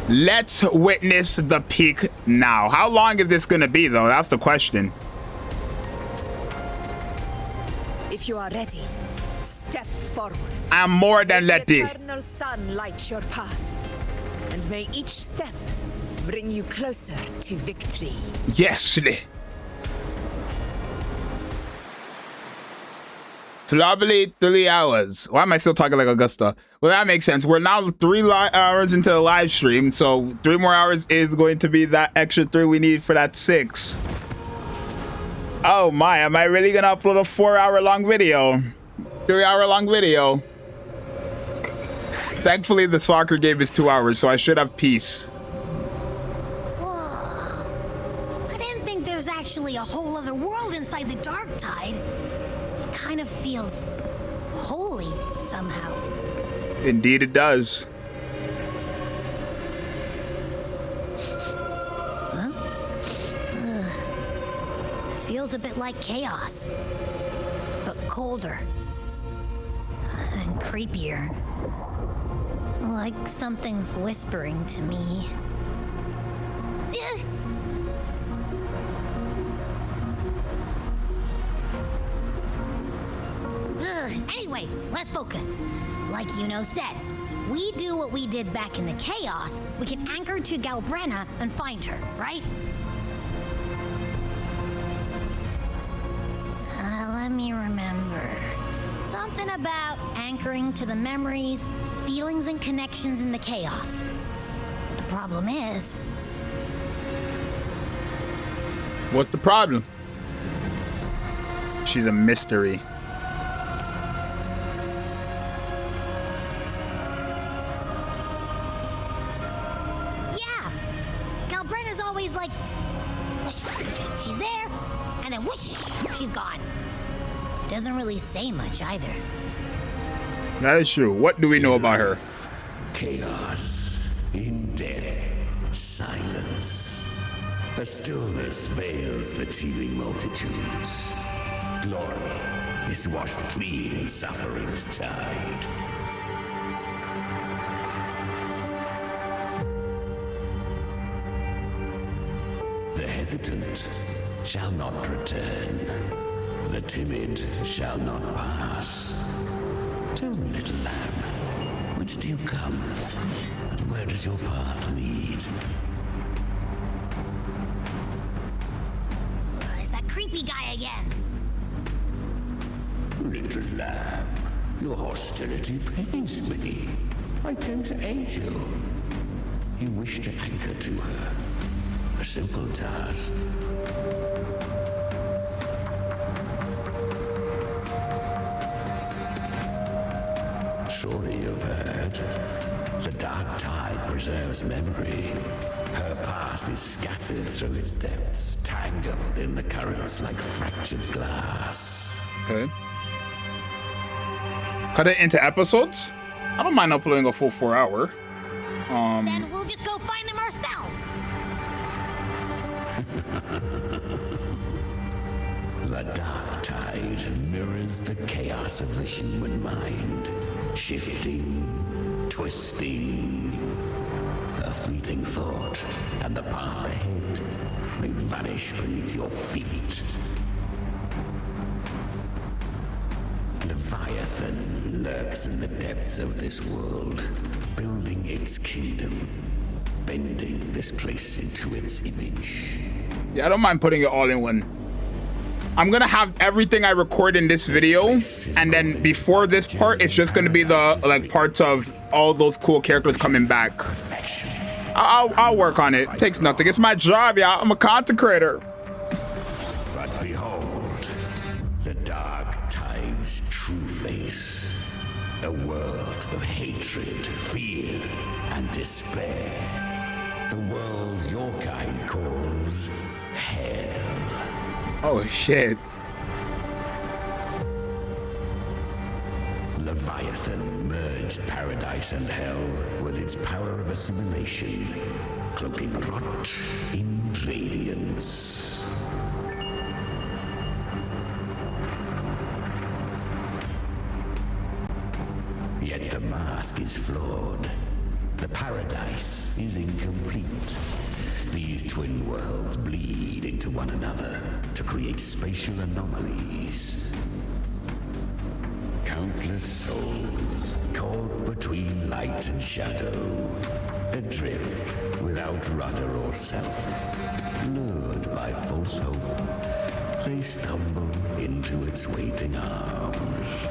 Let's witness the peak now. How long is this gonna be, though? That's the question. If you are ready, step forward. I'm more than May ready. the eternal sun light your path, and may each step bring you closer to victory. Yes. Probably 3 hours. Why am I still talking like Augusta? Well, that makes sense. We're now 3 hours into the live stream, so 3 more hours is going to be that extra 3 we need for that 6. Oh my, am I really gonna upload a 4-hour-long video? 3-hour-long video? Thankfully, the soccer game is 2 hours, so I should have peace. Whoa. I didn't think there's actually a whole other world inside the Dark Tide. It kind of feels holy somehow. Indeed it does. Huh? Feels a bit like chaos, but colder and creepier. Like something's whispering to me. Anyway, let's focus. Like Yuno said, if we do what we did back in the chaos, we can anchor to Galbrenna and find her, right? Let me remember. Something about anchoring to the memories, feelings, and connections in the chaos. But the problem is... What's the problem? She's a mystery. Yeah! Galbrenna's always like... whoosh, she's there, and then whoosh, she's gone. Doesn't really say much either. That is true. What do we know about her? Chaos, in death, silence. A stillness veils the teeming multitudes. Glory is washed clean in suffering's tide. The hesitant shall not return. The timid shall not pass. Tell me, little lamb, whence do you come? And where does your path lead? Is that creepy guy again? Little lamb, your hostility pains me. I came to aid you. You wish to anchor to her. A simple task. Surely you've heard. The Dark Tide preserves memory. Her past is scattered through its depths, tangled in the currents like fractured glass. Okay. Cut it into episodes? I don't mind uploading a full 4 hour. Then we'll just go find them ourselves. The Dark Tide mirrors the chaos of the human mind. Shifting, twisting. A fleeting thought, and the path ahead may vanish beneath your feet. Leviathan lurks in the depths of this world, building its kingdom, bending this place into its image. Yeah, I don't mind putting it all in one. I'm gonna have everything I record in this video, and then before this part, it's just gonna be the like parts of all those cool characters coming back. I'll work on it. It takes nothing. It's my job, y'all. I'm a content creator. But behold, the Dark Tide's true face. A world of hatred, fear, and despair. The world your kind calls hell. Oh shit. Leviathan merged paradise and hell with its power of assimilation, cloaking rot in radiance. Yet the mask is flawed. The paradise is incomplete. These twin worlds bleed into one another to create spatial anomalies. Countless souls caught between light and shadow, adrift without rudder or self, lured by false hope, they stumble into its waiting arms.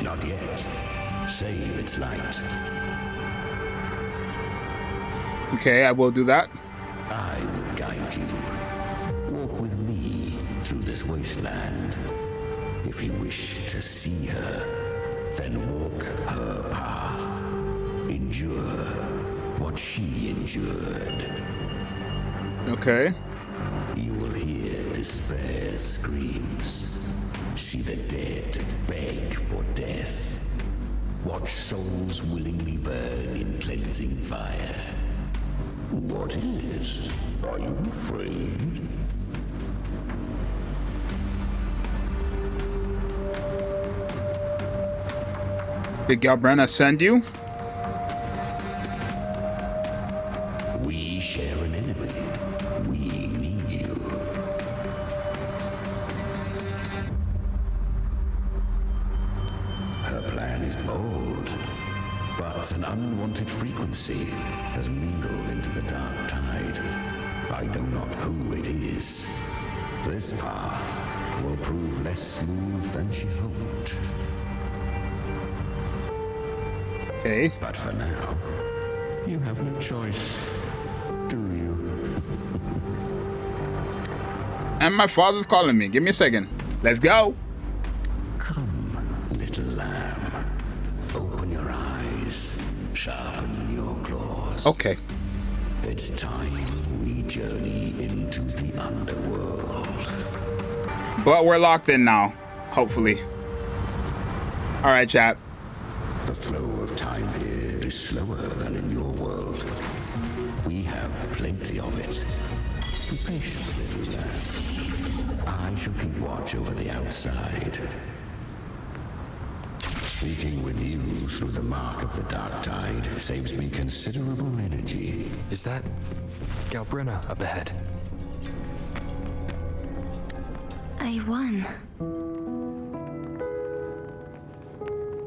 Not yet. Save its light. Okay, I will do that. I will guide you. Walk with me through this wasteland. If you wish to see her, then walk her path. Endure what she endured. Okay. You will hear despair's screams. See the dead beg for death. Watch souls willingly burn in cleansing fire. What is it? Are you afraid? Did Galbrenna send you? We share an enemy. We need you. Her plan is bold, but an unwanted frequency has mingled into the dark tide. I know not who it is. This path will prove less smooth than she hoped. Okay. But for now, you have no choice, do you? And my father's calling me. Give me a second. Let's go. Come, little lamb. Open your eyes. Sharpen your claws. Okay. It's time we journey into the underworld. But we're locked in now. Hopefully. All right, chat. The flow of time here is slower than in your world. We have plenty of it. Be patient, little lamb. I shall keep watch over the outside. Speaking with you through the mark of the dark tide saves me considerable energy. Is that Galbrenna up ahead? I won.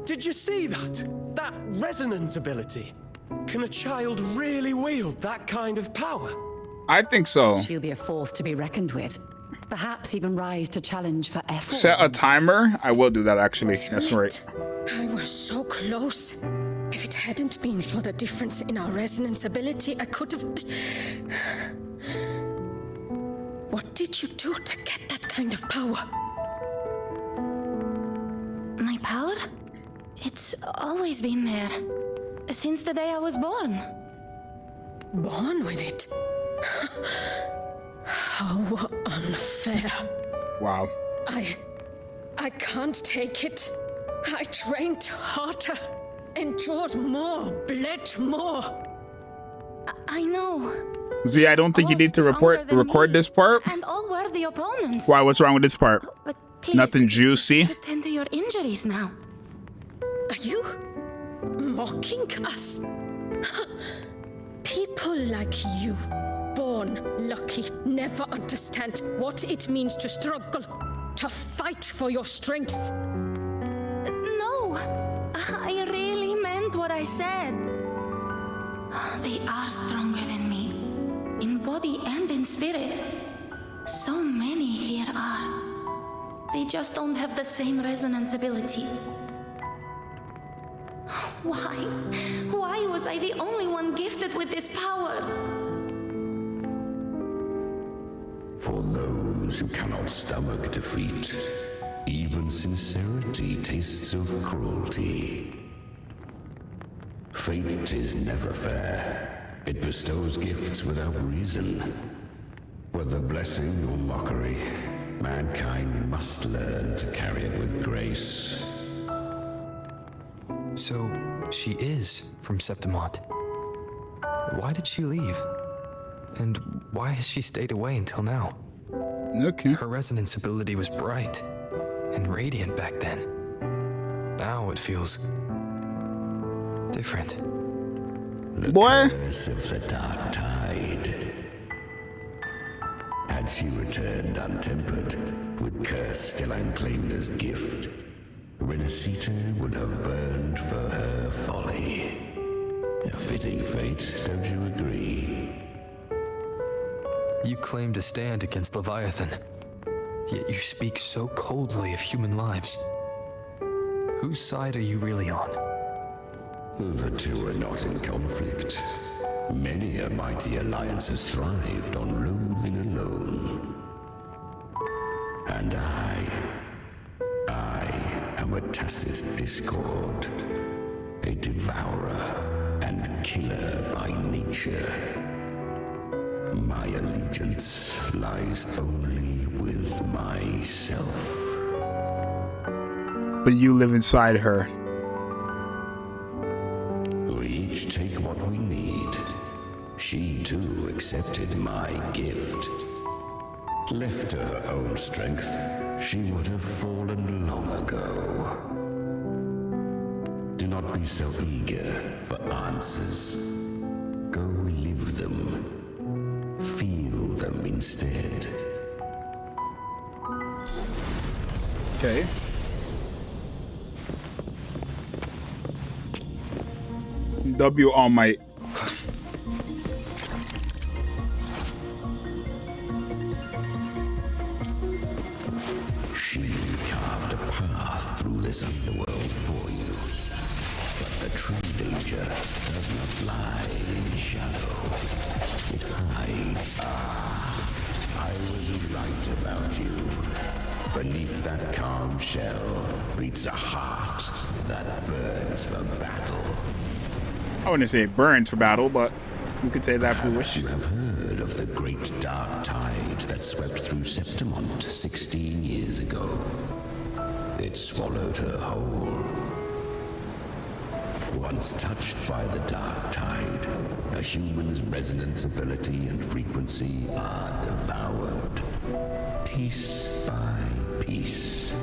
Did you see that? That resonance ability? Can a child really wield that kind of power? I think so. She'll be a force to be reckoned with. Perhaps even rise to challenge for effort. Set a timer. I will do that actually. That's right. I was so close. If it hadn't been for the difference in our resonance ability, I could have... What did you do to get that kind of power? My power? It's always been there. Since the day I was born. Born with it? How unfair. Wow. I can't take it. I trained harder, endured more, bled more. I know. Z, I don't think you All need to stronger than record me, this part. And all worthy opponents. Why? What's wrong with this part? But please, Nothing juicy. you should tend to your injuries now. Are you mocking us? People like you, born lucky, never understand what it means to struggle, to fight for your strength. No, I really meant what I said. They are stronger than me, in body and in spirit. So many here are. They just don't have the same resonance ability. Why? Why was I the only one gifted with this power? For those who cannot stomach defeat, even sincerity tastes of cruelty. Fate is never fair. It bestows gifts without reason. Whether blessing or mockery, mankind must learn to carry it with grace. So, she is from Septimont. Why did she leave? And why has she stayed away until now? Okay. Her resonance ability was bright and radiant back then. Now it feels different. The Boy. curse of the dark tide. Had she returned untempered, with curse still unclaimed as gift, Renacita would have burned for her folly. A fitting fate, don't you agree? You claim to stand against Leviathan, yet you speak so coldly of human lives. Whose side are you really on? The two are not in conflict. Many a mighty alliance has thrived on loathing alone. And I am a tacit discord, a devourer and killer by nature. My allegiance lies only with myself. But you live inside her. We each take what we need. She too accepted my gift. Left to her own strength, she would have fallen long ago. Do not be so eager for answers. Go live them. Feel them instead. Okay. W All Might. She carved a path through this underworld for you. But the true danger does not lie in shadow. It hides. I was right about you. Beneath that calm shell beats a heart that burns for battle. I wouldn't say it burns for battle, but you could say that for wish. You have heard of the great dark tide that swept through Septimont 16 years ago. It swallowed her whole. Once touched by the dark tide, a human's resonance ability and frequency are devoured. Piece by piece.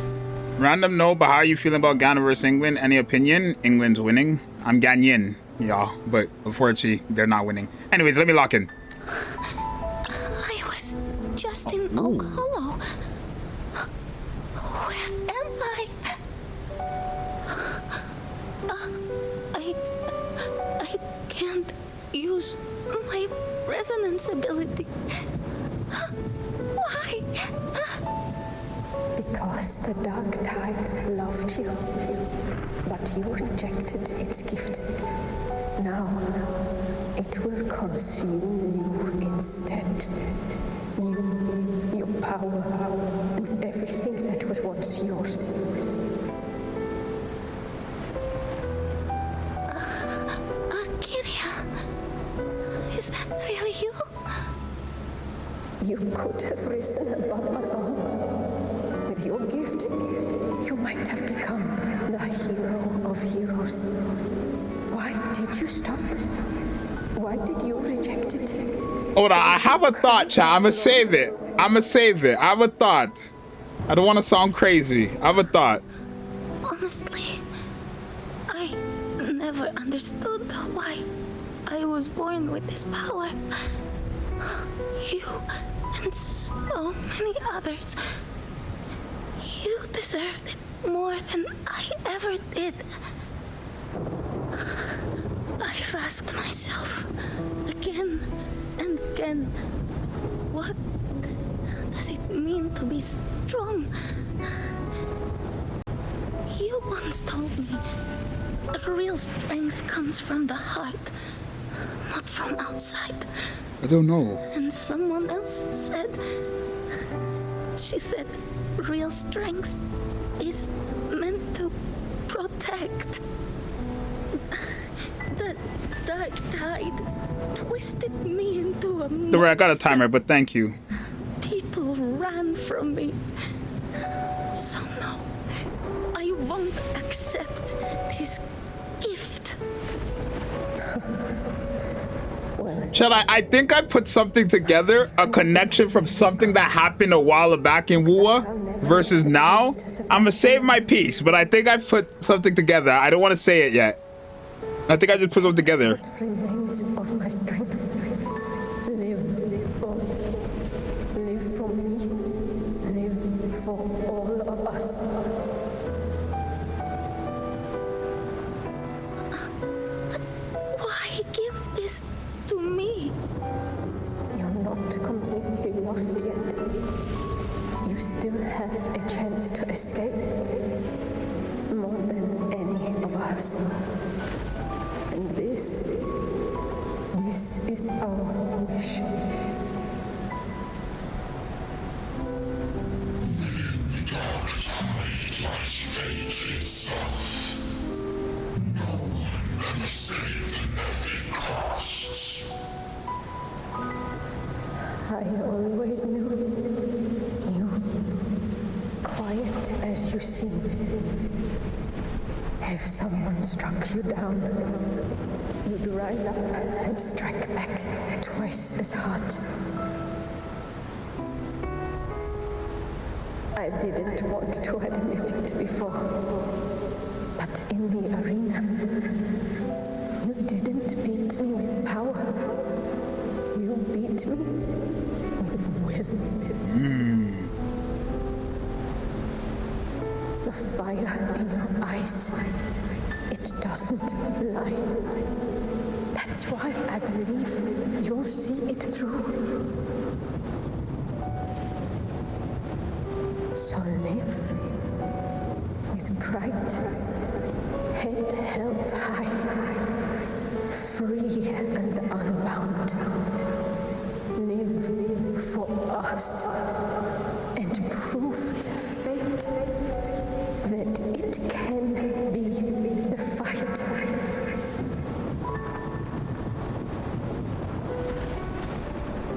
Random note, but how are you feeling about Ghana versus England? Any opinion? England's winning. I'm Ghanaian, y'all, but unfortunately, they're not winning. Anyways, let me lock in. I was just in Oak Hollow. Where am I? I can't use my resonance ability. Why? Because the dark tide loved you, but you rejected its gift. Now, it will consume you instead. You, your power, and everything that was once yours. Kiria, is that really you? You could have risen above us all. With your gift, you might have become the hero of heroes. Why did you stop? Why did you reject it? Hold on, I have a thought, child. I'ma save it. I have a thought. I don't want to sound crazy. I have a thought. Honestly, I never understood why I was born with this power. You and so many others. You deserved it more than I ever did. I've asked myself again and again, what does it mean to be strong? You once told me real strength comes from the heart, not from outside. I don't know. And someone else said, she said, real strength is meant to protect. The dark tide twisted me into a Don't worry, I got a timer, but thank you. People ran from me. So no, I won't accept this gift. Well, Chad, I think I put something together, a connection from something that happened a while back in Wua versus now. I'm gonna save my piece, but I think I put something together. I don't want to say it yet. I think I just put something together. What remains of my strength? Live on. Live for me. Live for all of us. Why give this to me? You're not completely lost yet. You still have a chance to escape. More than any of us. And this is our wish. I always knew you, quiet as you seem. If someone struck you down, you'd rise up and strike back twice as hard. I didn't want to admit it before, but in the arena, you didn't beat me with power. You beat me with will. The fire in your eyes, it doesn't lie. That's why I believe you'll see it through. So live with pride, head held high, free and unbound. Live for us and prove to fate that it can be the fight.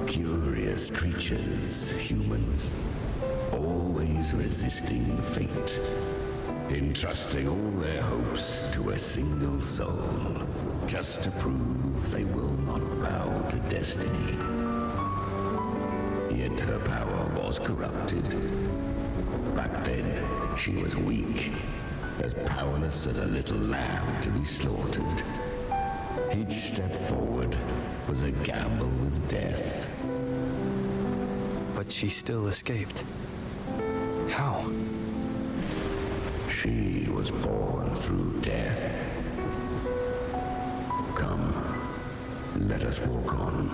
Curious creatures, humans, always resisting fate, entrusting all their hopes to a single soul, just to prove they will not bow to destiny. Yet her power was corrupted. Back then, she was weak, as powerless as a little lamb to be slaughtered. Each step forward was a gamble with death. But she still escaped. How? She was born through death. Come, let us walk on.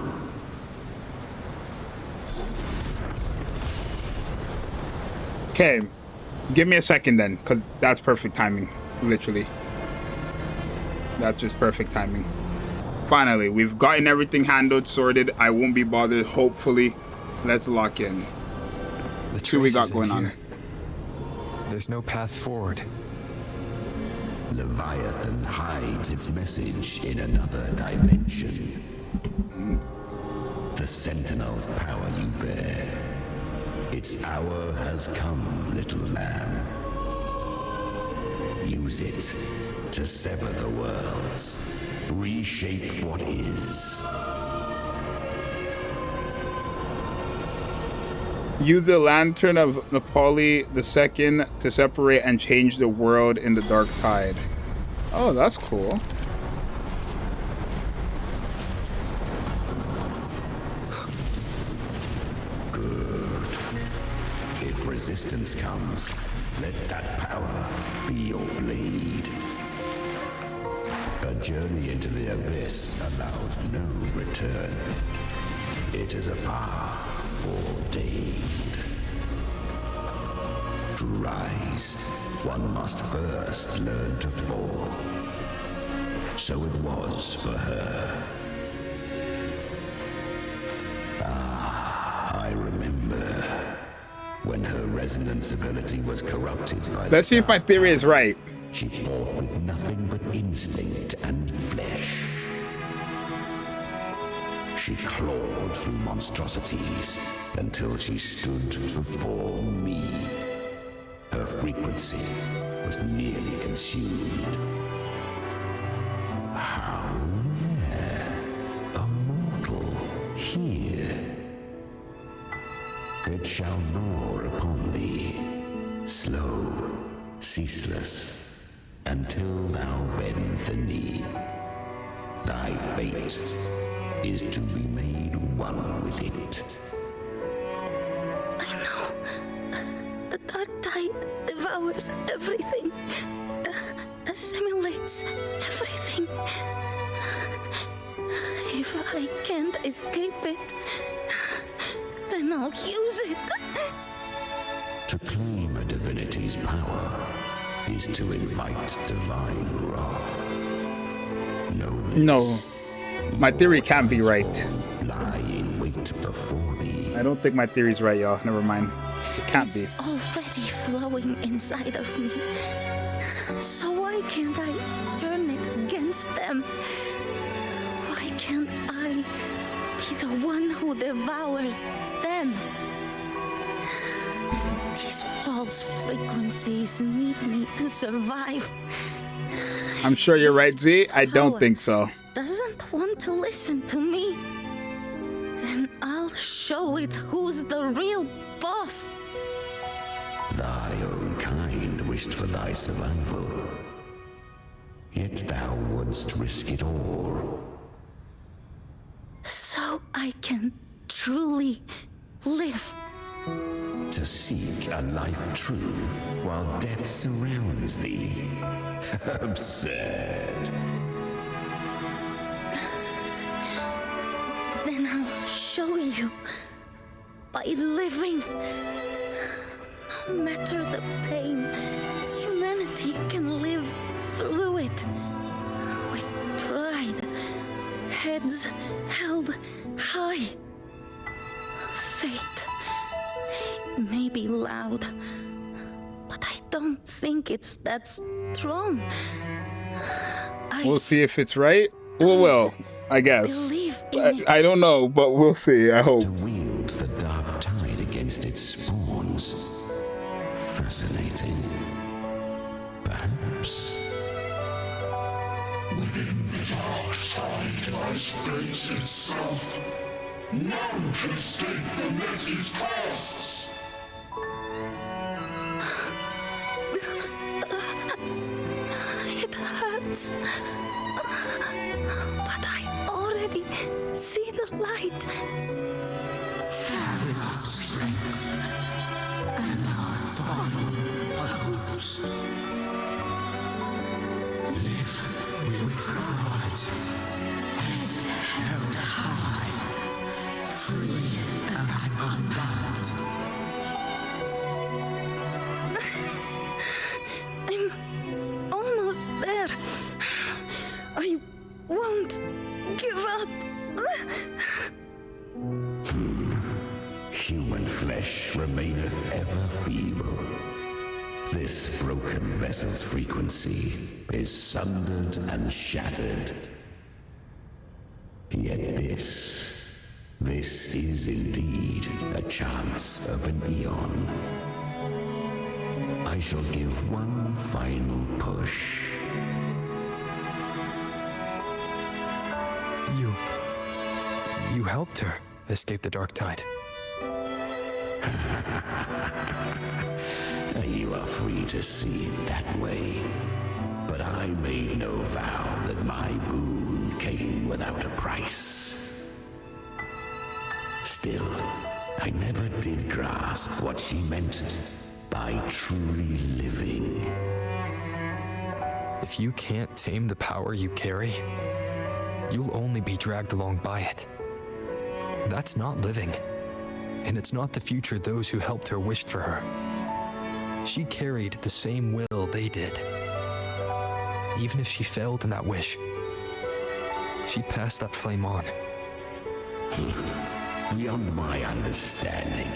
Okay, give me a second then, because that's perfect timing, literally. That's just perfect timing. Finally, we've gotten everything handled, sorted. I won't be bothered, hopefully. Let's lock in. See what we got going on. There's no path forward. Leviathan hides its message in another dimension. The Sentinel's power you bear. Its hour has come, little lamb. Use it to sever the worlds, reshape what is. Use the lantern of Nepali II to separate and change the world in the dark tide. Oh, that's cool. Resistance comes, let that power be your blade. A journey into the abyss allows no return. It is a path ordained. To rise, one must first learn to fall. So it was for her. Ah, I remember. When her resonance ability was corrupted by Let's see if my theory is right. She fought with nothing but instinct and flesh. She clawed through monstrosities until she stood before me. Her frequency was nearly consumed. How rare. A mortal. ceaseless, until thou bend the knee. Thy fate is to be made one with it. I know. The dark tide devours everything, assimilates everything. If I can't escape it, then I'll use it. To claim a divinity's power is to invite divine wrath. Know this. No, my theory can't be right. Lie in wait before thee. I don't think my theory's right, y'all. Never mind. It can't be. It's already flowing inside of me. So why can't I turn it against them? Why can't I be the one who devours them? These false frequencies need me to survive. I'm sure you're right, Z. I don't think so. Doesn't want to listen to me. Then I'll show it who's the real boss. Thy own kind wished for thy survival. Yet thou wouldst risk it all. So I can truly live. To seek a life true while death surrounds thee. Absurd. Then I'll show you by living. No matter the pain, humanity can live through it with pride, heads held high. Fate, it may be loud, but I don't think it's that strong. We'll see if it's right. We will, I guess. Believe in it. I don't know, but we'll see. I hope. To wield the dark tide against its spawns. Fascinating. Perhaps. Within the dark tide lies fate itself. None can escape the net it casts. It hurts. But I already see the light. Carry our strength and our final purpose. Live with pride, head held high, free and unbound. I'm almost there. I won't give up. Human flesh remaineth ever feeble. This broken vessel's frequency is sundered and shattered. Yet this is indeed a chance of an eon. I shall give one final push. You helped her escape the dark tide. You are free to see it that way. But I made no vow that my boon came without a price. Still, I never did grasp what she meant by truly living. If you can't tame the power you carry, you'll only be dragged along by it. That's not living. And it's not the future those who helped her wished for her. She carried the same will they did. Even if she failed in that wish, she passed that flame on. Beyond my understanding.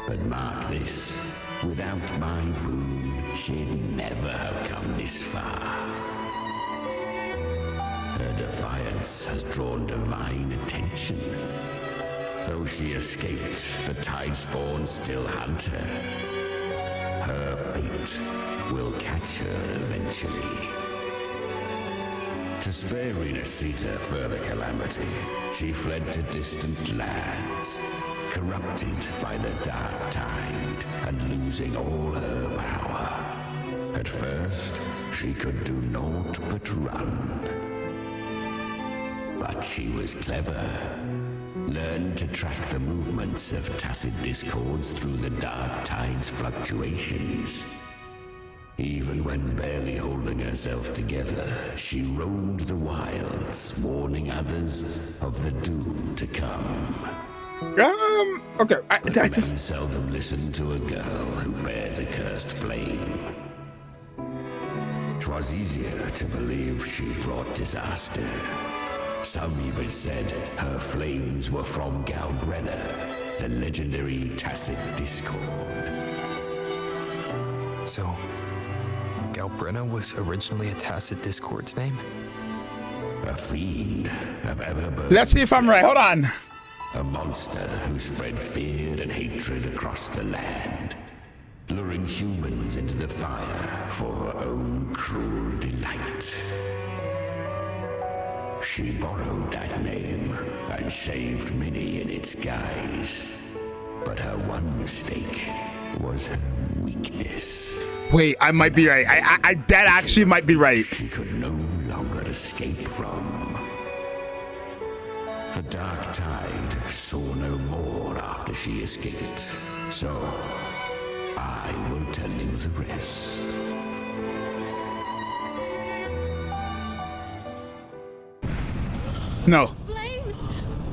But mark this, without my boon, she'd never have come this far. Her defiance has drawn divine attention. Though she escaped, the Tidespawn still hunt her. Her fate will catch her eventually. To spare Renasita further calamity, she fled to distant lands, corrupted by the dark tide and losing all her power. At first, she could do naught but run. But she was clever. Learned to track the movements of tacit discords through the dark tide's fluctuations. Even when barely holding herself together, she roamed the wilds, warning others of the doom to come. Okay. Men seldom listen to a girl who bears a cursed flame. 'Twas easier to believe she brought disaster. Some even said her flames were from Galbrenna, the legendary tacit discord. So, Galbrenna was originally a tacit discord's name? A fiend of ever-burning. Let's see if I'm right. Hold on. A monster who spread fear and hatred across the land, luring humans into the fire for her own cruel delight. She borrowed that name and saved many in its guise. But her one mistake was her weakness. Wait, I might be right. That actually might be right. She could no longer escape from. The dark tide saw no more after she escaped. So, I will tell you the rest. No. Flames!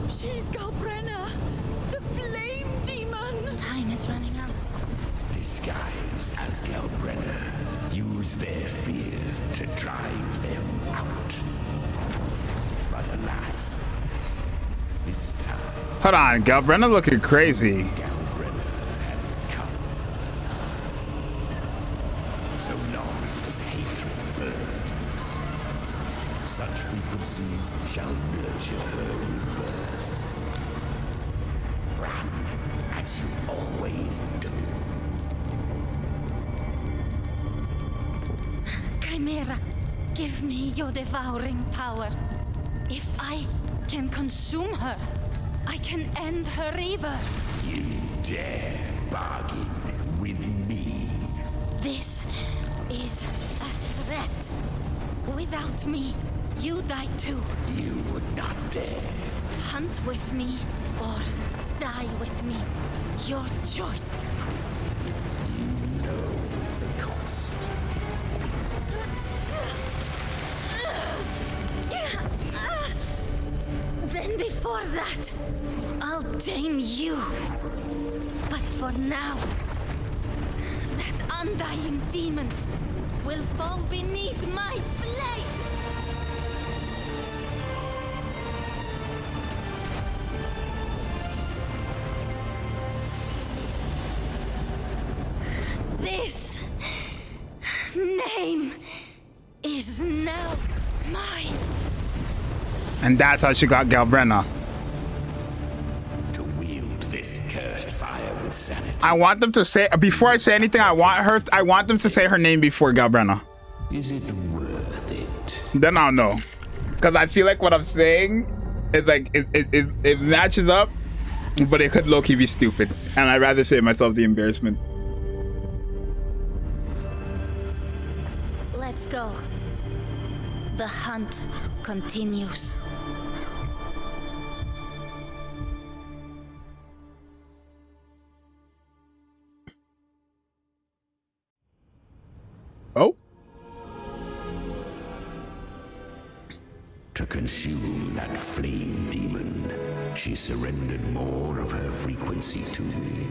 She's Galbrenna! The flame demon! Time is running out. Disguised as Galbrenna, use their fear to drive them out. But alas, this time... Hold on, Galbrenna looking crazy. Galbrenna had come. So long as hatred burns, such frequencies shall nurture her rebirth. Run as you always do. Chimera, give me your devouring power. If I can consume her, I can end her rebirth. You dare bargain with me? This is a threat. Without me, you die too. You would not dare. Hunt with me or die with me. Your choice. You know the cost. Then before that, I'll tame you. But for now, that undying demon will fall beneath my blade. This name is now mine. And that's how she got Galbrenna. To wield this cursed fire with sanity. I want them to say, before I say anything, I want them to say her name before Galbrenna. Is it worth it? Then I'll know. Because I feel like what I'm saying is like, it matches up, but it could low-key be stupid. And I'd rather save myself the embarrassment. Let's go. The hunt continues. Oh. To consume that flame demon, she surrendered more of her frequency to me.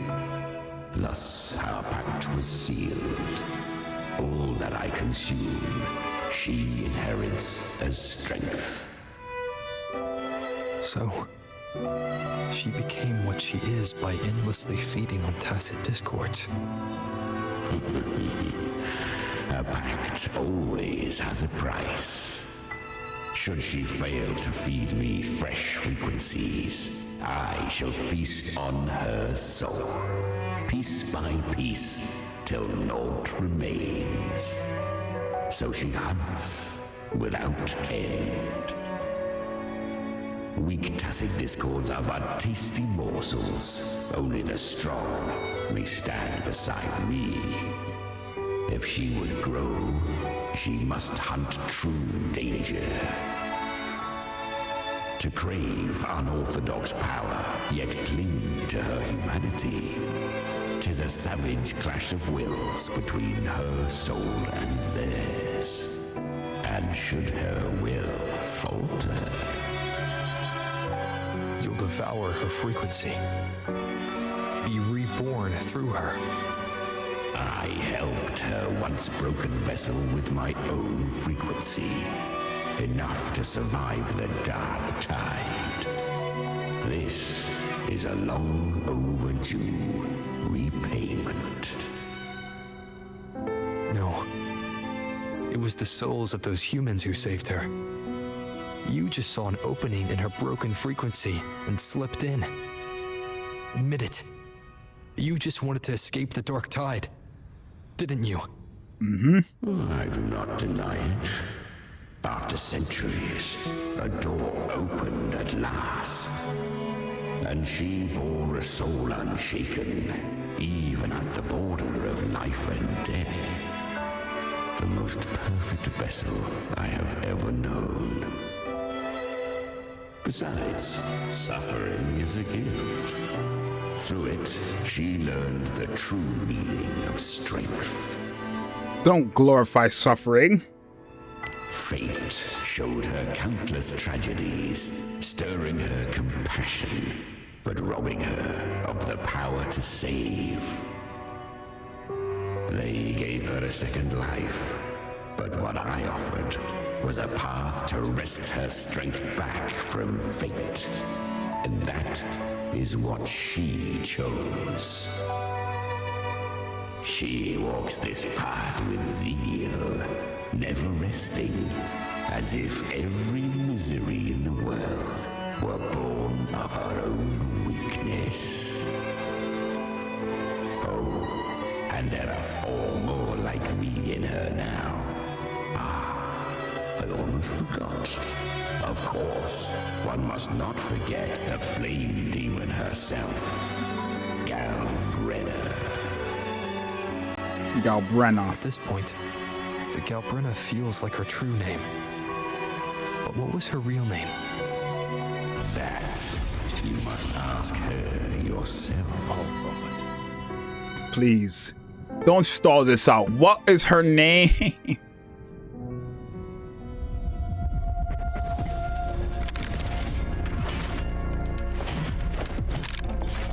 Thus, our pact was sealed. All that I consume, she inherits as strength. So, she became what she is by endlessly feeding on tacit discords. A pact always has a price. Should she fail to feed me fresh frequencies, I shall feast on her soul, piece by piece, till naught remains. So she hunts without end. Weak tacit discords are but tasty morsels. Only the strong may stand beside me. If she would grow, she must hunt true danger. To crave unorthodox power, yet cling to her humanity. 'Tis a savage clash of wills between her soul and theirs. And should her will falter, You'll devour her frequency. Be reborn through her. I helped her once broken vessel with my own frequency. Enough to survive the dark tide. This is a long overdue repayment. No. It was the souls of those humans who saved her. You just saw an opening in her broken frequency and slipped in. Admit it. You just wanted to escape the dark tide, didn't you? I do not deny it. After centuries, a door opened at last. And she bore a soul unshaken, even at the border of life and death. The most perfect vessel I have ever known. Besides, suffering is a gift. Through it, she learned the true meaning of strength. Don't glorify suffering. Fate showed her countless tragedies, stirring her compassion, but robbing her of the power to save. They gave her a second life, but what I offered was a path to wrest her strength back from fate. And that is what she chose. She walks this path with zeal, never resting, as if every misery in the world were born of her own weakness. Oh, and there are 4 more like me in her now. I almost forgot. Of course, one must not forget the flame demon herself, Galbrenna. Galbrenna. At this point, Galbrenna feels like her true name. But what was her real name? That you must ask her yourself. Please, don't stall this out. What is her name?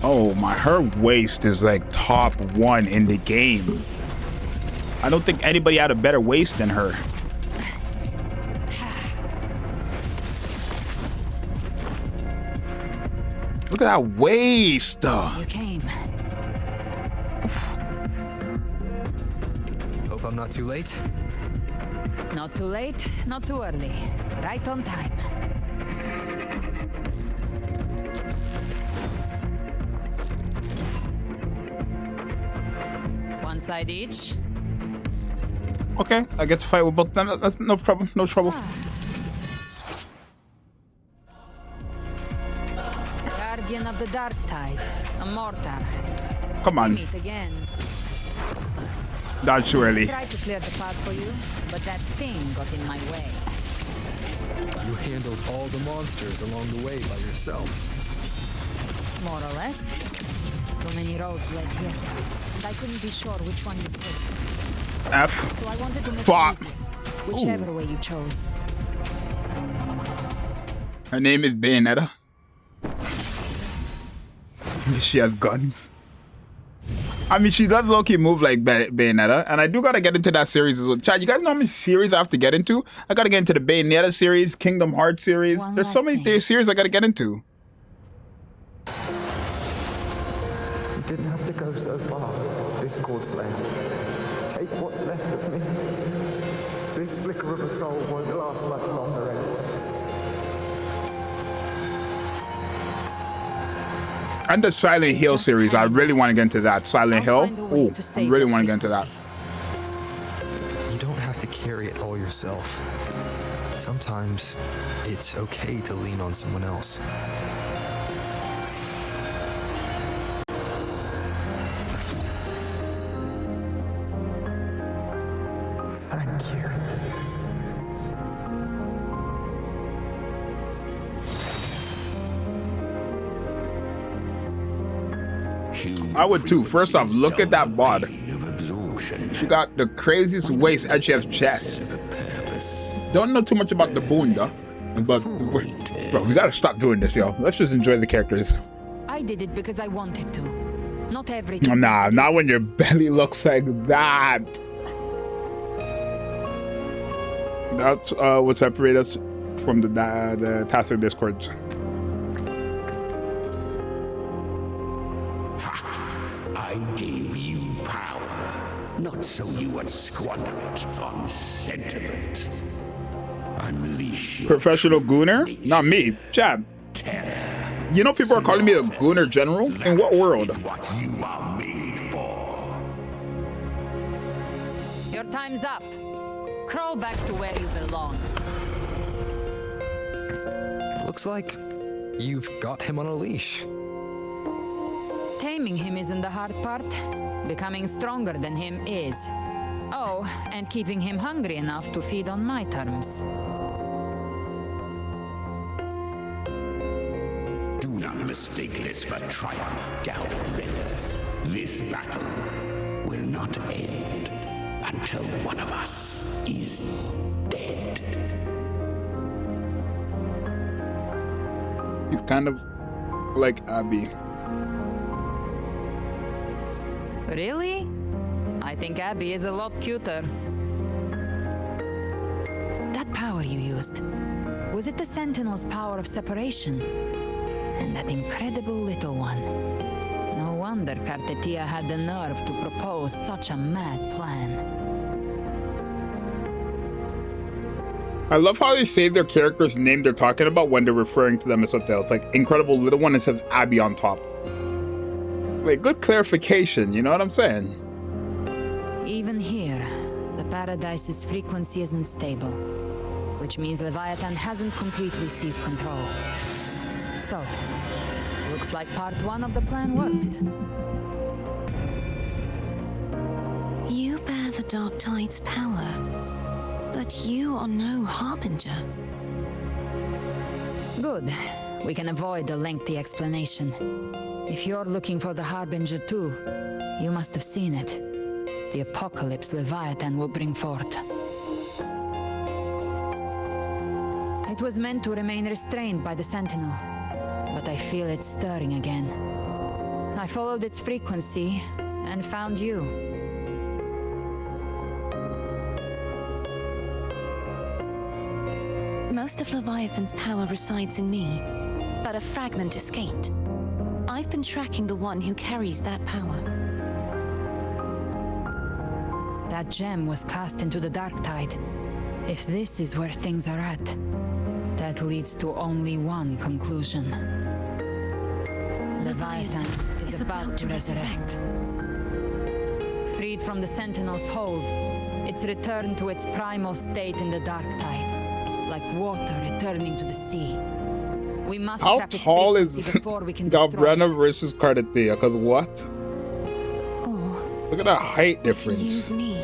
Oh my, her waist is like top 1 in the game. I don't think anybody had a better waist than her. Look at that waist. You came. Hope I'm not too late. Not too late, not too early. Right on time. One side each. Okay, I get to fight with both of them. That's no problem, no trouble. Guardian of the Dark Tide, a mortar. Come on, Meet again. not too early. Tried to clear the path for you, but that thing got in my way. You handled all the monsters along the way by yourself. More or less. Too many roads led here, and I couldn't be sure which one you'd take. F. So I wanted to make Fuck. it easy, whichever way you chose. Her name is Bayonetta. She has guns. I mean, she does low-key move like Bayonetta, and I do gotta get into that series as well. Chad, you guys know how many series I have to get into? I gotta get into the Bayonetta series, Kingdom Hearts series. One There's so last many thing. series I gotta get into. You didn't have to go so far, Discord Slayer. Take what's left of me. This flicker of a soul won't last much longer anyway. And the Silent Hill series, I really want to get into that. Silent Hill. Oh, I really want to get into that. You don't have to carry it all yourself. Sometimes it's okay to lean on someone else. Thank you. I would too. First off, look at that bod. She got the craziest waist and she has chest. Don't know too much about the boon though. But bro, we gotta stop doing this, yo. Let's just enjoy the characters. I did it because I wanted to. Not every time. Nah, not when your belly looks like that. That's what separates us from the Tasker Discords. I gave you power, not so you would squander it on sentiment. Unleash your Professional gooner? Not me, Chad. terror. You know people are calling me a gooner general? In what world? Is what you are made for. Your time's up. Crawl back to where you belong. Looks like you've got him on a leash. Taming him isn't the hard part. Becoming stronger than him is. Oh, and keeping him hungry enough to feed on my terms. Do not mistake this for triumph, Galbender. This battle will not end until one of us is dead. He's kind of like Abby. Really? I think Abby is a lot cuter. That power you used, was it the Sentinel's power of separation? And that incredible little one. No wonder Kartetia had the nerve to propose such a mad plan. I love how they say their character's name they're talking about when they're referring to them as what else. Like Incredible Little One, it says Abby on top. Like, good clarification, you know what I'm saying? Even here, the Paradise's frequency isn't stable, which means Leviathan hasn't completely seized control. So, looks like part one of the plan worked. You bear the Dark Tide's power, but you are no Harbinger. Good. We can avoid a lengthy explanation. If you're looking for the Harbinger too, you must have seen it. The apocalypse Leviathan will bring forth. It was meant to remain restrained by the Sentinel, but I feel it stirring again. I followed its frequency and found you. Most of Leviathan's power resides in me, but a fragment escaped. I've been tracking the one who carries that power. That gem was cast into the Dark Tide. If this is where things are at, that leads to only one conclusion. Leviathan is about to resurrect. Freed from the Sentinel's hold, it's returned to its primal state in the Dark Tide, like water returning to the sea. We must How trap its tall frequency is before we can destroy Galbrana it. versus Kartetia? Because what? Or Look at that height use difference. me.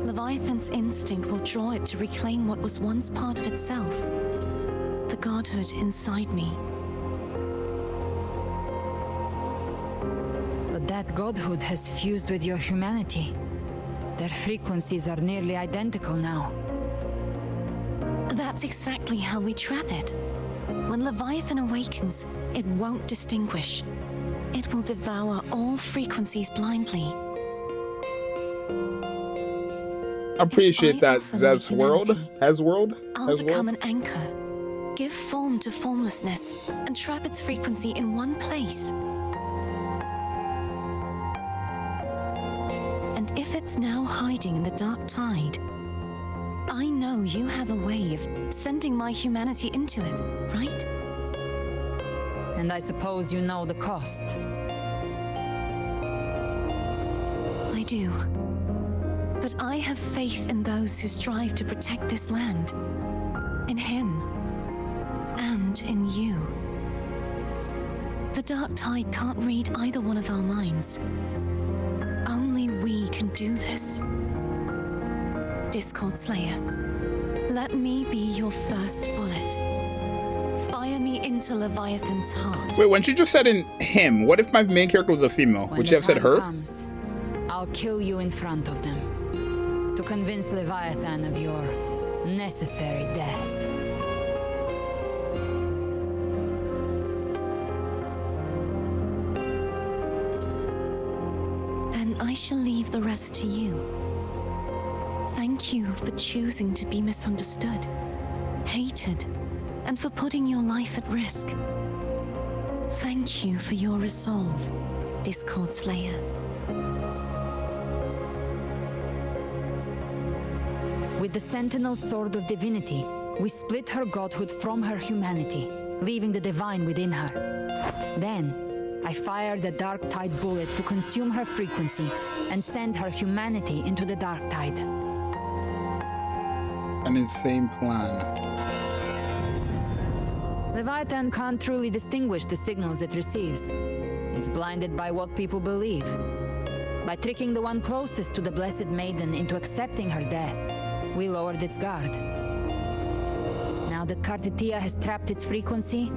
Leviathan's instinct will draw it to reclaim what was once part of itself. The godhood inside me. But that godhood has fused with your humanity. Their frequencies are nearly identical now. That's exactly how we trap it. When Leviathan awakens, it won't distinguish. It will devour all frequencies blindly. Appreciate that, Zez World. I'll become an anchor, give form to formlessness, and trap its frequency in one place. And if it's now hiding in the Dark Tide, I know you have a way of sending my humanity into it, right? And I suppose you know the cost. I do. But I have faith in those who strive to protect this land. In him. And in you. The Dark Tide can't read either one of our minds. Only we can do this. Discord Slayer. Let me be your first bullet. Fire me into Leviathan's heart. Wait, when she just said in him, what if my main character was a female? Would she have said her? Comes, I'll kill you in front of them to convince Leviathan of your necessary death. Then I shall leave the rest to you. Thank you for choosing to be misunderstood, hated, and for putting your life at risk. Thank you for your resolve, Discord Slayer. With the Sentinel's Sword of Divinity, we split her godhood from her humanity, leaving the divine within her. Then, I fired the Dark Tide bullet to consume her frequency and send her humanity into the Dark Tide. An insane plan. Leviathan can't truly distinguish the signals it receives. It's blinded by what people believe. By tricking the one closest to the Blessed Maiden into accepting her death, we lowered its guard. Now that Kartitia has trapped its frequency,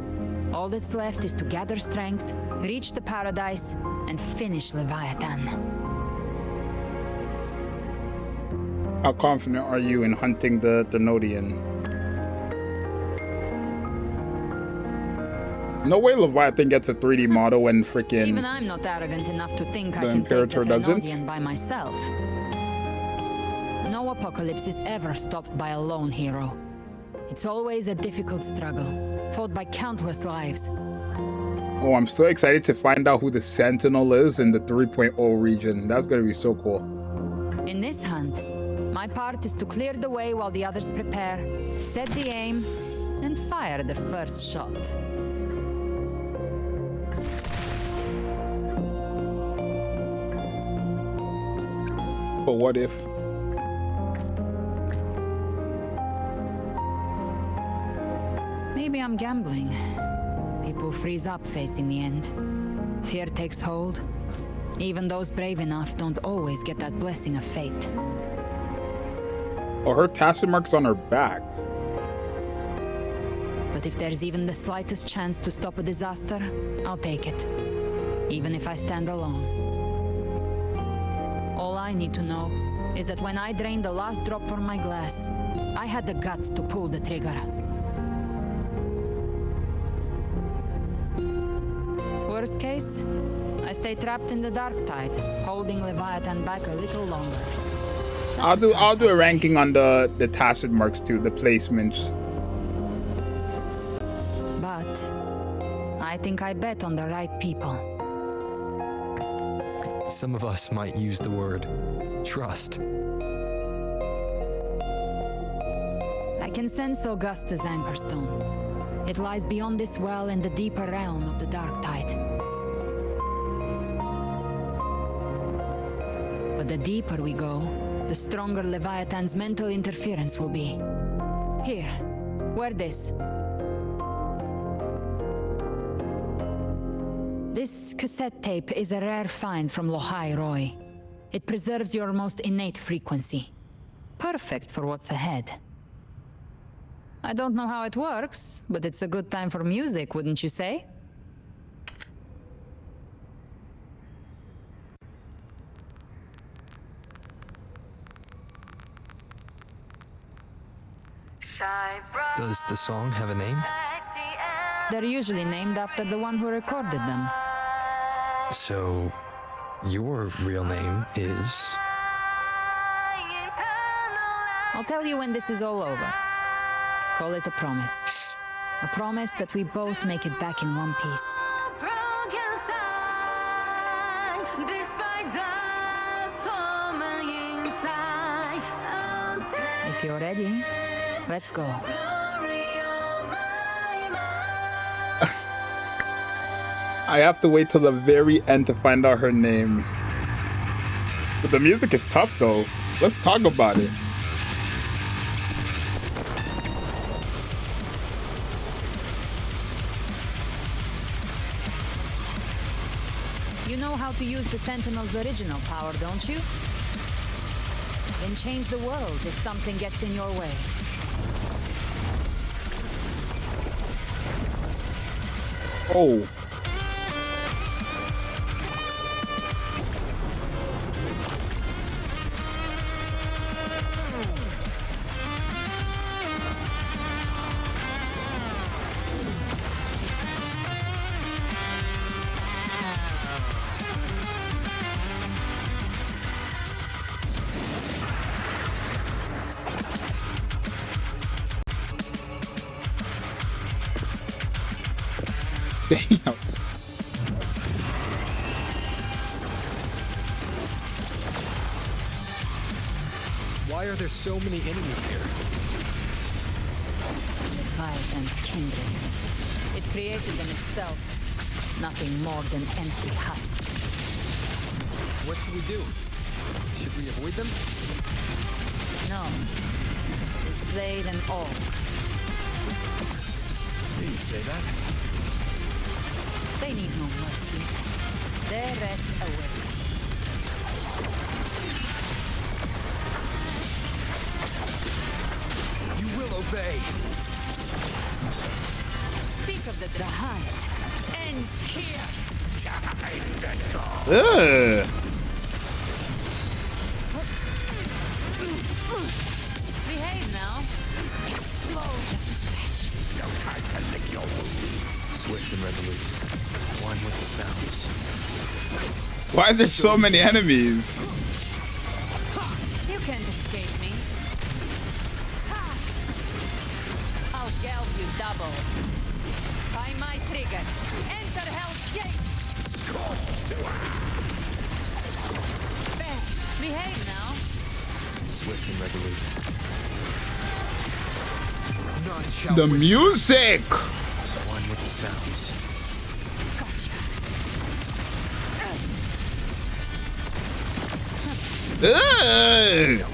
all that's left is to gather strength, reach the paradise, and finish Leviathan. How confident are you in hunting the Thenodian? No way Leviathan gets a 3D model when freaking Even I'm not arrogant enough to think I the can Imperator take the doesn't. Thenodian by myself. No apocalypse is ever stopped by a lone hero. It's always a difficult struggle, fought by countless lives. Oh, I'm so excited to find out who the Sentinel is in the 3.0 region. That's gonna be so cool. In this hunt, my part is to clear the way while the others prepare, set the aim, and fire the first shot. But what if? Maybe I'm gambling. People freeze up facing the end. Fear takes hold. Even those brave enough don't always get that blessing of fate. Oh, her tacit mark's on her back. But if there's even the slightest chance to stop a disaster, I'll take it. Even if I stand alone. All I need to know is that when I drained the last drop from my glass, I had the guts to pull the trigger. Worst case, I stay trapped in the Dark Tide, holding Leviathan back a little longer. I'll do a ranking on the tacit marks too, the placements. But I think I bet on the right people. Some of us might use the word trust. I can sense Augusta's anchorstone. It lies beyond this well in the deeper realm of the Dark Tide. But the deeper we go, the stronger Leviathan's mental interference will be. Here, wear this. This cassette tape is a rare find from Lohai Roy. It preserves your most innate frequency. Perfect for what's ahead. I don't know how it works, but it's a good time for music, wouldn't you say? Does the song have a name? They're usually named after the one who recorded them. So, your real name is... I'll tell you when this is all over. Call it a promise. A promise that we both make it back in one piece. If you're ready, let's go. I have to wait till the very end to find out her name. But the music is tough though. Let's talk about it. You know how to use the Sentinel's original power, don't you? Then change the world if something gets in your way. Oh. Damn. Why are there so many enemies here? Leviathan's kindred. It created them itself. Nothing more than empty husks. What should we do? Should we avoid them? No. We slay them all. You'd say that. They need no mercy. Their rest awaits. You will obey. Speak of the Drahite. Ends here. Ugh. Behave now. Explode just a scratch. No time to lick your wounds. Swift and resolute. One with the sounds. Why are there so many enemies? You can't escape me. Ha! I'll geld you double. By my trigger. Enter Hell's Gate. Scorched to There. Behave now. Swift and resolute. None shall The withstand. music. One with the sounds. Gotcha. Ugh.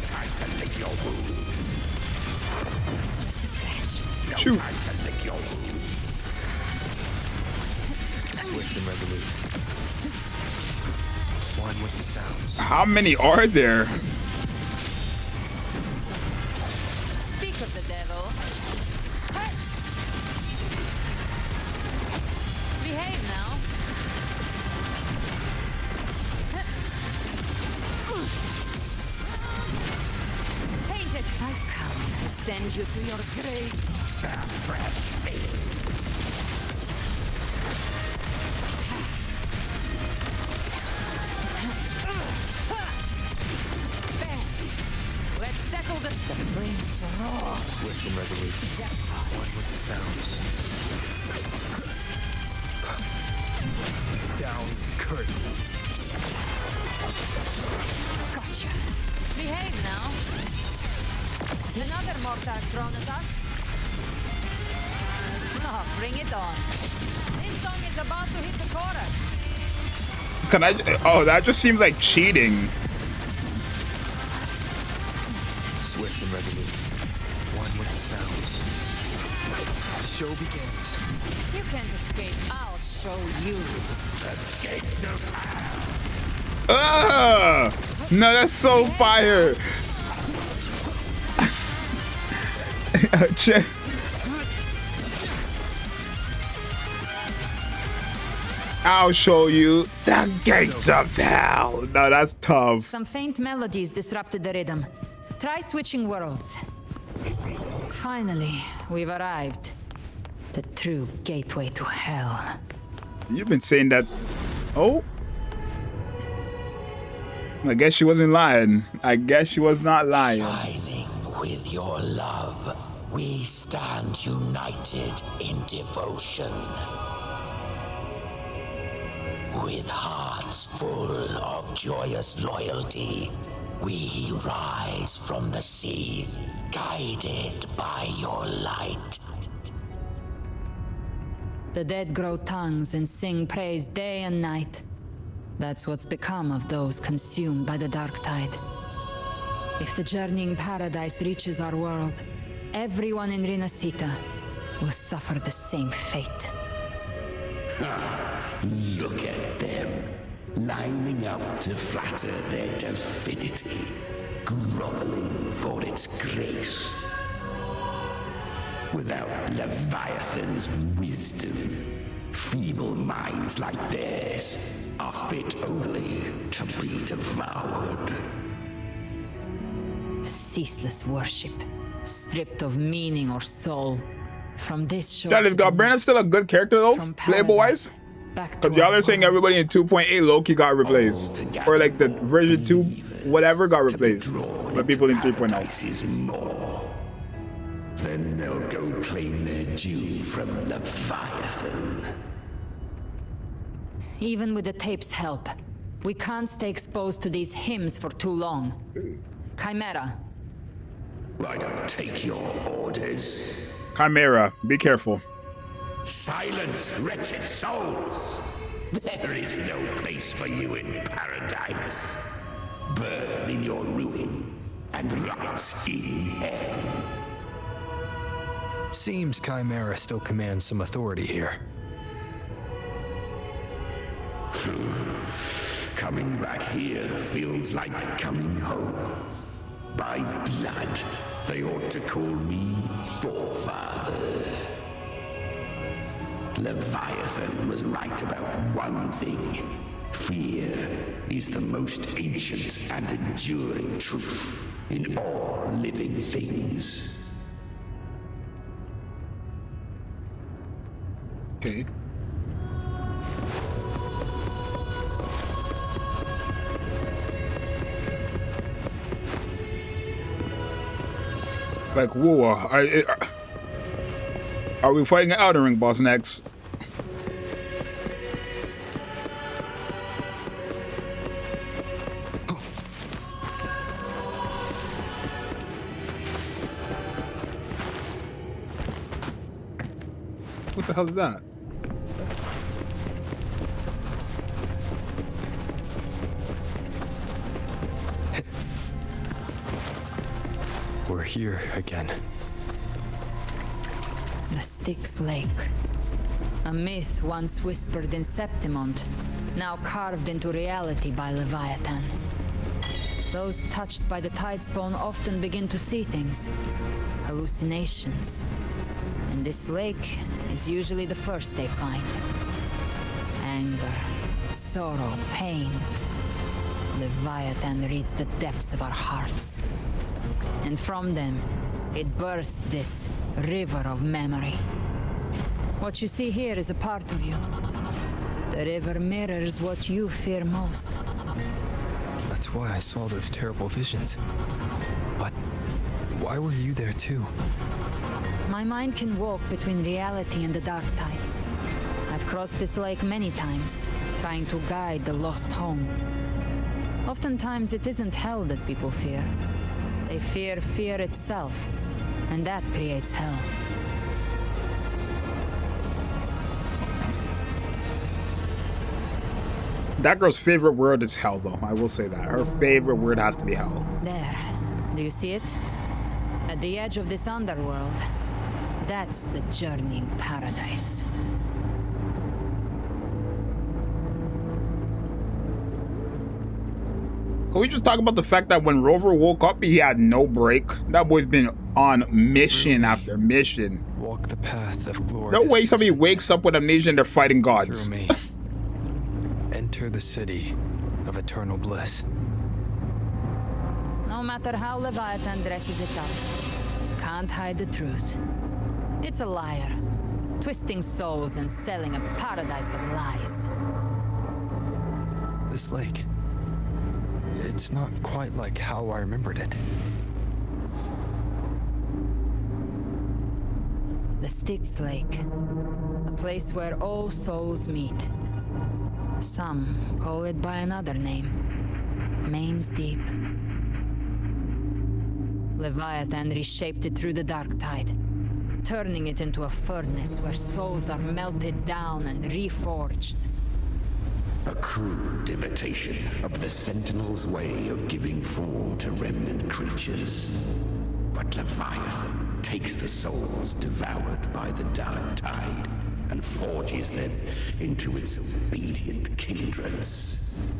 time to lick your wounds. Just a scratch. No Shoot. time to lick your wounds. Swift and resolute. One with the sounds. How many are there? Speak of the devil. Ha! Behave now. Painted. I've come to send you to your grave. Fresh face. There. Let's settle this. The flames roar. Swift and resolute. One with the sounds. Down the curtain. Gotcha. Behave now. Another mortar thrown at us. Oh, bring it on. This song is about to hit the chorus. Can I? Oh, that just seems like cheating. Swift and resolute. One with the sounds. The show begins. You can't escape. I'll show you. Gates of Ugh. No, that's so fire. Check. I'll show you the gates of hell. No, that's tough. Some faint melodies disrupted the rhythm. Try switching worlds. Finally, we've arrived. The true gateway to hell. You've been saying that. Oh. I guess she wasn't lying. I guess she was not lying. shining with your love, we stand united in devotion. With hearts full of joyous loyalty, we rise from the sea, guided by your light. The dead grow tongues and sing praise day and night. That's what's become of those consumed by the dark tide. If the journeying paradise reaches our world, everyone in Rinasita will suffer the same fate. Look at them, lining up to flatter their divinity. groveling for its grace. Without Leviathan's wisdom, feeble minds like theirs are fit only to be devoured. Ceaseless worship, stripped of meaning or soul. From this show. That is God. Brandon's still a good character though, playable wise. Because y'all are saying everybody in 2.8 low-key got replaced. Or like the version 2, whatever got replaced. But people in 3.0. Then they'll go claim their due from Leviathan. Even with the tape's help, we can't stay exposed to these hymns for too long. Chimera. I don't take your orders. Chimera, be careful. Silence, wretched souls! There is no place for you in paradise. Burn in your ruin and rot in hell. Seems Chimera still commands some authority here. Coming back here feels like coming home. By blood, they ought to call me Forefather. Leviathan was right about one thing. Fear is the most ancient and enduring truth in all living things. Okay. Like, whoa, are we fighting an Outer Ring boss next? What the hell is that? We're here again. The Styx Lake. A myth once whispered in Septimont, now carved into reality by Leviathan. Those touched by the Tidespawn often begin to see things. Hallucinations. And this lake is usually the first they find. Anger, sorrow, pain. Leviathan reads the depths of our hearts. And from them, it births this river of memory. What you see here is a part of you. The river mirrors what you fear most. That's why I saw those terrible visions. But why were you there too? My mind can walk between reality and the dark tide. I've crossed this lake many times, trying to guide the lost home. Oftentimes it isn't hell that people fear. They fear fear itself, and that creates hell. That girl's favorite word is hell, though. I will say that. Her favorite word has to be hell. There. Do you see it? At the edge of this underworld. That's the journeying paradise. Can we just talk about the fact that when Rover woke up, he had no break? That boy's been on mission after mission. Walk the path of glory. No way somebody wakes up with amnesia and they're fighting gods. Through me. Enter the city of eternal bliss. No matter how Leviathan dresses it up, it can't hide the truth. It's a liar, twisting souls and selling a paradise of lies. This lake, it's not quite like how I remembered it. The Styx Lake, a place where all souls meet. Some call it by another name, Main's Deep. Leviathan reshaped it through the dark tide, turning it into a furnace where souls are melted down and reforged. A crude imitation of the Sentinel's way of giving form to remnant creatures. But Leviathan takes the souls devoured by the dark tide and forges them into its obedient kindreds.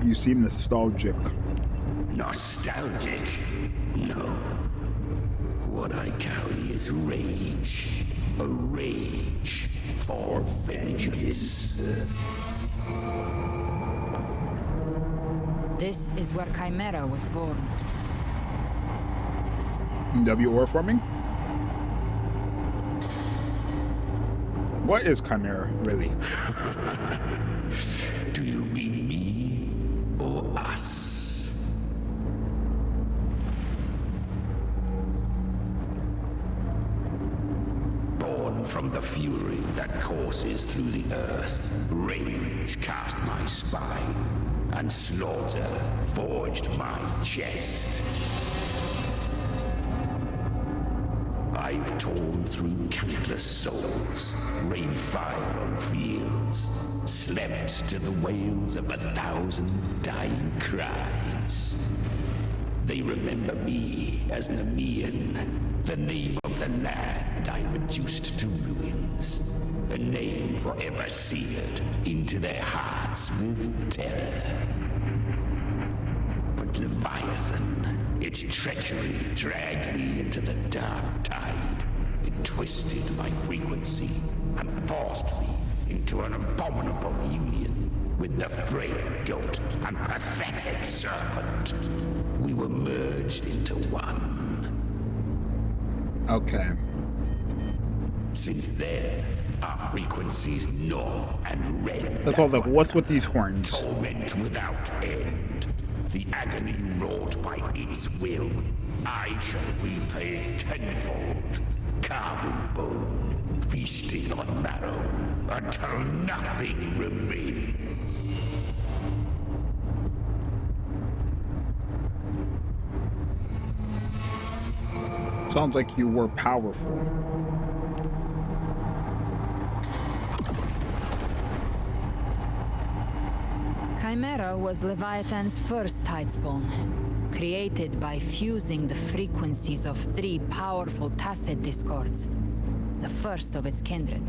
You seem nostalgic. Nostalgic? No. What I carry is rage. A rage for vengeance. This is where Chimera was born. W ore forming? What is Chimera, really? Do you mean me or us? Born from the fury that courses through the earth, rage cast my spine, and slaughter forged my chest. I've torn through countless souls, rained fire on fields, slept to the wails of 1,000 dying cries. They remember me as Nemean, the name of the land I reduced to ruins, a name forever seared into their hearts with terror. But Leviathan, its treachery dragged me into the dark tide. It twisted my frequency and forced me into an abominable union with the frail goat and pathetic serpent. We were merged into one. Okay. Since then, our frequencies gnaw and rend. That's all. Like, what's with these horns? Torment without end. The agony wrought by its will, I shall repay tenfold. Carving bone, feasting on marrow, until nothing remains. Sounds like you were powerful. Chimera was Leviathan's first tidespawn, created by fusing the frequencies of 3 powerful tacit discords, the first of its kindred.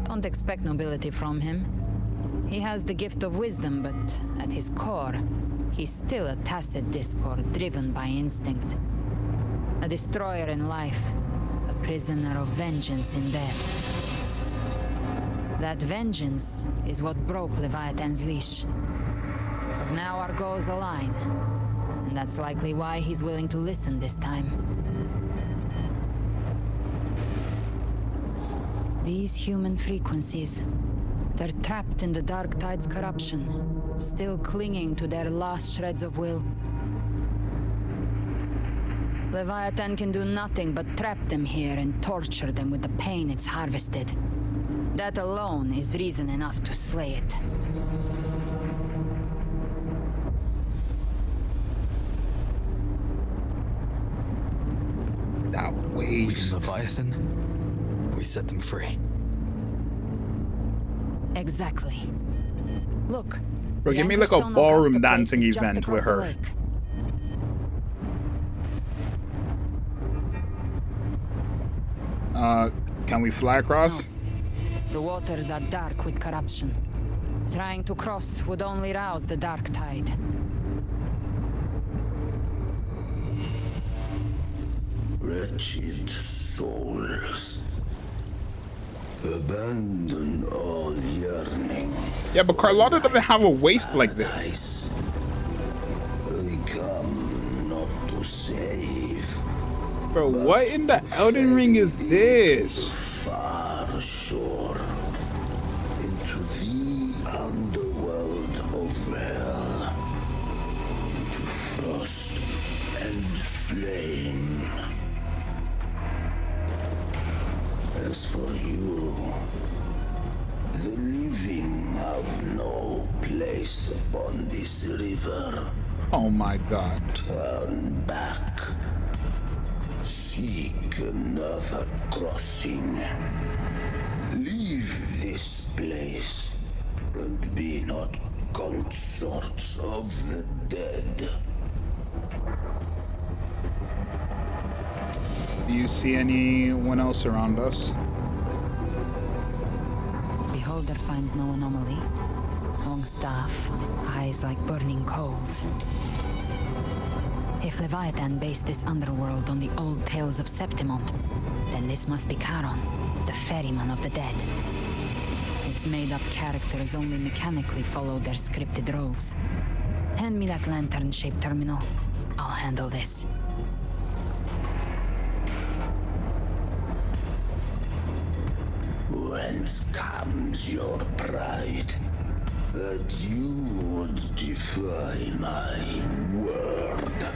Don't expect nobility from him. He has the gift of wisdom, but at his core, he's still a tacit discord driven by instinct. A destroyer in life, a prisoner of vengeance in death. That vengeance is what broke Leviathan's leash. But now our goals align, and that's likely why he's willing to listen this time. These human frequencies, they're trapped in the Dark Tide's corruption, still clinging to their last shreds of will. Leviathan can do nothing but trap them here and torture them with the pain it's harvested. That alone is reason enough to slay it. That We waste. Leviathan, we set them free. Exactly. Look. Bro, the give me like a Anchorstone ballroom Augusta place dancing is just event with across the her. lake. Can we fly across? No. The waters are dark with corruption. Trying to cross would only rouse the Dark Tide. Wretched souls, abandon all yearning. Yeah, but Carlotta doesn't have a waist like this. We come not to save, Bro, what in the Elden Ring is this? far shore, into the underworld of hell, into frost and flame. As for you, the living have no place upon this river. Oh my god. Turn back. Seek another crossing. Leave this place and be not consorts of the dead. Do you see anyone else around us? Beholder finds no anomaly. Long staff, eyes like burning coals. If Leviathan based this underworld on the old tales of Septimont, then this must be Charon, the ferryman of the dead. Its made-up characters only mechanically follow their scripted roles. Hand me that lantern-shaped terminal. I'll handle this. Whence comes your pride? That you would defy my word?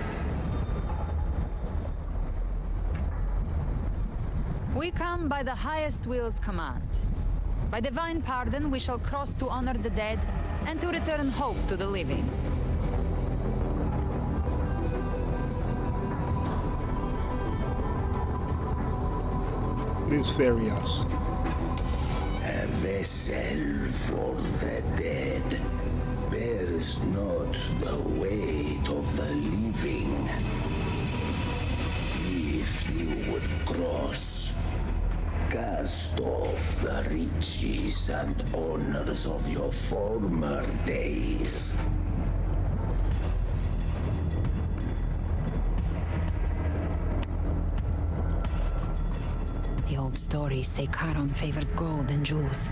We come by the highest will's command. By divine pardon, we shall cross to honor the dead and to return hope to the living. Please ferry us. A vessel for the dead bears not the weight of the living. If you would cross, cast off the riches and honors of your former days. The old stories say Charon favors gold and jewels.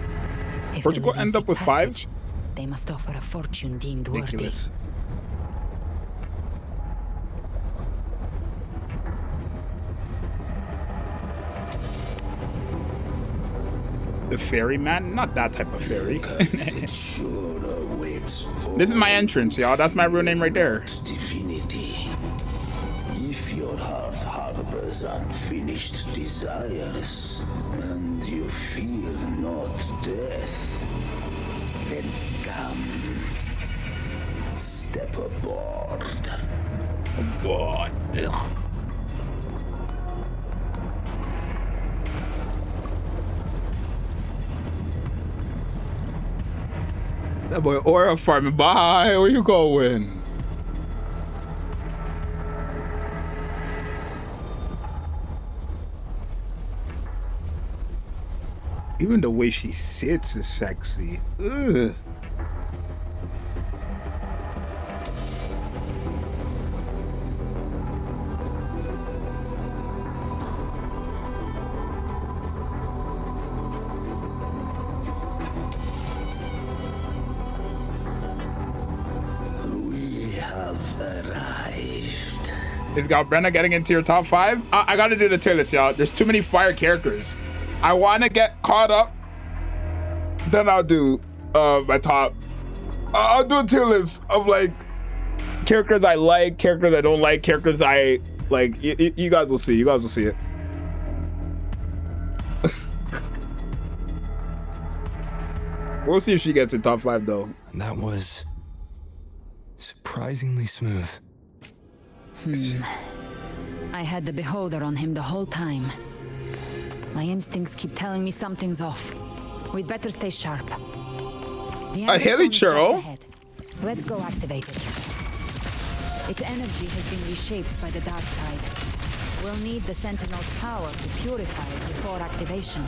If Where'd you the go living end up seek with 5? passage, they must offer a fortune deemed Ridiculous. The ferryman? Not that type of ferry. This is my entrance, y'all. That's my real name right there. Divinity. If your heart harbors unfinished desires, and you fear not death, then come. Step aboard. Aboard. Ugh. That boy aura farming. Bye. Where you going? Even the way she sits is sexy. Ugh. Is Galbrena getting into your top 5? I gotta do the tier list, y'all. There's too many fire characters. I wanna get caught up. Then I'll do my top. I'll do a tier list of like characters I like, characters I don't like, characters I like. You guys will see. You guys will see it. We'll see if she gets in top 5 though. That was surprisingly smooth. I had the beholder on him the whole time. My instincts keep telling me something's off. We'd better stay sharp. A heli churro? Let's go activate it. Its energy has been reshaped by the dark tide. We'll need the Sentinel's power to purify it before activation.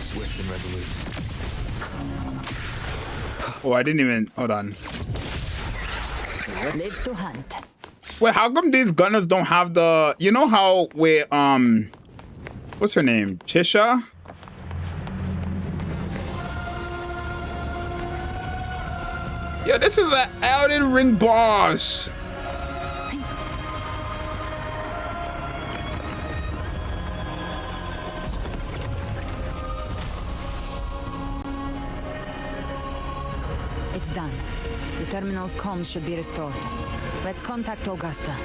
Swift and resolute. Oh, I didn't even. Hold on. Live to hunt. Wait, how come these gunners don't have the? You know how with what's her name? Chisha? Yeah, this is an Elden Ring boss. It's done. The terminal's comms should be restored. Let's contact Augusta.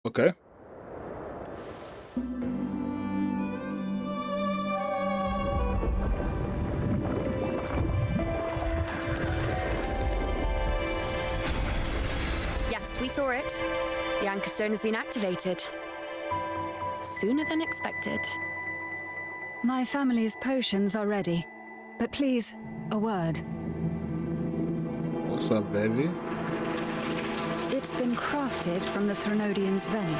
Okay. Yes, we saw it. The Anchor Stone has been activated. Sooner than expected. My family's potions are ready. But please, a word. What's up, baby? It's been crafted from the Threnodian's venom.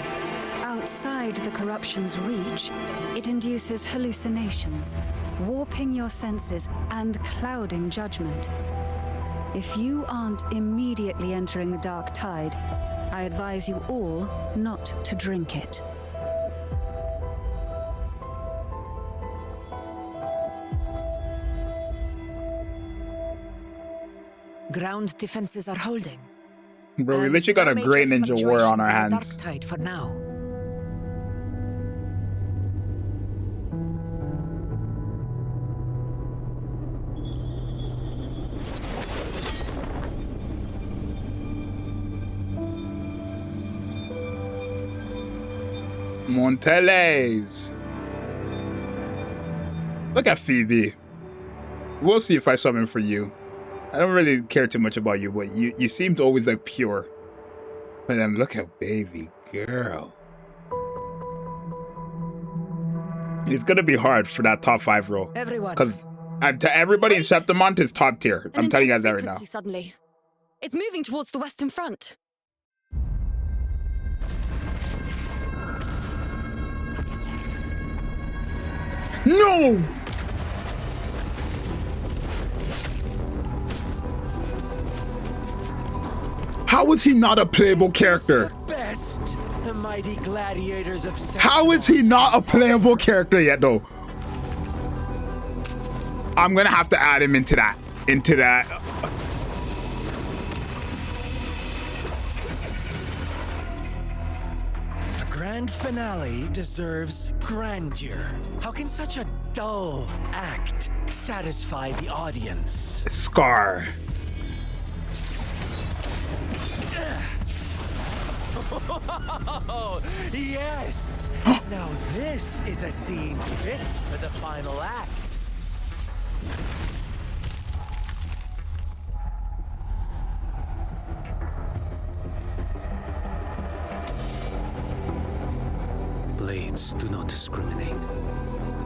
Outside the corruption's reach, it induces hallucinations, warping your senses and clouding judgment. If you aren't immediately entering the dark tide, I advise you all not to drink it. Ground defenses are holding. Bro, we literally got a great ninja war on our hands. Dark tide for now. Monteles. Look at Phoebe. We'll see if I summon for you. I don't really care too much about you, but you seem to always look pure. But then look at baby girl. It's gonna be hard for that top 5 role. Everyone. Because to everybody in Septimont is top tier. I'm telling you guys that right now. Suddenly. It's moving towards the western front. No! How is he not a playable character? Best, the mighty gladiators of How is he not a playable character yet, though? I'm gonna have to add him into that. A grand finale deserves grandeur. How can such a dull act satisfy the audience? Scar. Oh, yes! Now this is a scene fit for the final act. Blades do not discriminate.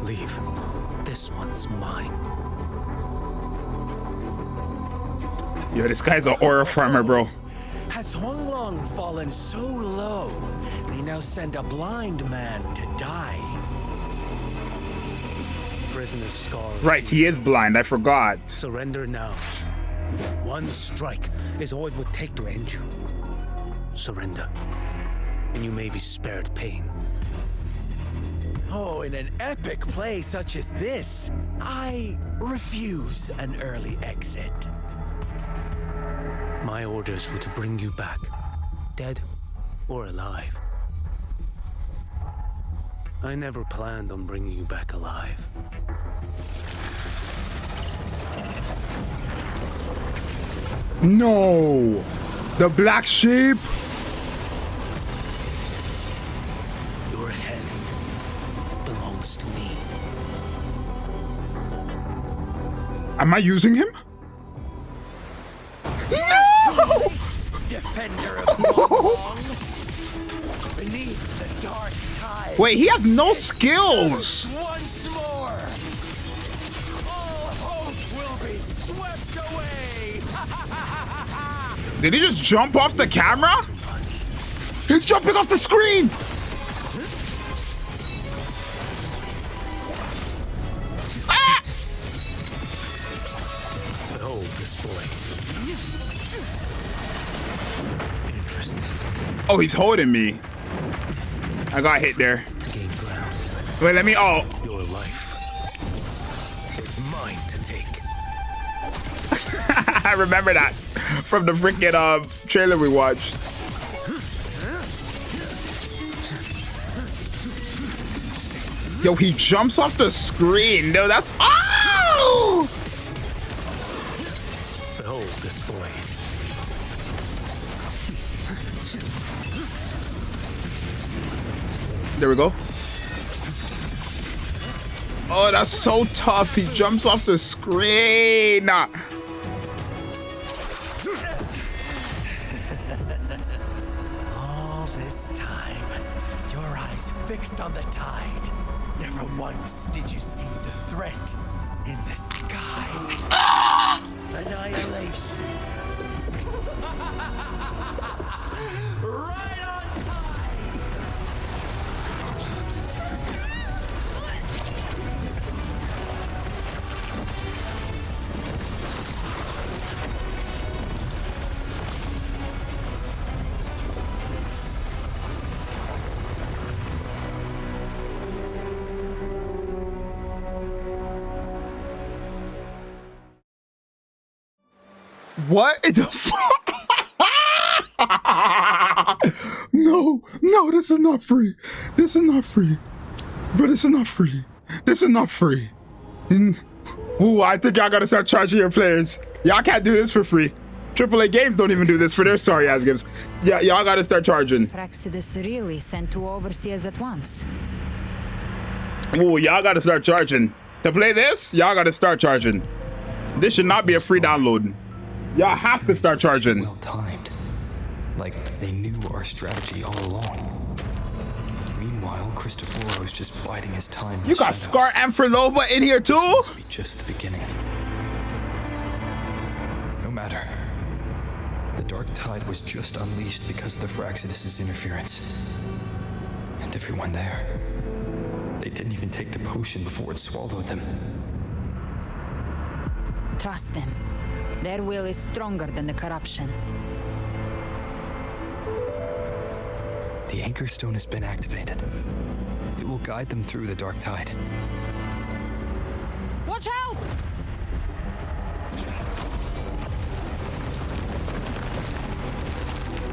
Leave. This one's mine. Yo, this guy's an aura farmer, bro. Has Huang Long fallen so low, they now send a blind man to die? Prisoner's scar. Right, he is blind. I forgot. Surrender now. One strike is all it would take to end you. Surrender, and you may be spared pain. Oh, in an epic play such as this, I refuse an early exit. My orders were to bring you back, dead or alive. I never planned on bringing you back alive. No! The black sheep? Your head belongs to me. Am I using him? No! Defender of Huang beneath the dark tide. Wait, he has no skills. Once more, all hope will be swept away. Did he just jump off the camera? He's jumping off the screen. Ah! Behold this boy. Interesting. Oh, he's holding me. I got hit there. Wait, let me. Oh. Your life is mine to take. I remember that from the freaking trailer we watched. Yo, he jumps off the screen. No, that's. Oh! Behold this boy. There we go. Oh, that's so tough. He jumps off the screen. All this time, your eyes fixed on the tide. Never once did you see the threat in the sky. Annihilation. Right on time! What the fuck? No, this is not free. This is not free. Bro, this is not free. This is not free. Ooh, I think y'all gotta start charging your players. Y'all can't do this for free. AAA games don't even do this for their sorry ass games. Yeah, y'all gotta start charging. Fraxidus really sent two overseers at once. Ooh, y'all gotta start charging. To play this, y'all gotta start charging. This should not be a free download. Y'all have to start charging. Well timed. Like they knew our strategy all along. Meanwhile, Cristoforo's just biding his time. You got Scar and Frolova in here too? This must be just the beginning. No matter. The Dark Tide was just unleashed because of the Fraxidus' interference. And everyone there, they didn't even take the potion before it swallowed them. Trust them. Their will is stronger than the corruption. The Anchor Stone has been activated. It will guide them through the Dark Tide. Watch out!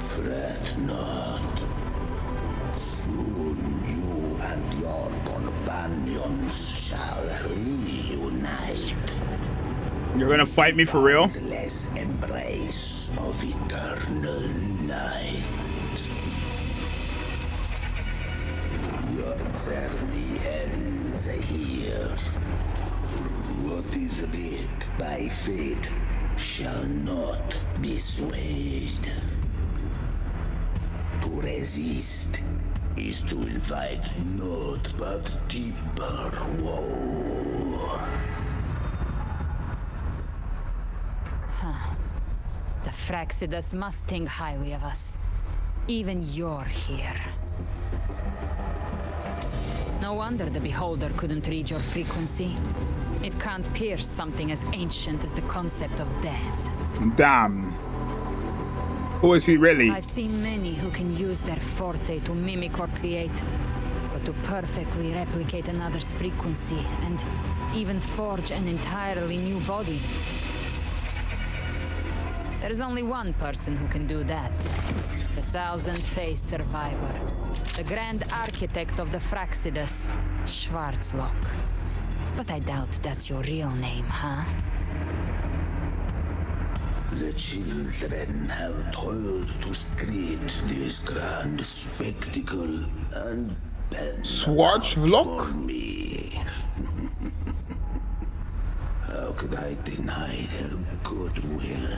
Fret not. Soon you and your companions shall reunite. You're gonna fight me for real? Endless embrace of eternal night. Your journey ends here. What is writ by fate shall not be swayed. To resist is to invite naught but deeper woe. The Fraxidus must think highly of us. Even you're here. No wonder the Beholder couldn't read your frequency. It can't pierce something as ancient as the concept of death. Damn. Who is he really? I've seen many who can use their forte to mimic or create, but to perfectly replicate another's frequency and even forge an entirely new body. There's only one person who can do that. The thousand-faced survivor. The grand architect of the Fraxidus, Schwarzlock. But I doubt that's your real name, huh? The children have toiled to script this grand spectacle and Schwarzlock? for me. How could I deny their goodwill?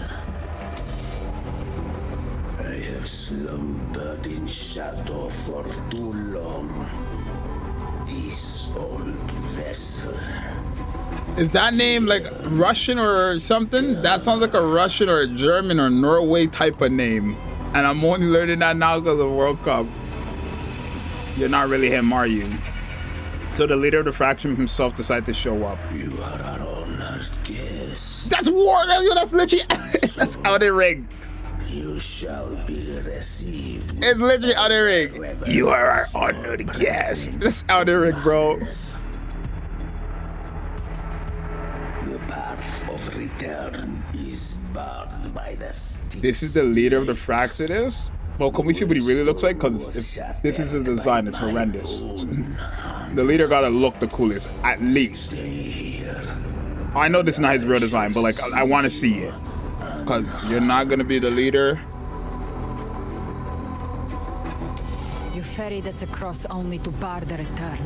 I have slumbered in shadow for too long. This old vessel. Is that name like Russian or something? That sounds like a Russian or a German or Norway type of name. And I'm only learning that now because of the World Cup. You're not really him, are you? So the leader of the faction himself decided to show up. You are our honored guest. That's war! That's literally... That's Outer Ring. You shall be received. It's literally Outer Ring. You are our honored guest. That's Outer Ring, bro. The path of return is barred by the steel. This is the leader of the Fraxidus? Well, can we see what he really looks like? Because if this is the design, it's horrendous. The leader gotta look the coolest, at least. I know this is not his real design, but like, I want to see it. Because you're not gonna be the leader. You ferried us across only to bar the return.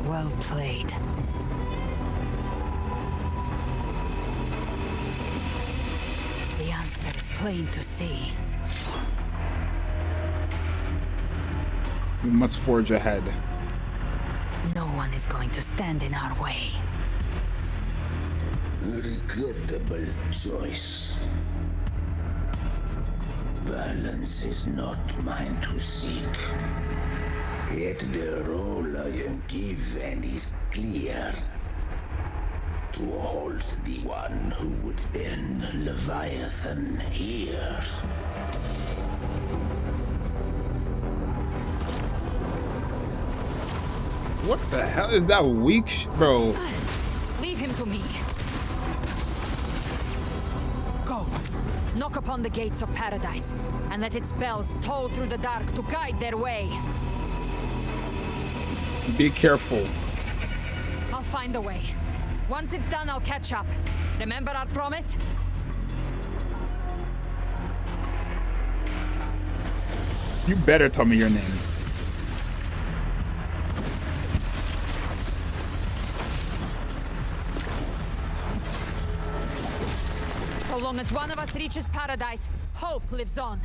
Well played. The answer is plain to see. We must forge ahead. No one is going to stand in our way. Regrettable choice. Balance is not mine to seek. Yet the role I am given is clear. To hold the one who would end Leviathan here. What the hell is that weak bro? Leave him to me. Go. Knock upon the gates of paradise, and let its bells toll through the dark to guide their way. Be careful. I'll find a way. Once it's done, I'll catch up. Remember our promise? You better tell me your name. So long as one of us reaches paradise, hope lives on.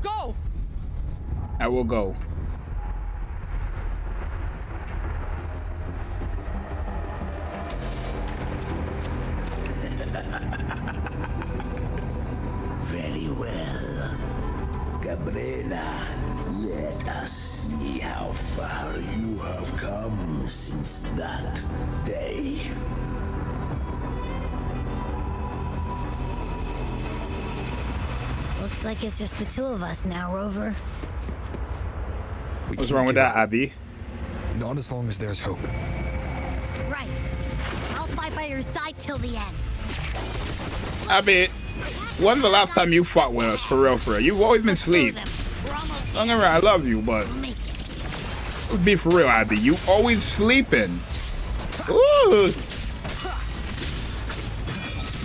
Go! I will go. Very well. Cabrera, let us see how far you have come since that day. Looks like it's just the two of us now, Rover. What's wrong with that, Abby? Not as long as there's hope. Right. I'll fight by your side till the end. Abby, when's the last time you fought with us? For real, for real. You've always been asleep. Don't get me wrong, I love you, but let's be for real, Abby. You always sleeping. Ooh.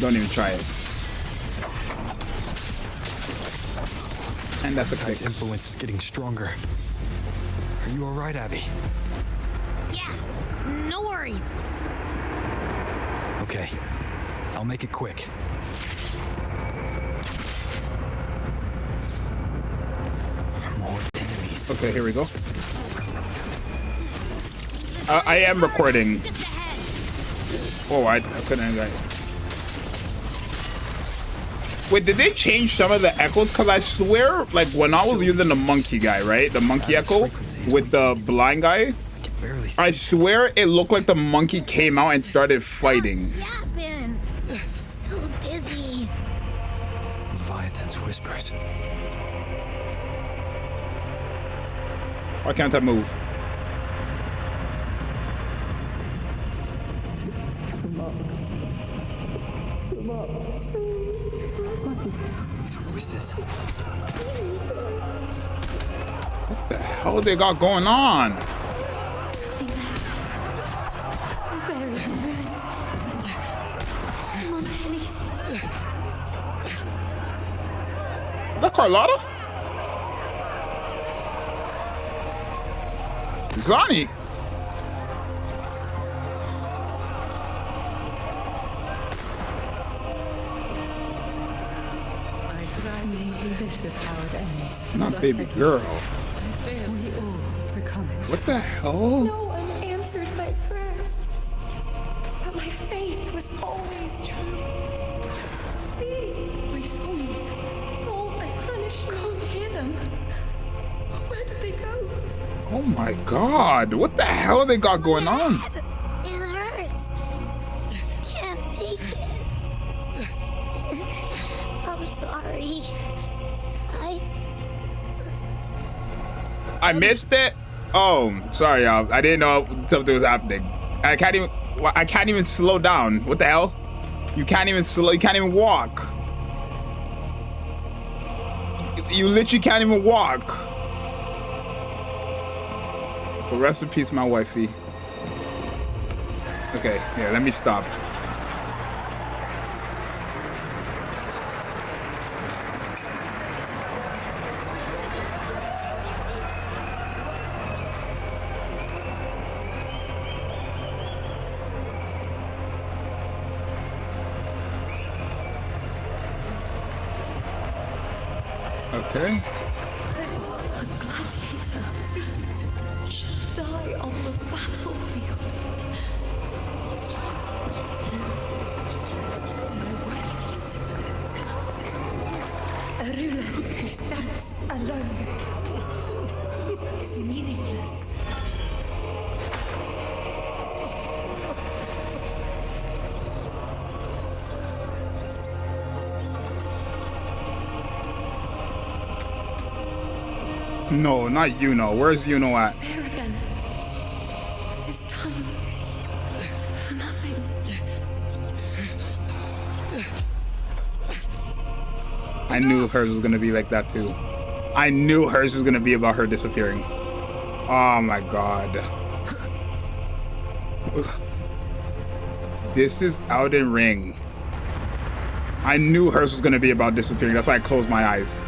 Don't even try it. And that's a Tide's influence is getting stronger. Are you all right, Abby? Yeah, no worries. Okay, I'll make it quick. More enemies. Okay, here we go. I am recording. Oh, I couldn't. Wait, did they change some of the echoes? Because I swear, like, when I was using the monkey guy, right? The monkey echo with the blind guy, I swear it looked like the monkey came out and started fighting. Yapping. It's so dizzy. Leviathan's whispers. Why can't I move? These voices. What the hell they got going on? Buried in ruins. Montanis. Is that Carlotta? Zani. Maybe this is how it ends. Not baby girl. We all become it. What the hell? No one answered my prayers. But my faith was always true. These, my souls, all my punishment. Can't hear them. Where did they go? Oh my god. What the hell they got going on? It hurts. Can't take it. I'm sorry. I missed it. Oh, sorry, y'all. I didn't know something was happening. I can't even slow down. What the hell? You can't even slow. You can't even walk. You literally can't even walk. But rest in peace, my wifey. Okay, yeah. Let me stop. Okay. A gladiator should die on the battlefield. My warriors. A ruler who stands alone is meaningless. No, not Yuno. Where's Yuno at? There again. This time, for nothing. I knew hers was gonna be like that too. I knew hers was gonna be about her disappearing. Oh my god. This is Elden Ring. I knew hers was gonna be about disappearing. That's why I closed my eyes.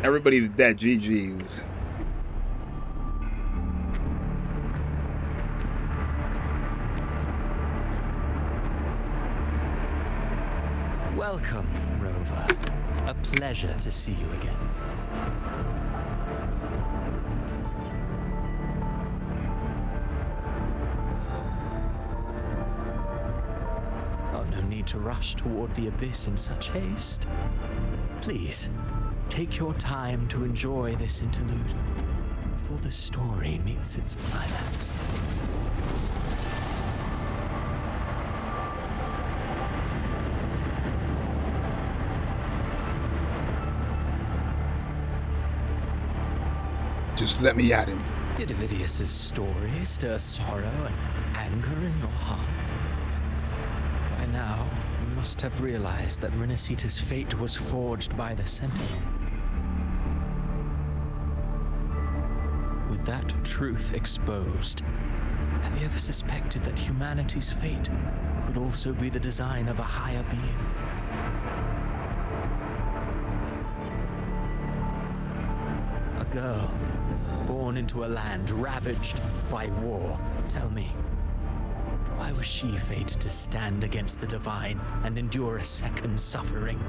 Everybody's dead. GG's. Welcome, Rover. A pleasure to see you again. Oh, no need to rush toward the abyss in such haste. Please, take your time to enjoy this interlude before the story meets its climax. Just let me at him. Did Avidius's story stir sorrow and anger in your heart? By now, you must have realized that Renacita's fate was forged by the Sentinel. With that truth exposed, have you ever suspected that humanity's fate could also be the design of a higher being? A girl, born into a land ravaged by war. Tell me, why was she fated to stand against the divine and endure a second suffering?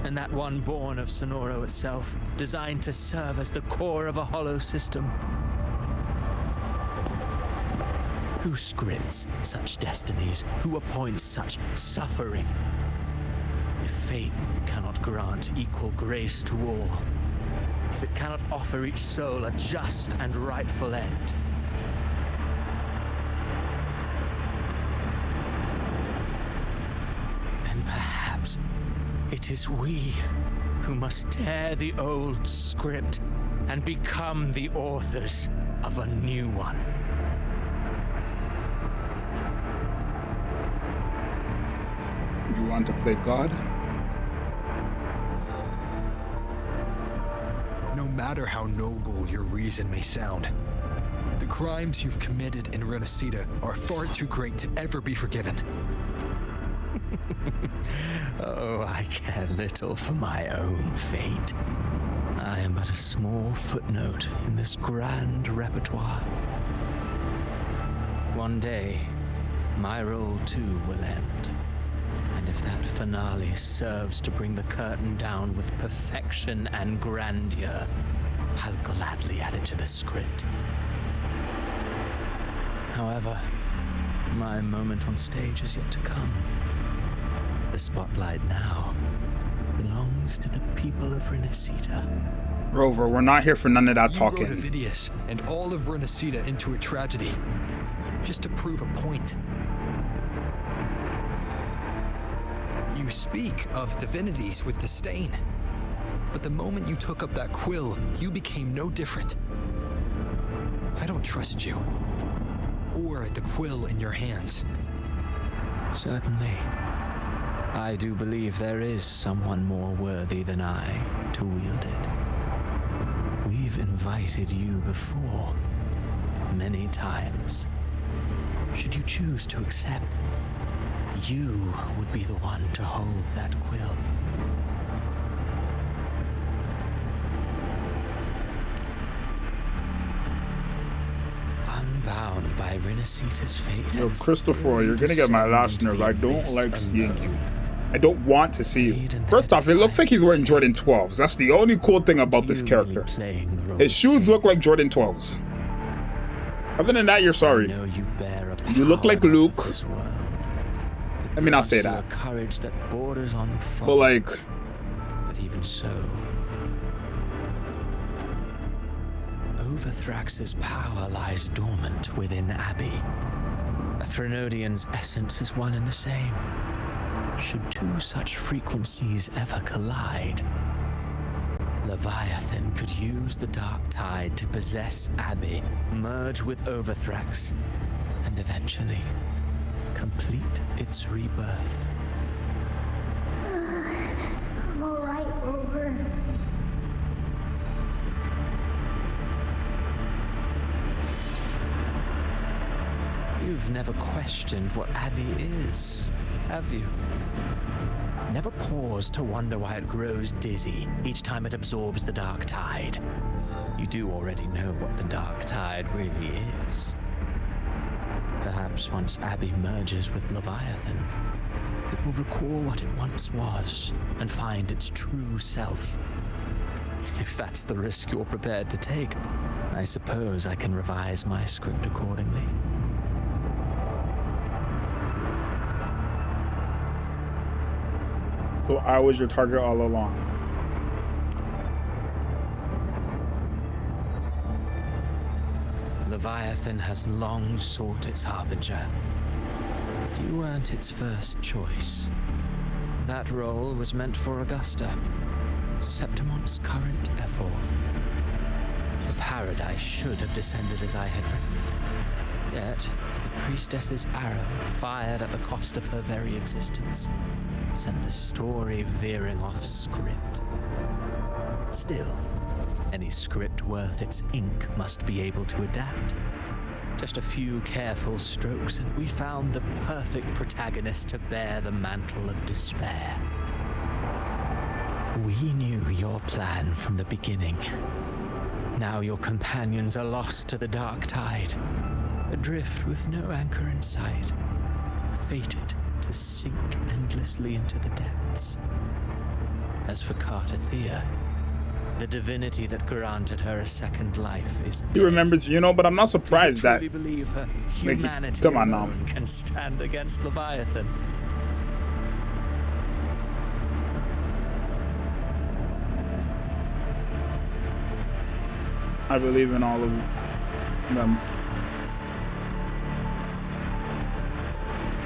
And that one born of Sonoro itself, designed to serve as the core of a hollow system? Who scripts such destinies? Who appoints such suffering? If fate cannot grant equal grace to all, if it cannot offer each soul a just and rightful end, then perhaps it is we who must tear the old script and become the authors of a new one. You want to play God? No matter how noble your reason may sound, the crimes you've committed in Renacita are far too great to ever be forgiven. Oh, I care little for my own fate. I am but a small footnote in this grand repertoire. One day, my role too will end. And if that finale serves to bring the curtain down with perfection and grandeur, I'll gladly add it to the script. However, my moment on stage is yet to come. The spotlight now belongs to the people of Renacita. Rover, we're not here for none of that talking. You brought Avidius and all of Renacita into a tragedy, just to prove a point. You speak of divinities with disdain, but the moment you took up that quill, you became no different. I don't trust you, or the quill in your hands. Certainly. I do believe there is someone more worthy than I to wield it. We've invited you before, many times. Should you choose to accept, you would be the one to hold that quill. Unbound by Renacita's fate. Yo, Christopher, you're gonna get my last nerve. I don't like seeing you. I don't want to see you. First off, it looks like he's wearing Jordan 12s. That's the only cool thing about this character. His shoes look like Jordan 12s. Other than that, you're sorry. You look like Luke. Let me not say that. Courage that borders on folly. But like, but even so, Overthrax's power lies dormant within Abby. A Threnodian's essence is one and the same. Should two such frequencies ever collide, Leviathan could use the dark tide to possess Abby, merge with Overthrax, and eventually complete its rebirth. I'm alright, Rover. You've never questioned what Abby is, have you? Never paused to wonder why it grows dizzy each time it absorbs the dark tide. You do already know what the dark tide really is. Perhaps once Abby merges with Leviathan, it will recall what it once was and find its true self. If that's the risk you're prepared to take, I suppose I can revise my script accordingly. So I was your target all along. Leviathan has long sought its harbinger. You weren't its first choice. That role was meant for Augusta, Septimon's current Ephor. The paradise should have descended as I had written. Yet, the priestess's arrow, fired at the cost of her very existence, sent the story veering off script. Still, any script worth its ink must be able to adapt. Just a few careful strokes and we found the perfect protagonist to bear the mantle of despair. We knew your plan from the beginning. Now your companions are lost to the dark tide, adrift with no anchor in sight, fated to sink endlessly into the depths. As for Cartathea, the divinity that granted her a second life is He remembers, you know, but I'm not surprised that. I believe her humanity come on now. alone can stand against Leviathan. I believe in all of them.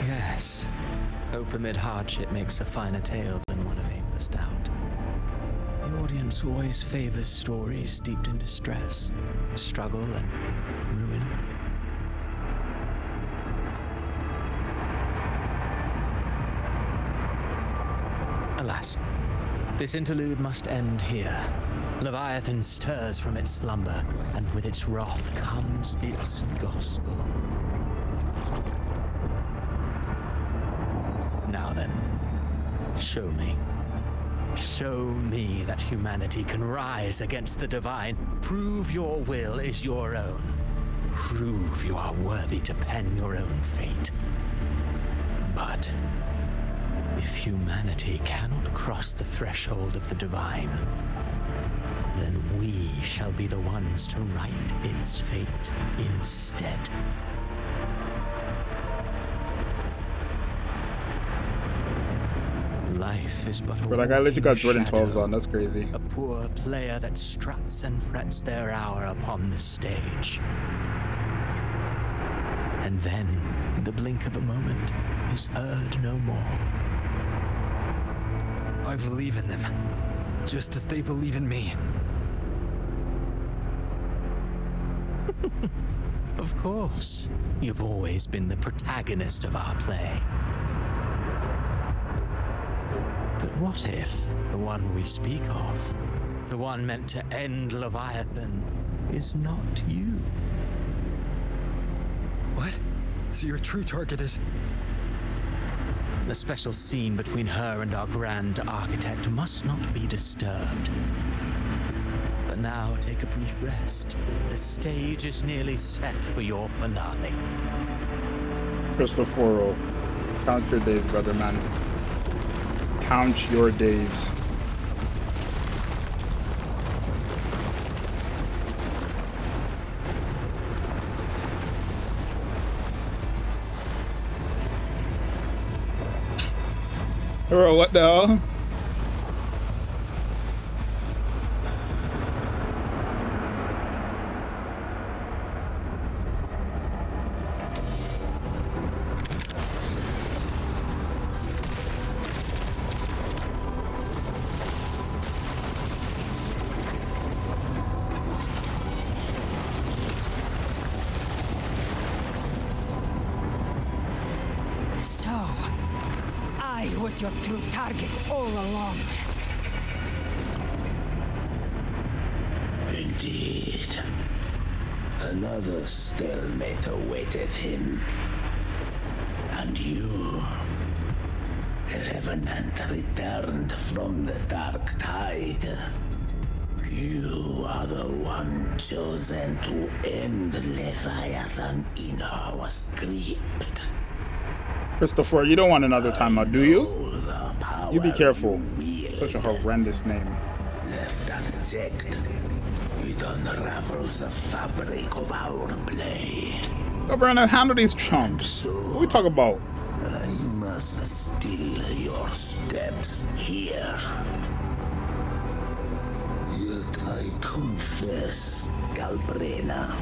Yes. Hope amid hardship makes a finer tale than one of aimless doubt. The audience always favors stories steeped in distress, struggle, and ruin. Alas, this interlude must end here. Leviathan stirs from its slumber, and with its wrath comes its gospel. Now then, show me. Show me that humanity can rise against the divine. Prove your will is your own. Prove you are worthy to pen your own fate. But if humanity cannot cross the threshold of the divine, then we shall be the ones to write its fate instead. Life is but a But like, I literally got Jordan shadow, 12s on. That's crazy. a poor player that struts and frets their hour upon the stage. And then, in the blink of a moment, is heard no more. I believe in them, just as they believe in me. Of course, you've always been the protagonist of our play. But what if the one we speak of, the one meant to end Leviathan, is not you? What? So your true target is... The special scene between her and our grand architect must not be disturbed. The now, take a brief rest. The stage is nearly set for your finale. Cristoforo, count your days, brother man. Count your days. Bro, what the hell? Your true target all along. Indeed. Another stalemate awaited him. And you, the Revenant returned from the Dark Tide. You are the one chosen to end Leviathan in our script. Christopher, you don't want another timeout, do you? You be careful. Such a horrendous name. Left unchecked, it unravels the fabric of our play. Oh, Brandon, handle these chumps. What we talk about? I must still your steps here. Yet I confess, Galbrena,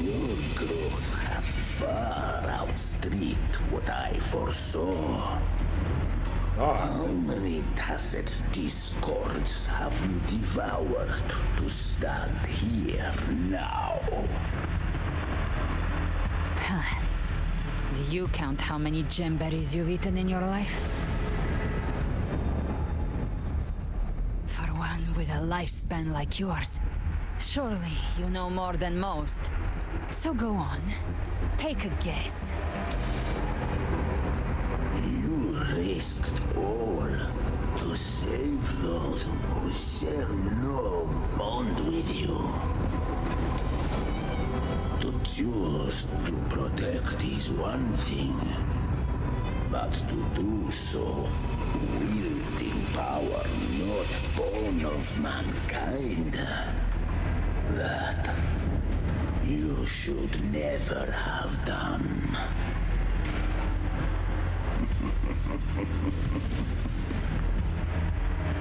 your growth hath far outstripped what I foresaw. How many tacit discords have you devoured to stand here now? Do you count how many gemberries you've eaten in your life? For one with a lifespan like yours, surely you know more than most. So go on, take a guess. You risked all to save those who share no bond with you. To choose to protect is one thing, but to do so wielding power not born of mankind, that you should never have done.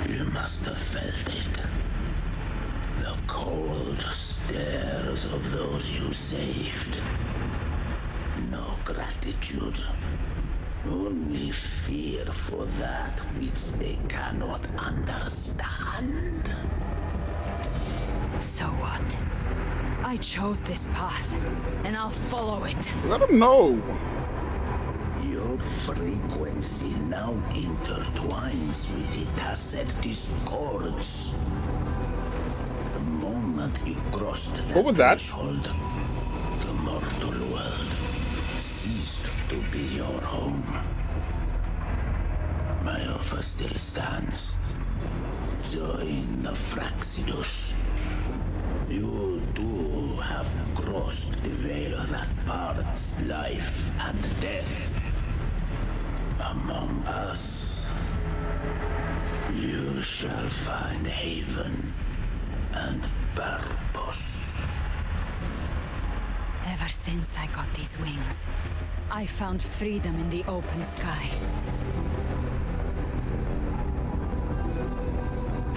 You must have felt it. The cold stares of those you saved. No gratitude. Only fear for that which they cannot understand. So what? I chose this path, and I'll follow it. Let him know. Your frequency now intertwines with the tacit discords. The moment you crossed that threshold, the mortal world ceased to be your home. My offer still stands. Join the Fraxidus. You too have crossed the veil that parts life and death. Among us, you shall find haven and purpose. Ever since I got these wings, I found freedom in the open sky.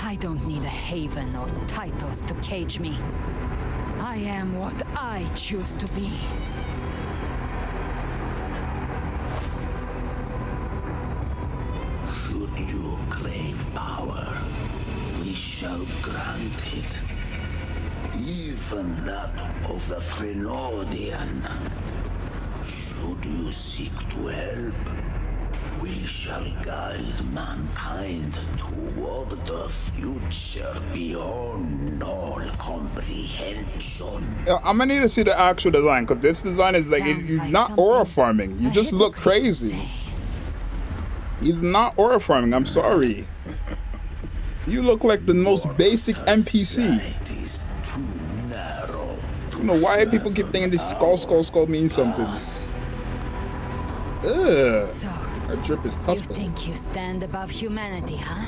I don't need a haven or titles to cage me. I am what I choose to be. Should you crave power, we shall grant it. Even that of the Frenodian. Should you seek to help, we shall guide mankind toward the future beyond all comprehension. I'm gonna need to see the actual design, because this design is like, he's not aura farming. You just look crazy. He's not aura farming, I'm sorry. You look like the most basic NPC. I don't know why people keep thinking this skull means something. Ugh. So, our drip is you tough. think you stand above humanity, huh?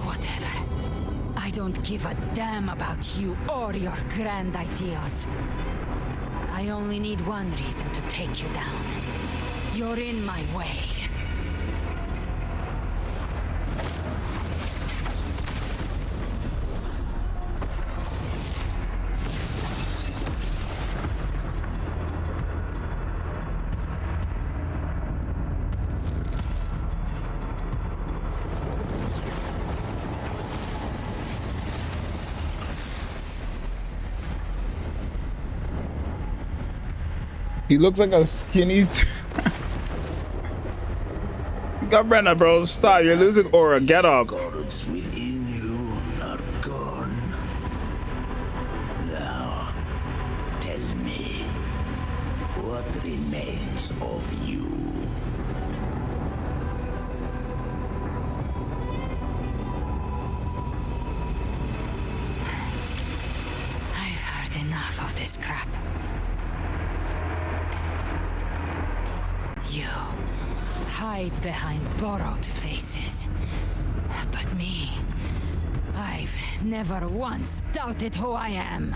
Whatever. I don't give a damn about you or your grand ideals. I only need one reason to take you down. You're in my way. He looks like a skinny. Got Brenna, bro. Stop. You're losing aura. Get up. Gods within you are gone. Now, tell me, what remains of you? I've heard enough of this crap. You hide behind borrowed faces. But me, I've never once doubted who I am.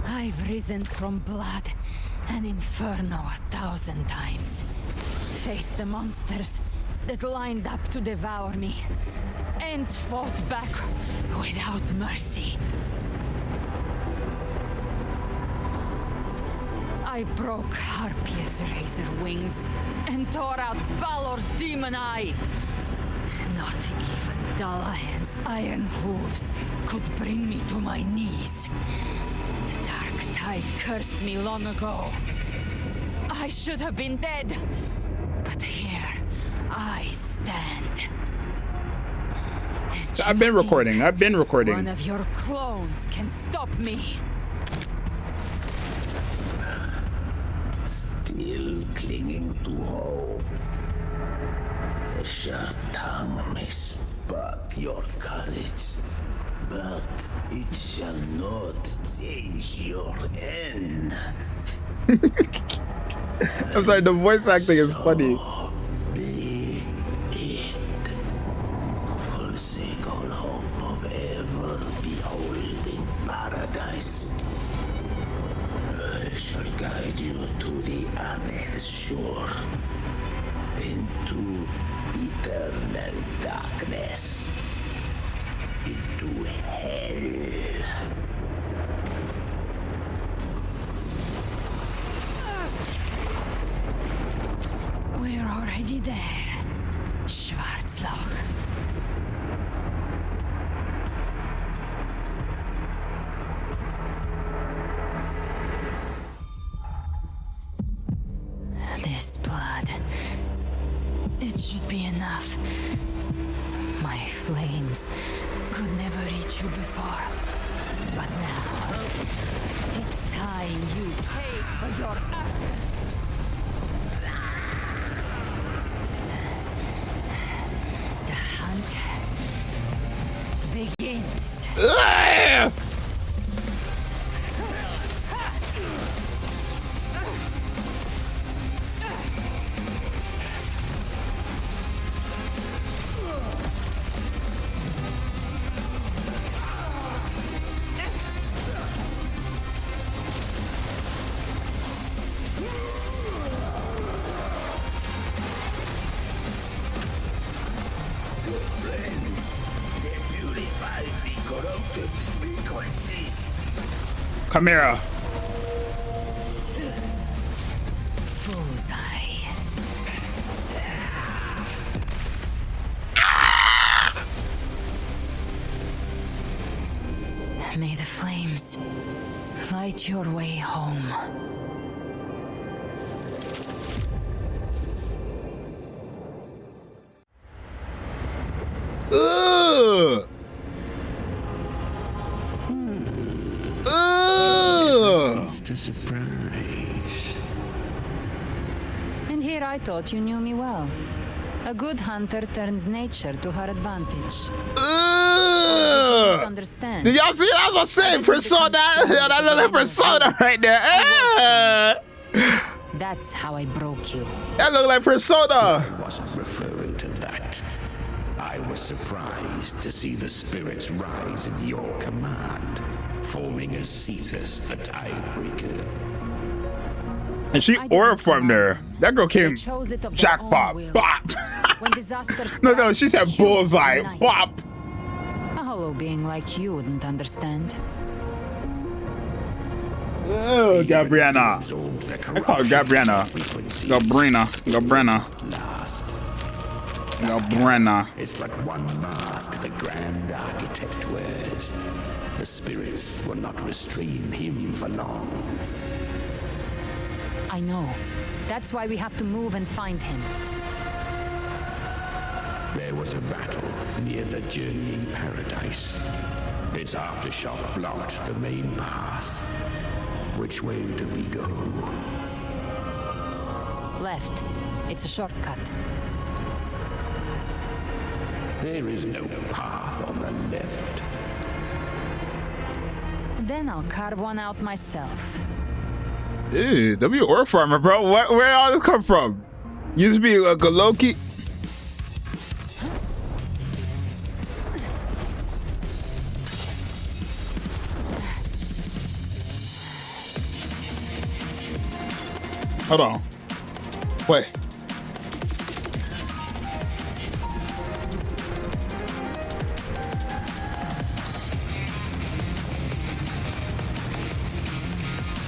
I've risen from blood and inferno 1,000 times. Faced the monsters that lined up to devour me, and fought back without mercy. I broke Harpia's razor wings and tore out Balor's demon eye. Not even Dalahan's iron hooves could bring me to my knees. The dark tide cursed me long ago. I should have been dead, but here I stand. I've been recording. One of your clones can stop me. Still clinging to hope. A sharp tongue may spark your courage, but it shall not change your end. I'm sorry, the voice acting is funny. Be it. Forsake all hope of ever beholding paradise. I shall guide you to the other shore, into eternal darkness, into hell. We're already there, Schwarzloch. This blood, it should be enough. My flames could never reach you before, but now it's time you pay for your actions. The hunt begins. Chimera. Bullseye. May the flames light your way home. Just a surprise. And here Here I thought you knew me well. A good hunter turns nature to her advantage. Understand? Did y'all see that? I was saying persona. That little persona right there. That's how I broke you. That looked like persona. I wasn't referring to that. I was surprised to see the spirits rise at your command, forming a Zxous, the Tidebreaker. And she aura formed her. That girl came jackpot. Bop. No, she said bullseye. Bop. A hollow being like you wouldn't understand. Oh, Gabriana. I call her Gabriana. Gabrina. Is but one mask the Grand Architect wears. The spirits will not restrain him for long. I know. That's why we have to move and find him. There was a battle near the Journeying Paradise. Its aftershock blocked the main path. Which way do we go? Left. It's a shortcut. There is no path on the left. Then I'll carve one out myself. Dude, W aura farmer, bro. Where all this come from? Used to be a Galoki. Hold on. Wait.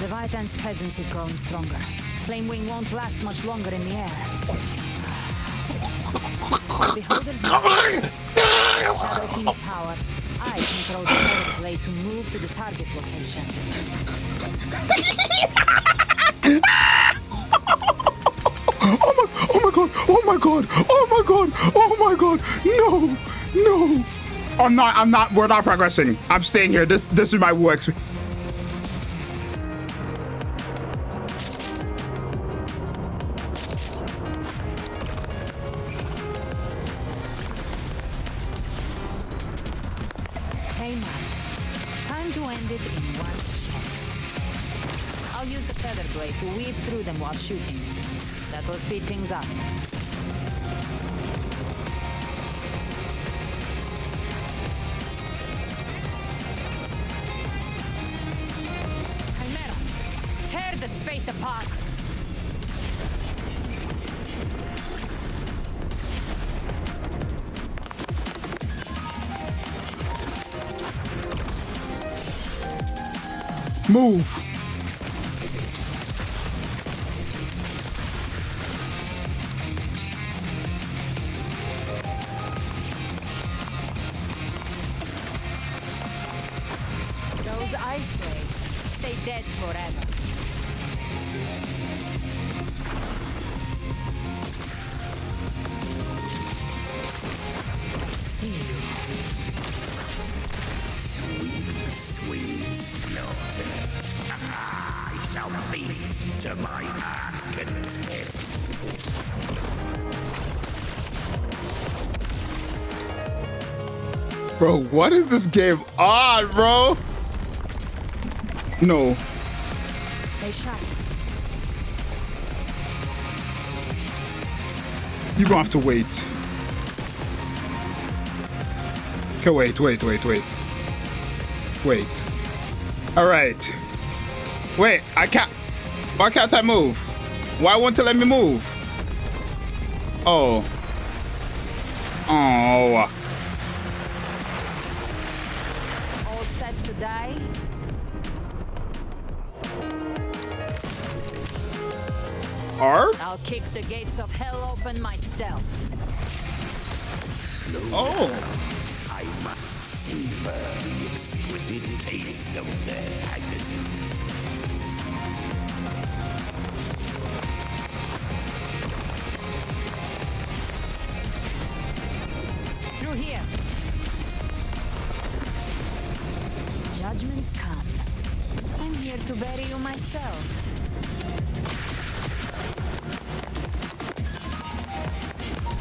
Leviathan's presence is growing stronger. Flamewing won't last much longer in the air. Beholder's Shadow King's power. I control the Feather Blade to move to the target location. Oh my god. No. We're not progressing. I'm staying here. This is my war experience. Hey man, time to end it in one shot. I'll use the Feather Blade to weave through them while shooting. That will speed things up. Chimera, tear the space apart. Move. Those ice blades stay dead forever. See you. Sweet slaughter. I shall feast to my heart's content. Bro, what is this game on, bro? No. Stay sharp. You're gonna have to wait. Okay, wait. All right. Wait, I can't. Why can't I move? Why won't it let me move? Oh. All set to die? R? I'll kick the gates of hell open myself. Oh. I must savor the exquisite taste of their agony. Through here. Judgments come. I'm here to bury you myself.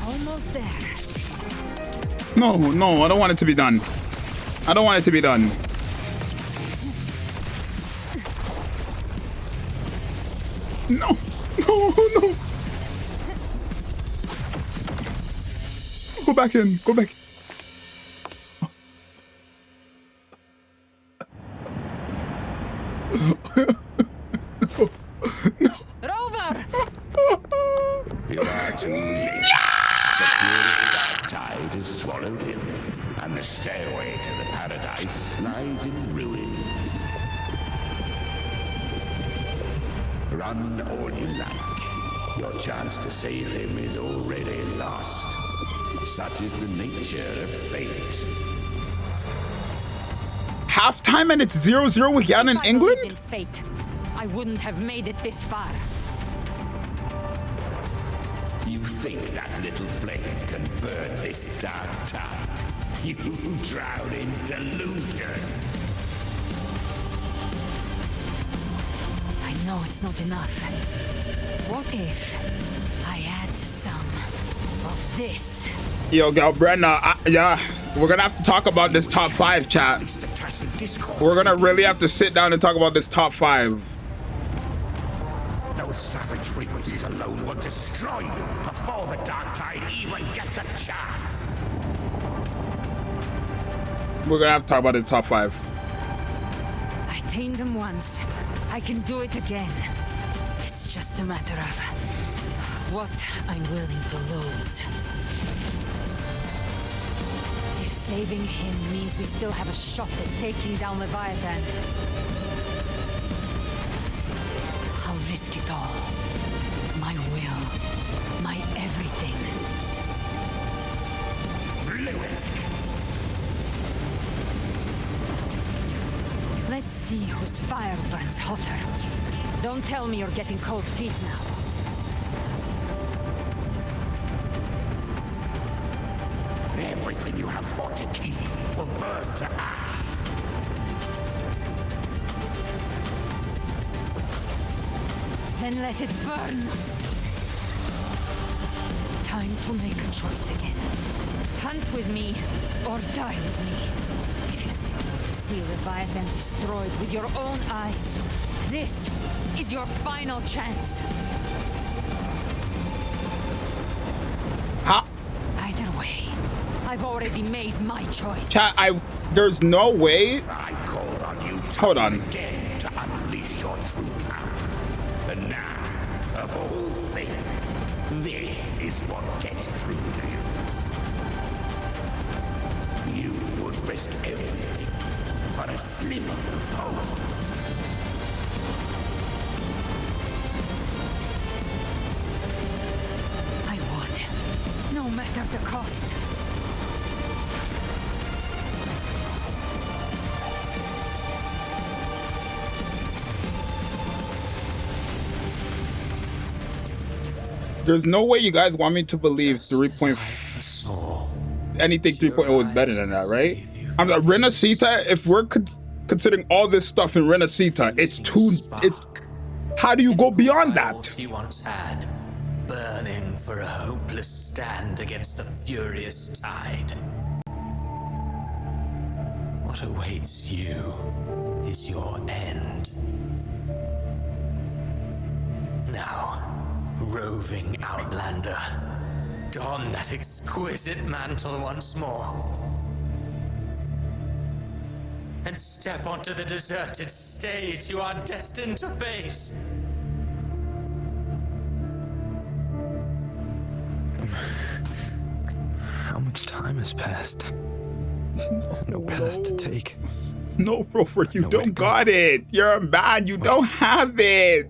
Almost there. No, no, I don't want it to be done. I don't want it to be done. No, no, no. Go back in, go back. Rover! You are too late. The purest tide is swallowed in, and the stairway to the paradise lies in ruins. Run all you like. Your chance to save him is already lost. Such is the nature of fate. Halftime and it's 0-0 with Ghana in England? In fate, I wouldn't have made it this far. You think that little flame can burn this dark tide? You drown in delusion. I know it's not enough. What if I add some of this? Yo, gal Brenda, yeah, we're gonna have to talk about this top 5, chat. We're gonna really have to sit down and talk about this top 5. Those savage frequencies alone will destroy you before the dark tide even gets a chance. We're gonna have to talk about this top 5. I tamed them once. I can do it again. It's just a matter of what I'm willing to lose. If saving him means we still have a shot at taking down Leviathan, I'll risk it all. My will, my everything. Let's see whose fire burns hotter. Don't tell me you're getting cold feet now. Everything you have fought to keep will burn to ash. Then let it burn. Time to make a choice again. Hunt with me, or die with me. If you still want to see Leviathan destroyed with your own eyes, this is your final chance. Huh? Either way, I've already made my choice. Chat, there's no way. I called on you Hold on. again to unleash your true power. And now, of all things, this is what gets through to you. You would risk everything for a sliver of hope. I would, no matter the cost. There's no way you guys want me to believe 3.0 anything 3.0 is better than that, right? I'm like, Renacita, if we're considering all this stuff in Renacita, it's how do you go beyond that? He once had, burning for a hopeless stand against the furious tide. What awaits you is your end. Now, roving outlander, don that exquisite mantle once more. And step onto the deserted stage you are destined to face. How much time has passed? No path to take. No, bro, for you don't got it. You're a man, you don't have it.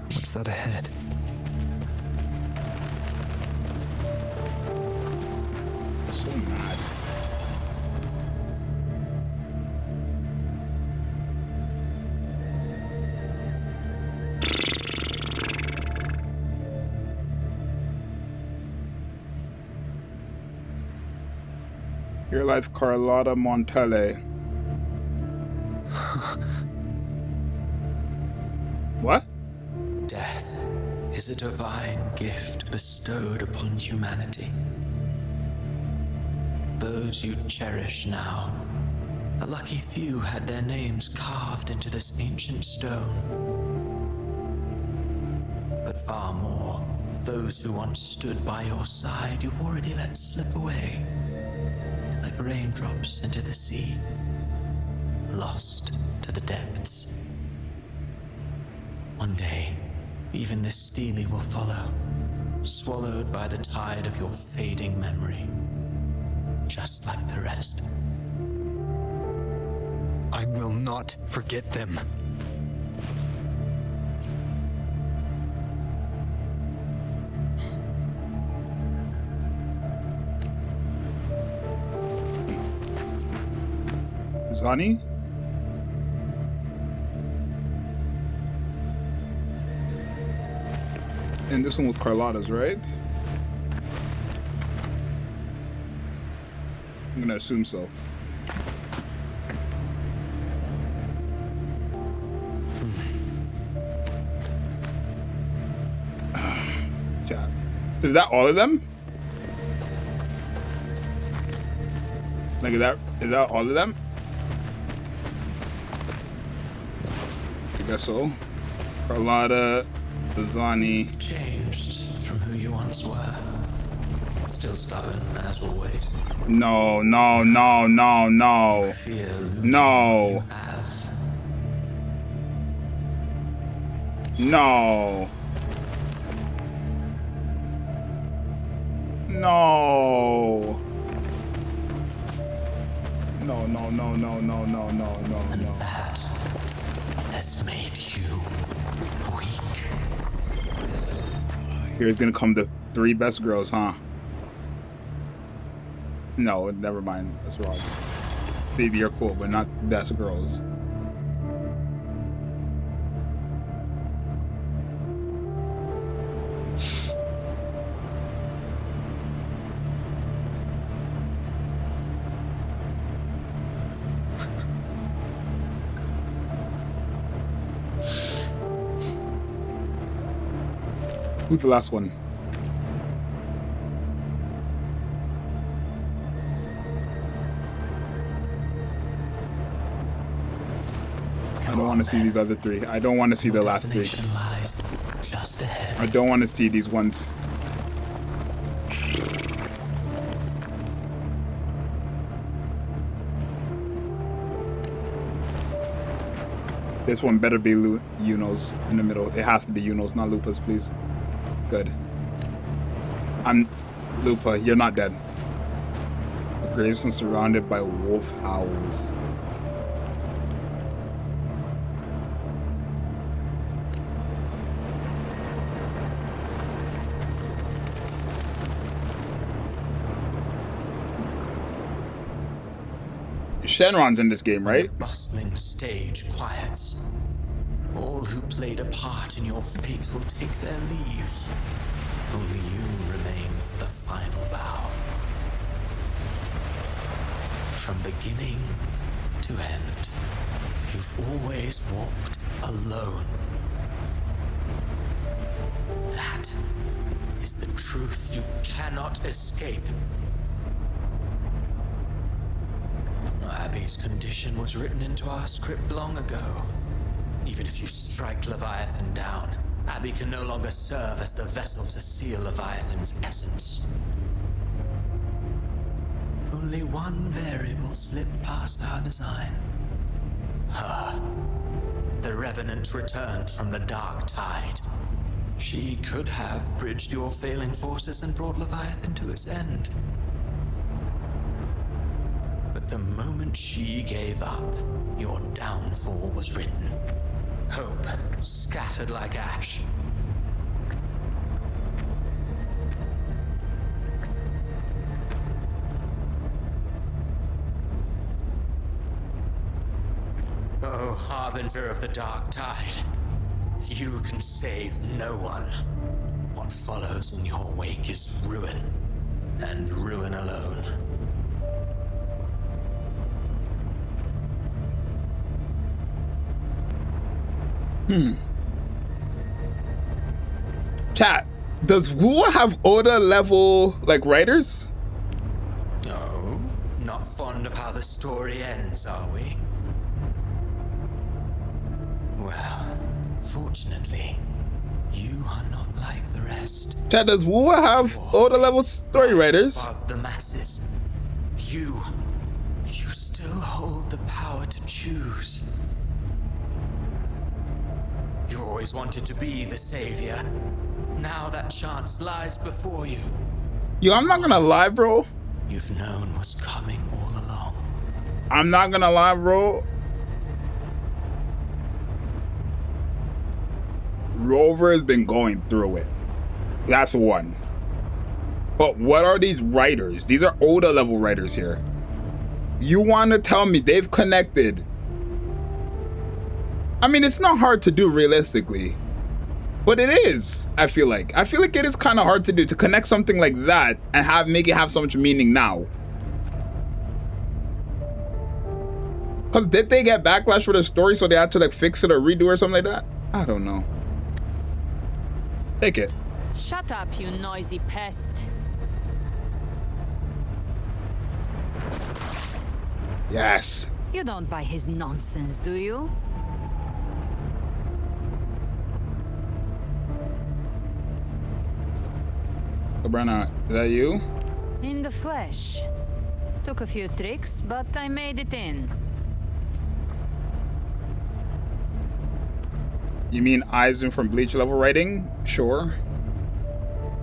What's that ahead? So mad. Here lies Carlotta Montele. What? Death is a divine gift bestowed upon humanity. those you cherish now. A lucky few had their names carved into this ancient stone. But far more, those who once stood by your side, you've already let slip away. Like raindrops into the sea, lost to the depths. One day, even this Steely will follow, swallowed by the tide of your fading memory, just like the rest. I will not forget them. Zani? And this one was Carlotta's, right? I'm gonna assume so. Chat. Is that all of them? Like, is that all of them? I guess so. Carlotta, Zani. Changed from who you once were. Still stubborn, as always. No, no, no, no, no. No. No. No. No, no, no, no, no, no, no, no, And no. that has made you weak. Here's gonna come the 3 best girls, huh? No, never mind. That's wrong. Baby, you're cool, but not the best girls. Who's the last one? I don't want to see these other 3. I don't want to see the last 3. Lies just ahead. I don't want to see these ones. This one better be Yunos in the middle. It has to be Yunos, not Lupa's, please. Good. Lupa, you're not dead. The graves are surrounded by wolf howls. Shenron's in this game, right? The bustling stage quiets. All who played a part in your fate will take their leave. Only you remain for the final bow. From beginning to end, you've always walked alone. That is the truth you cannot escape. Abby's condition was written into our script long ago. Even if you strike Leviathan down, Abby can no longer serve as the vessel to seal Leviathan's essence. Only one variable slipped past our design. Her. The Revenant returned from the dark tide. She could have bridged your failing forces and brought Leviathan to its end. But the moment she gave up, your downfall was written. Hope scattered like ash. Oh, harbinger of the dark tide, you can save no one. What follows in your wake is ruin, and ruin alone. Chat, does Wu have Oda level like writers? No, fond of how the story ends, are we? Well, fortunately, you are not like the rest. Chad, does Wuwa have older level story writers? Above the masses, you still hold the power to choose. You always wanted to be the savior. Now that chance lies before you. Yo, I'm not gonna lie, bro. You've known what's coming all along. I'm not gonna lie, bro. Rover has been going through it. That's one. But what are these writers? These are older level writers here. You want to tell me they've connected? I mean, it's not hard to do realistically, but it is. I feel like it is kind of hard to do, to connect something like that and make it have so much meaning now. Cause did they get backlash for the story, so they had to like fix it or redo or something like that? I don't know. Take it. Shut up, you noisy pest. Yes. You don't buy his nonsense, do you? Sabrina, is that you? In the flesh. Took a few tricks, but I made it in. You mean Aizen from Bleach level writing? Sure.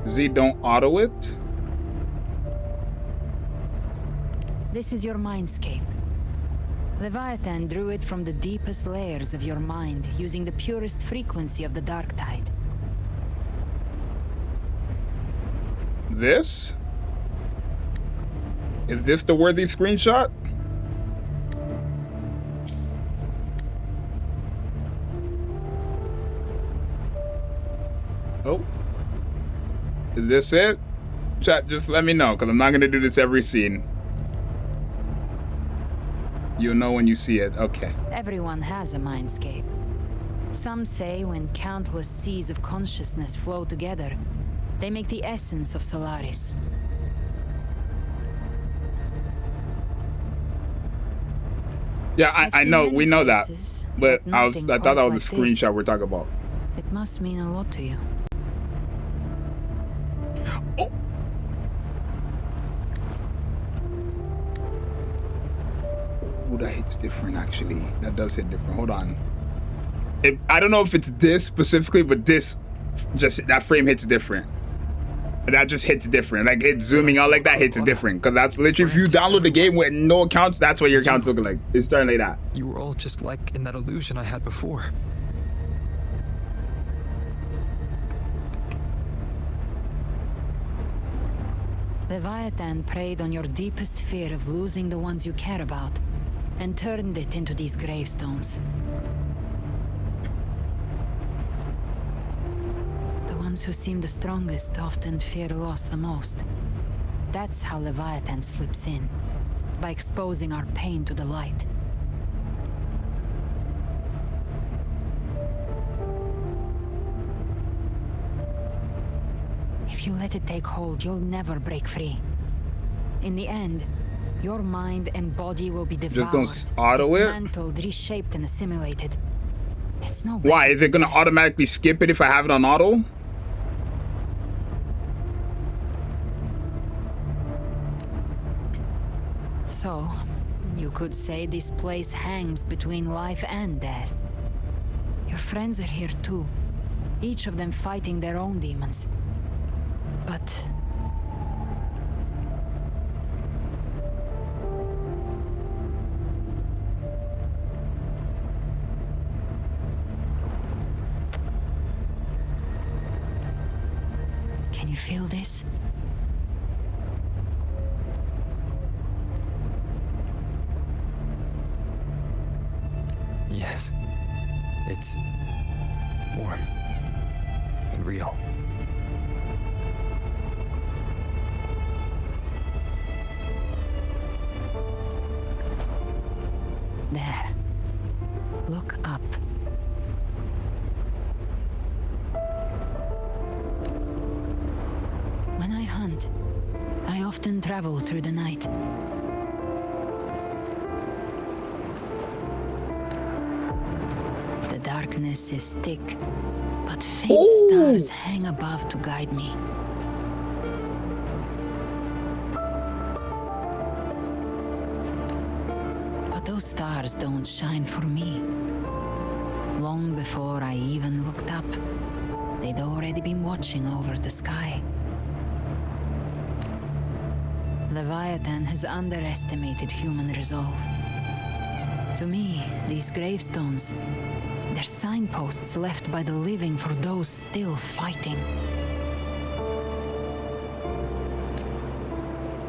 Z don't auto it? This is your mindscape. Leviathan drew it from the deepest layers of your mind, using the purest frequency of the dark tide. This? Is this the worthy screenshot? Oh. Is this it? Chat, just let me know, because I'm not going to do this every scene. You'll know when you see it. Okay. Everyone has a mindscape. Some say when countless seas of consciousness flow together, they make the essence of Solaris. Yeah, I know, we know that. But I thought that was a screenshot we're talking about. It must mean a lot to you. Oh, that hits different, actually. That does hit different. Hold on. I don't know if it's this specifically, but this, just that frame hits different. That just hits different. Like, it's zooming out like that hits different. Because that's literally, if you download the game with no accounts, that's what your account's looking like. It's starting like that. You were all just like in that illusion I had before. Leviathan preyed on your deepest fear of losing the ones you care about, and turned it into these gravestones. The ones who seem the strongest often fear loss the most. That's how Leviathan slips in, by exposing our pain to the light. If you let it take hold, you'll never break free. In the end, your mind and body will be devoured, just don't auto it? dismantled, reshaped, and assimilated. It's no. Why? Is it gonna automatically skip it if I have it on auto? So, you could say this place hangs between life and death. Your friends are here too, each of them fighting their own demons. But can you feel this? Yes. It's warm and real. There. Look up. When I hunt, I often travel through the night. The darkness is thick, but faint stars hang above to guide me. But those stars don't shine for me. Long before I even looked up, they'd already been watching over the sky. Leviathan has underestimated human resolve. To me, these gravestones, they're signposts left by the living for those still fighting.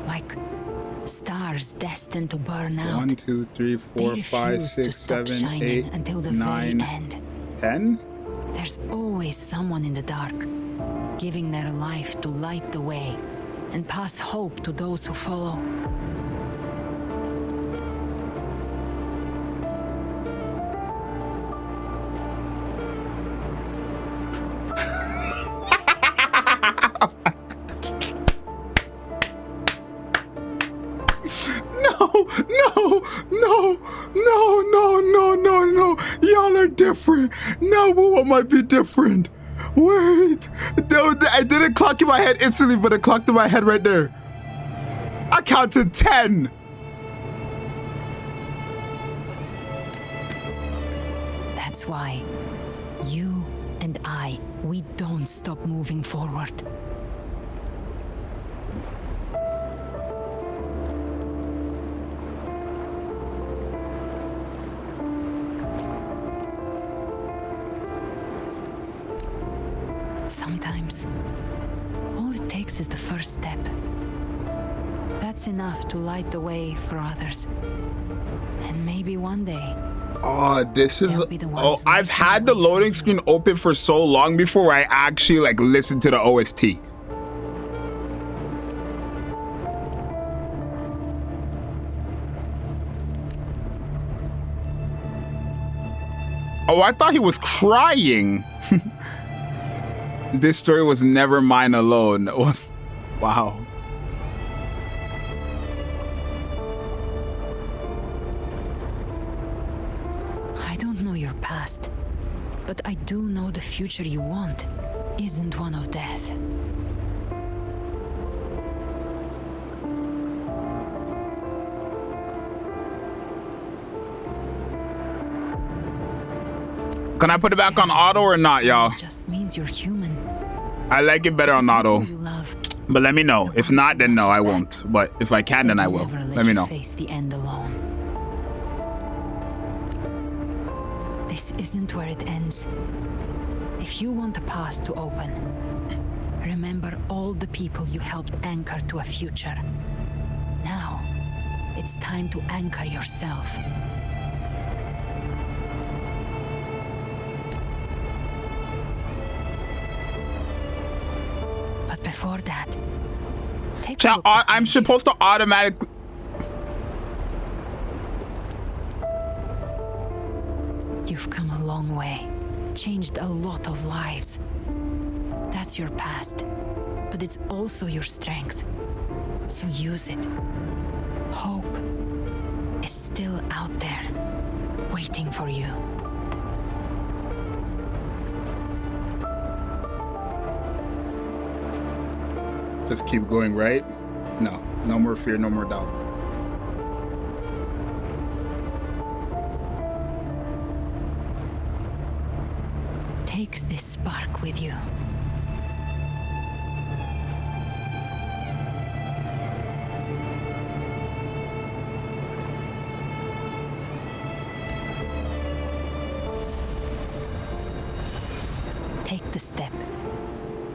Like stars destined to burn out. 1, 2, 3, 4, 5, 6, 7, 8, until the 9, very end. 10? There's always someone in the dark, giving their life to light the way and pass hope to those who follow. No. Y'all are different. Now what might be different? Wait. I didn't clock in my head instantly, but it clocked in my head right there. I counted 10. That's why you and I, we don't stop moving forward. Sometimes, all it takes is the first step. That's enough to light the way for others. And maybe one day... Oh, this is... Oh, I've had the loading screen open for so long before I actually, like, listened to the OST. Oh, I thought he was crying. This story was never mine alone. Wow. I don't know your past, but I do know the future you want isn't one of death. Can I put it back on auto or not, y'all? Just means you're human. I like it better on auto. But let me know. If not, then no, I won't. But if I can, then I will. Let me know. Face the end alone. This isn't where it ends. If you want the past to open, remember all the people you helped anchor to a future. Now, it's time to anchor yourself. But before that, I'm supposed to automatically... You've come a long way, changed a lot of lives. That's your past, but it's also your strength. So use it. Hope is still out there, waiting for you. Just keep going, right? No. No more fear, no more doubt. Take this spark with you. Take the step.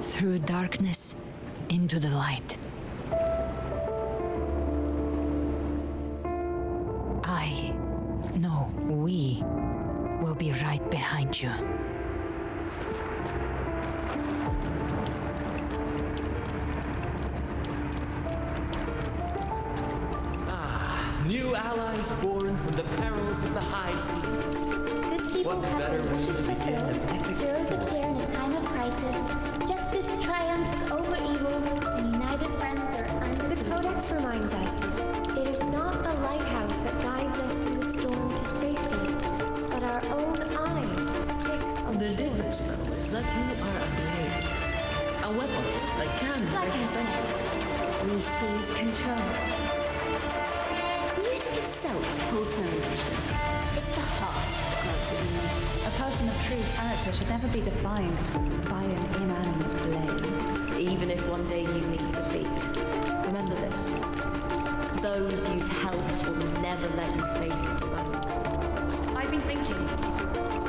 Through darkness, into the light. We will be right behind you. New allies born from the perils of the high seas. Good people What have better their way wishes to begin an fulfilled. epic Heroes appear in a time of crisis. Justice triumphs over evil, and united friends are under The Codex reminds us, it is not the lighthouse that guides us through the storm to safety, but our own eyes. Like I said, we seize control. Music itself holds no emotion. It's the heart that makes it unique. A person of true character should never be defined by an inanimate blade. Even if one day you meet defeat, remember this. Those you've helped will never let you face it alone. I've been thinking.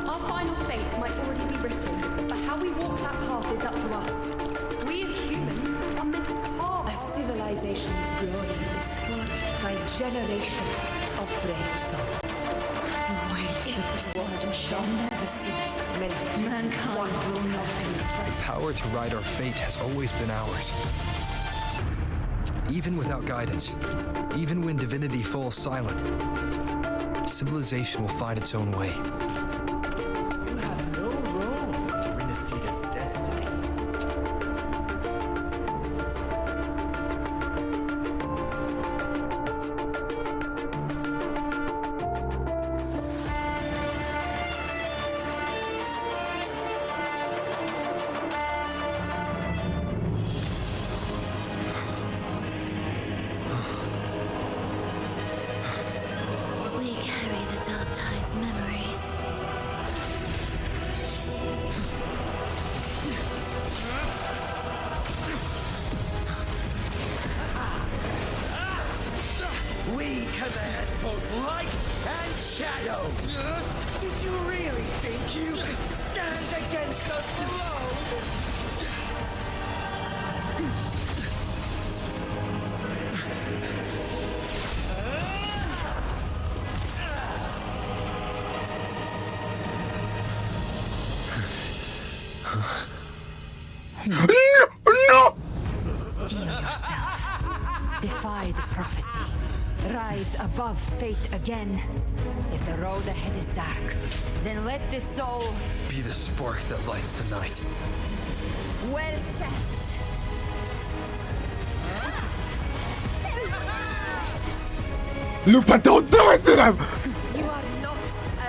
Our final fate might already be written, but how we walk that path is up to us. We as humans are meant to carve. A civilization's glory is forged by generations of brave souls. The waves of resistance shall never cease. Mankind will not be The oppressed. power to ride our fate has always been ours. Even without guidance, even when divinity falls silent, civilization will find its own way. You have no role in Renacita's destiny. We carry the Dark Tide's memories. We command both light and shadow. Did you really think you could stand against us alone? No! Steel yourself. Defy the prophecy. Rise above fate again. If the road ahead is dark, then let this soul Be the spark that lights the night. well set. Lupa, don't do it to them! You are not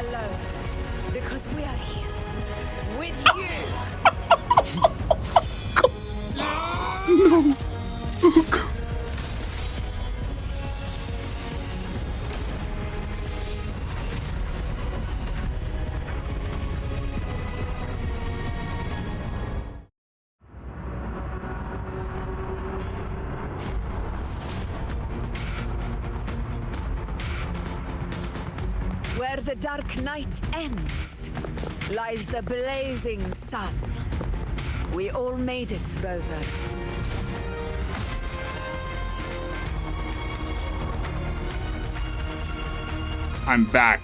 alone, because we are here with you. No. Where the dark night ends, lies the blazing sun. We all made it, Rover. I'm back.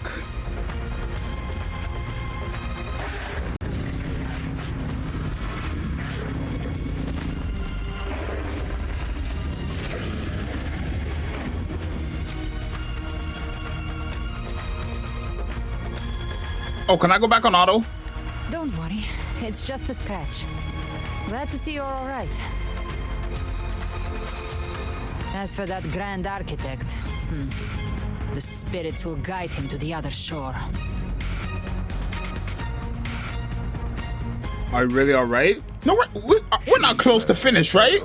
Oh, can I go back on auto? Don't worry, it's just a scratch. Glad to see you're all right. As for that Grand Architect, the spirits will guide him to the other shore. Are you really all right? No, we're not close to finish, right?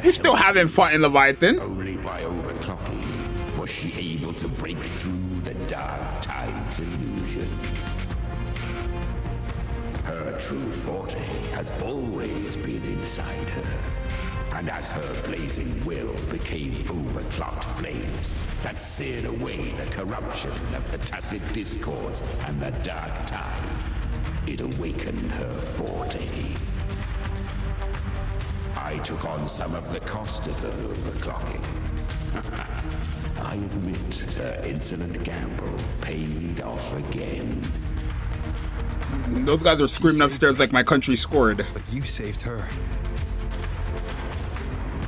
We still haven't fought in Leviathan. Only by overclocking was she able to break through the Dark Tide's illusion. Her true forte has always been inside her. And as her blazing will became overclocked flames that seared away the corruption of the tacit discords and the Dark Tide, it awakened her forte. I took on some of the cost of her overclocking. I admit her insolent gamble paid off again. Those guys are screaming upstairs like my country scored. But you saved her.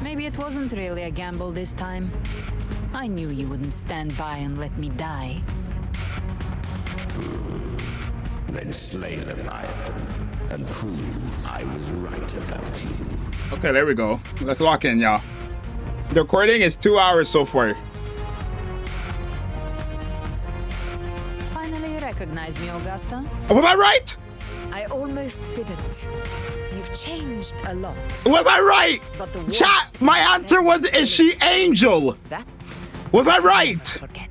Maybe it wasn't really a gamble this time. I knew you wouldn't stand by and let me die. Then slay Leviathan and prove I was right about you. Okay, there we go. Let's lock in, y'all. The recording is 2 hours so far. Finally recognize me, Augusta. Was I right? I almost didn't. You've changed a lot. Was I right? But the Chat, my answer was, is she Angel? That was I right? Forget.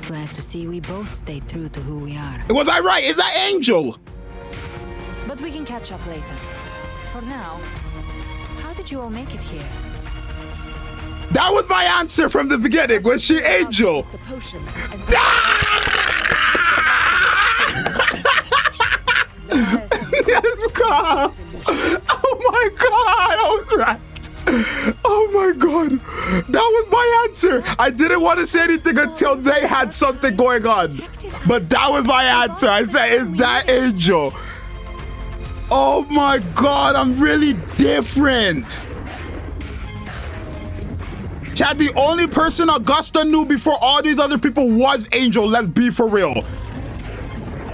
Glad to see we both stayed true to who we are. Was I right? Is that Angel? But we can catch up later. For now, how did you all make it here? That was my answer from the beginning. Was she Angel? The potion. Yes, God. Oh my God, I was right. Oh my God, that was my answer. I didn't want to say anything until they had something going on, but that was my answer. I said, is that Angel? Oh my God, I'm really different. Chad, the only person Augusta knew before all these other people was Angel. Let's be for real.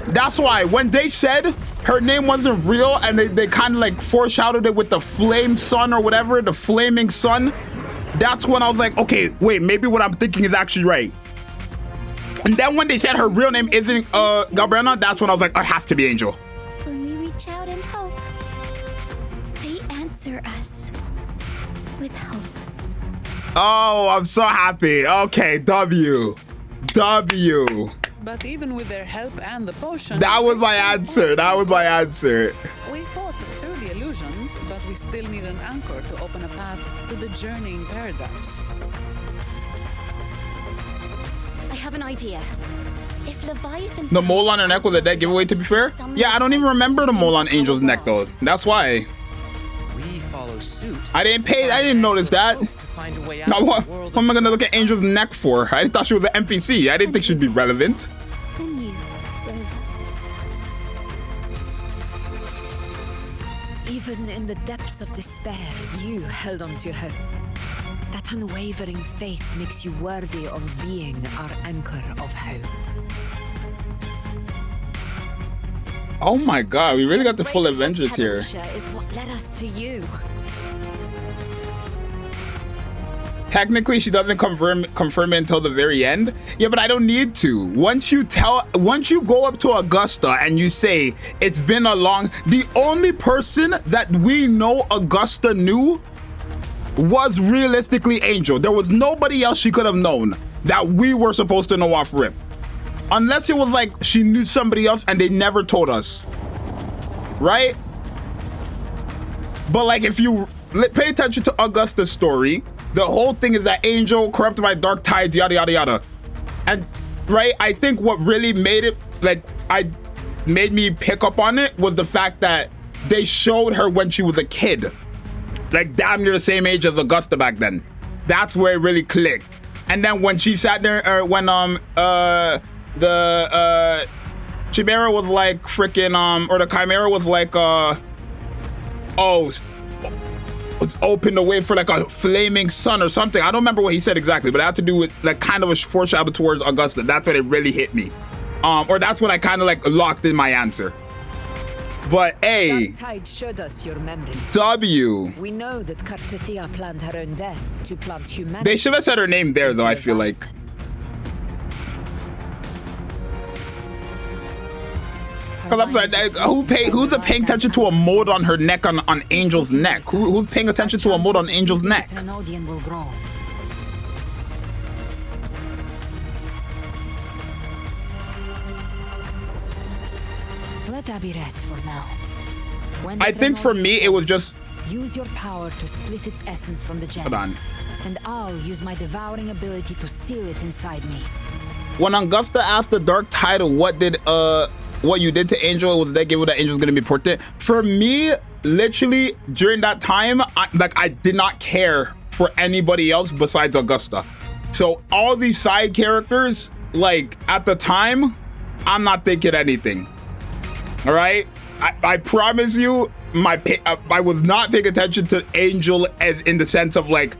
That's why when they said her name wasn't real and they kind of like foreshadowed it with the flame sun or whatever, the flaming sun, that's when I was like, okay, wait, maybe what I'm thinking is actually right. And then when they said her real name isn't Gabriella, that's when I was like, it has to be Angel. When we reach out and hope, they answer us with hope. Oh, I'm so happy. Okay, W. But even with their help and the potion... That was my answer. That was my answer. We fought through the illusions, but we still need an anchor to open a path to the journeying paradise. I have an idea. If Leviathan... The mole on her neck was a dead giveaway, to be fair? Yeah, I don't even remember the mole on Angel's neck, though. That's why. We follow suit. I didn't notice that. Now, what am I gonna look at Angel's neck for? I thought she was an NPC. I didn't think she'd be relevant. Even in the depths of despair, you held on to hope. That unwavering faith makes you worthy of being our anchor of hope. Oh my God, we really got the full Avengers here. Is what led us to you. Technically, she doesn't confirm it until the very end. Yeah, but I don't need to. Once you go up to Augusta and you say it's been a long, the only person that we know Augusta knew was realistically Angel. There was nobody else she could have known that we were supposed to know off rip. Unless it was like she knew somebody else and they never told us. Right? But like if you pay attention to Augusta's story, the whole thing is that Angel corrupted by dark tides, yada yada yada. And right, I think what really made it made me pick up on it was the fact that they showed her when she was a kid. Like damn near the same age as Augusta back then. That's where it really clicked. And then when she sat there, when the Chimera was like freaking or the Chimera was like was opened the way for like a flaming sun or something. I don't remember what he said exactly, but it had to do with like kind of a foreshadow towards Augusta. That's when it really hit me. Or that's when I kind of like locked in my answer. But A, Dark tide showed us your memory. W. We know that Kartithia planned her own death to plant humanity. They should have said her name there though, I feel like. Cause I'm sorry, who's paying attention to a mold on her neck on Angel's neck? Who's paying attention to a mold on Angel's neck? Will grow. Let Abby rest for now. I think for me it was just use your power to split its essence from the gem. Hold on. And I'll use my devouring ability to seal it inside me. When Augusta asked the Dark Tide what you did to Angel, was that given that Angel's gonna be important? For me, literally during that time, I did not care for anybody else besides Augusta. So all these side characters, like at the time, I'm not thinking anything. All right, I promise you, I was not paying attention to Angel as in the sense of like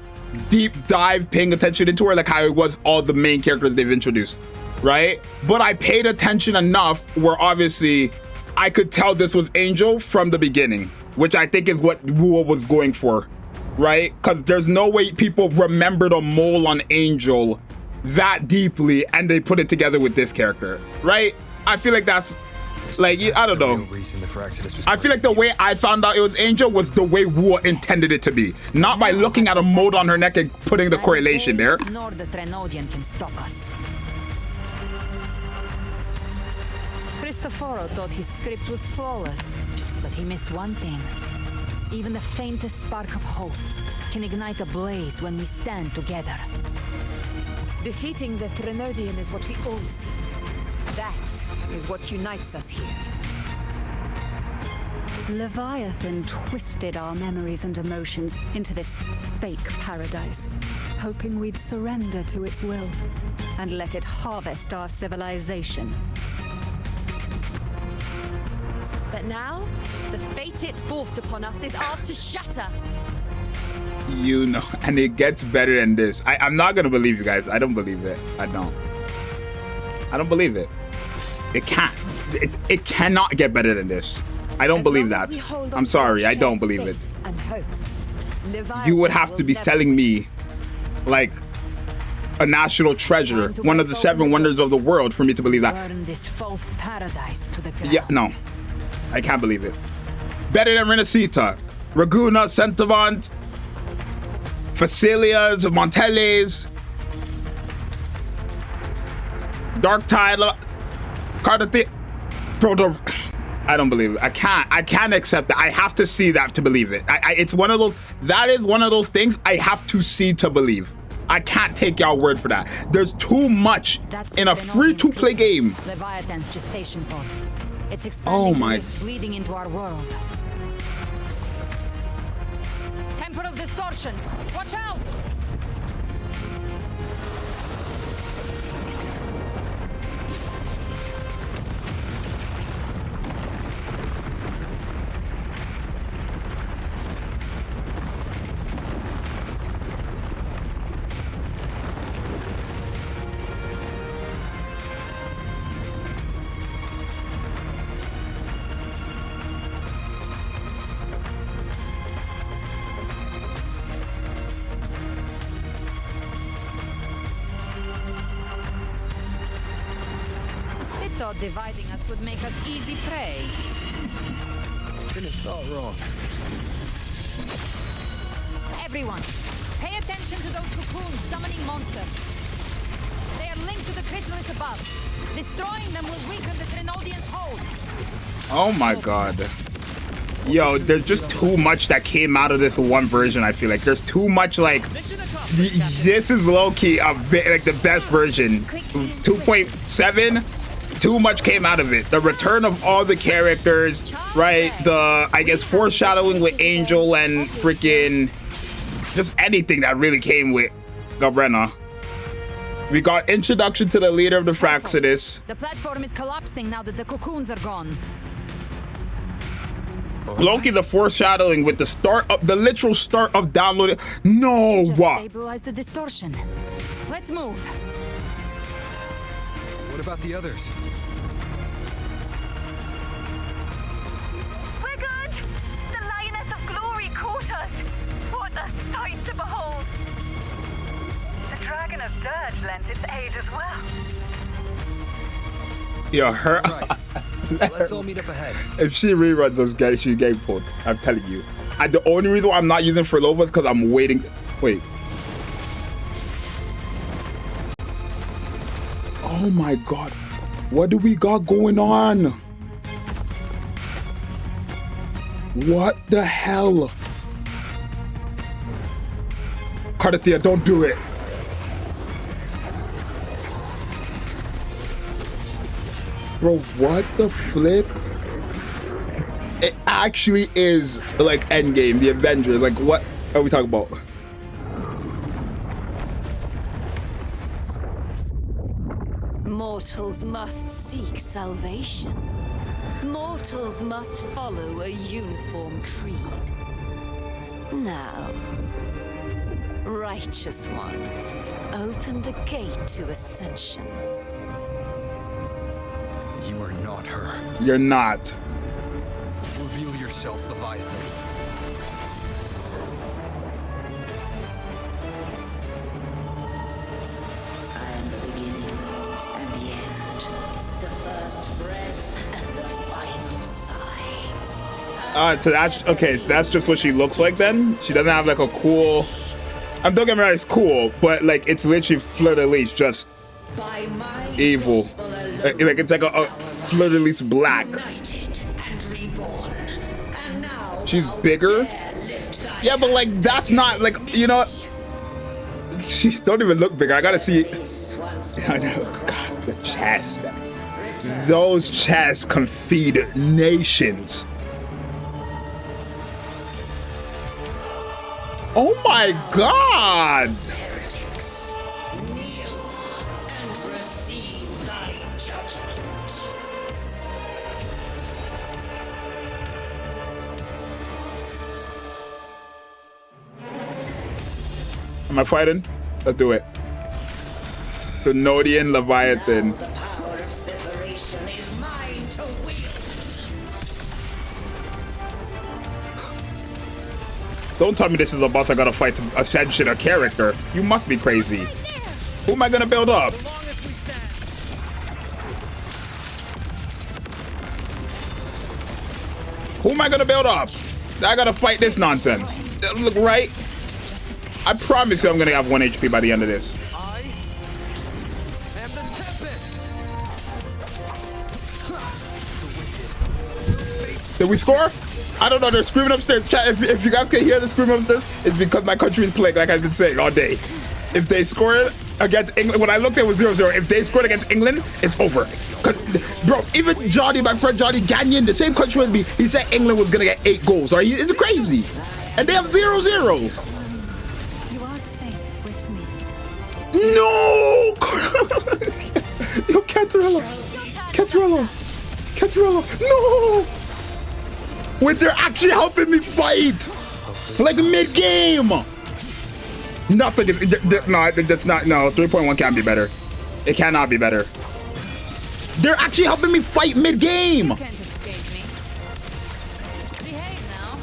deep dive paying attention into her, like how it was all the main characters they've introduced. Right? But I paid attention enough where obviously I could tell this was Angel from the beginning, which I think is what Wuo was going for, right? Because there's no way people remembered a mole on Angel that deeply and they put it together with this character, right? I feel like that's Like, I don't know. I feel like the way I found out it was Angel was the way Wu intended it to be. Not by looking at a mold on her neck and putting the correlation there. Nor the Trenodian can stop us. Cristoforo thought his script was flawless, but he missed one thing. Even the faintest spark of hope can ignite a blaze when we stand together. Defeating the Trenodian is what we all seek. That is what unites us here. Leviathan twisted our memories and emotions into this fake paradise, hoping we'd surrender to its will and let it harvest our civilization. But now, the fate it's forced upon us is ours to shatter. You know, and it gets better than this. I'm not gonna believe you guys. I don't believe it. I don't believe it. It can't. It cannot get better than this. I don't believe that. I'm sorry. I don't believe it. You would have to be selling me like a national treasure, one of the 7 wonders of the world, for me to believe that. Burn this false paradise to the ground. Yeah, no. I can't believe it. Better than Renacita, Raguna, Centavant, Facilias, Montelles, Dark Tide, Carter. Bro, I don't believe it. I can't accept it. I have to see that to believe it. It's one of those, that is one of those things I have to see to believe. I can't take y'all word for that. There's too much in a free-to-play game. Leviathan's gestation pod. It's expanding, bleeding into our world. Temporal distortions. Watch out! Dividing us would make us easy prey. Couldn't have thought wrong. Everyone, pay attention to those cocoons summoning monsters. They are linked to the chrysalis above. Destroying them will weaken the Trenodian's hold. Oh my god. Yo, there's just too much that came out of this one version, I feel like. There's too much, like, this is low-key a bit like the best version. 2.7. Too much came out of it. The return of all the characters, right? The, I guess, foreshadowing with Angel and freaking just anything that really came with Gabrena. We got introduction to the leader of the Fraxidus. The platform is collapsing now that the cocoons are gone. Loki, the foreshadowing with the start of the literal start of downloading. No, what? Stabilize the distortion. Let's move. What about the others? We're good! The Lioness of Glory caught us! What a sight to behold! The Dragon of Dirge lent its aid as well. Yo, her. Right. Let's all meet up ahead. If she reruns those games, she game pulled. I'm telling you. The only reason why I'm not using Furlova is because I'm waiting. Wait. Oh my god. What do we got going on? What the hell? Cardathea, don't do it. Bro, what the flip? It actually is like Endgame, the Avengers. Like, what are we talking about? Mortals must seek salvation. Mortals must follow a uniform creed. Now, Righteous One, open the gate to ascension. You are not her. You're not. Reveal yourself, Leviathan. I am the beginning and the end, the first breath and the So that's okay. That's just what she looks like. Then she doesn't have like a cool. I'm don't get me wrong, it's cool, but like it's literally fleur-de-lis, just evil. Like it's like a fleur-de-lis black. She's bigger. Yeah, but like that's not like, you know. She don't even look bigger. I gotta see. I know. God, the chest. Those chests can feed nations. Oh my God! Heretics, kneel and receive thy judgment. Am I fighting? Let's do it. The Nodian Leviathan. The power of separation is mine to wield. Don't tell me this is a boss I gotta fight to ascension a character. You must be crazy. Who am I gonna build up? Who am I gonna build up? I gotta fight this nonsense. Look, right? I promise you I'm gonna have 1 HP by the end of this. Did we score? I don't know, they're screaming upstairs. Chat, if you guys can hear the scream upstairs, it's because my country is playing, like I've been saying all day. If they scored against England, when I looked, it was 0-0. If they scored against England, it's over. Bro, even Johnny, my friend Johnny Gagnon, the same country as me, he said England was gonna get 8 goals. Are you? It's crazy. And they have 0-0. You are safe with me. No! Yo, Catarella. Catarella. Catarella. No! Wait, they're actually helping me fight! Like mid-game! Nothing. No, that's not. No, 3.1 can't be better. It cannot be better. They're actually helping me fight mid-game! Can't escape me. Behave now.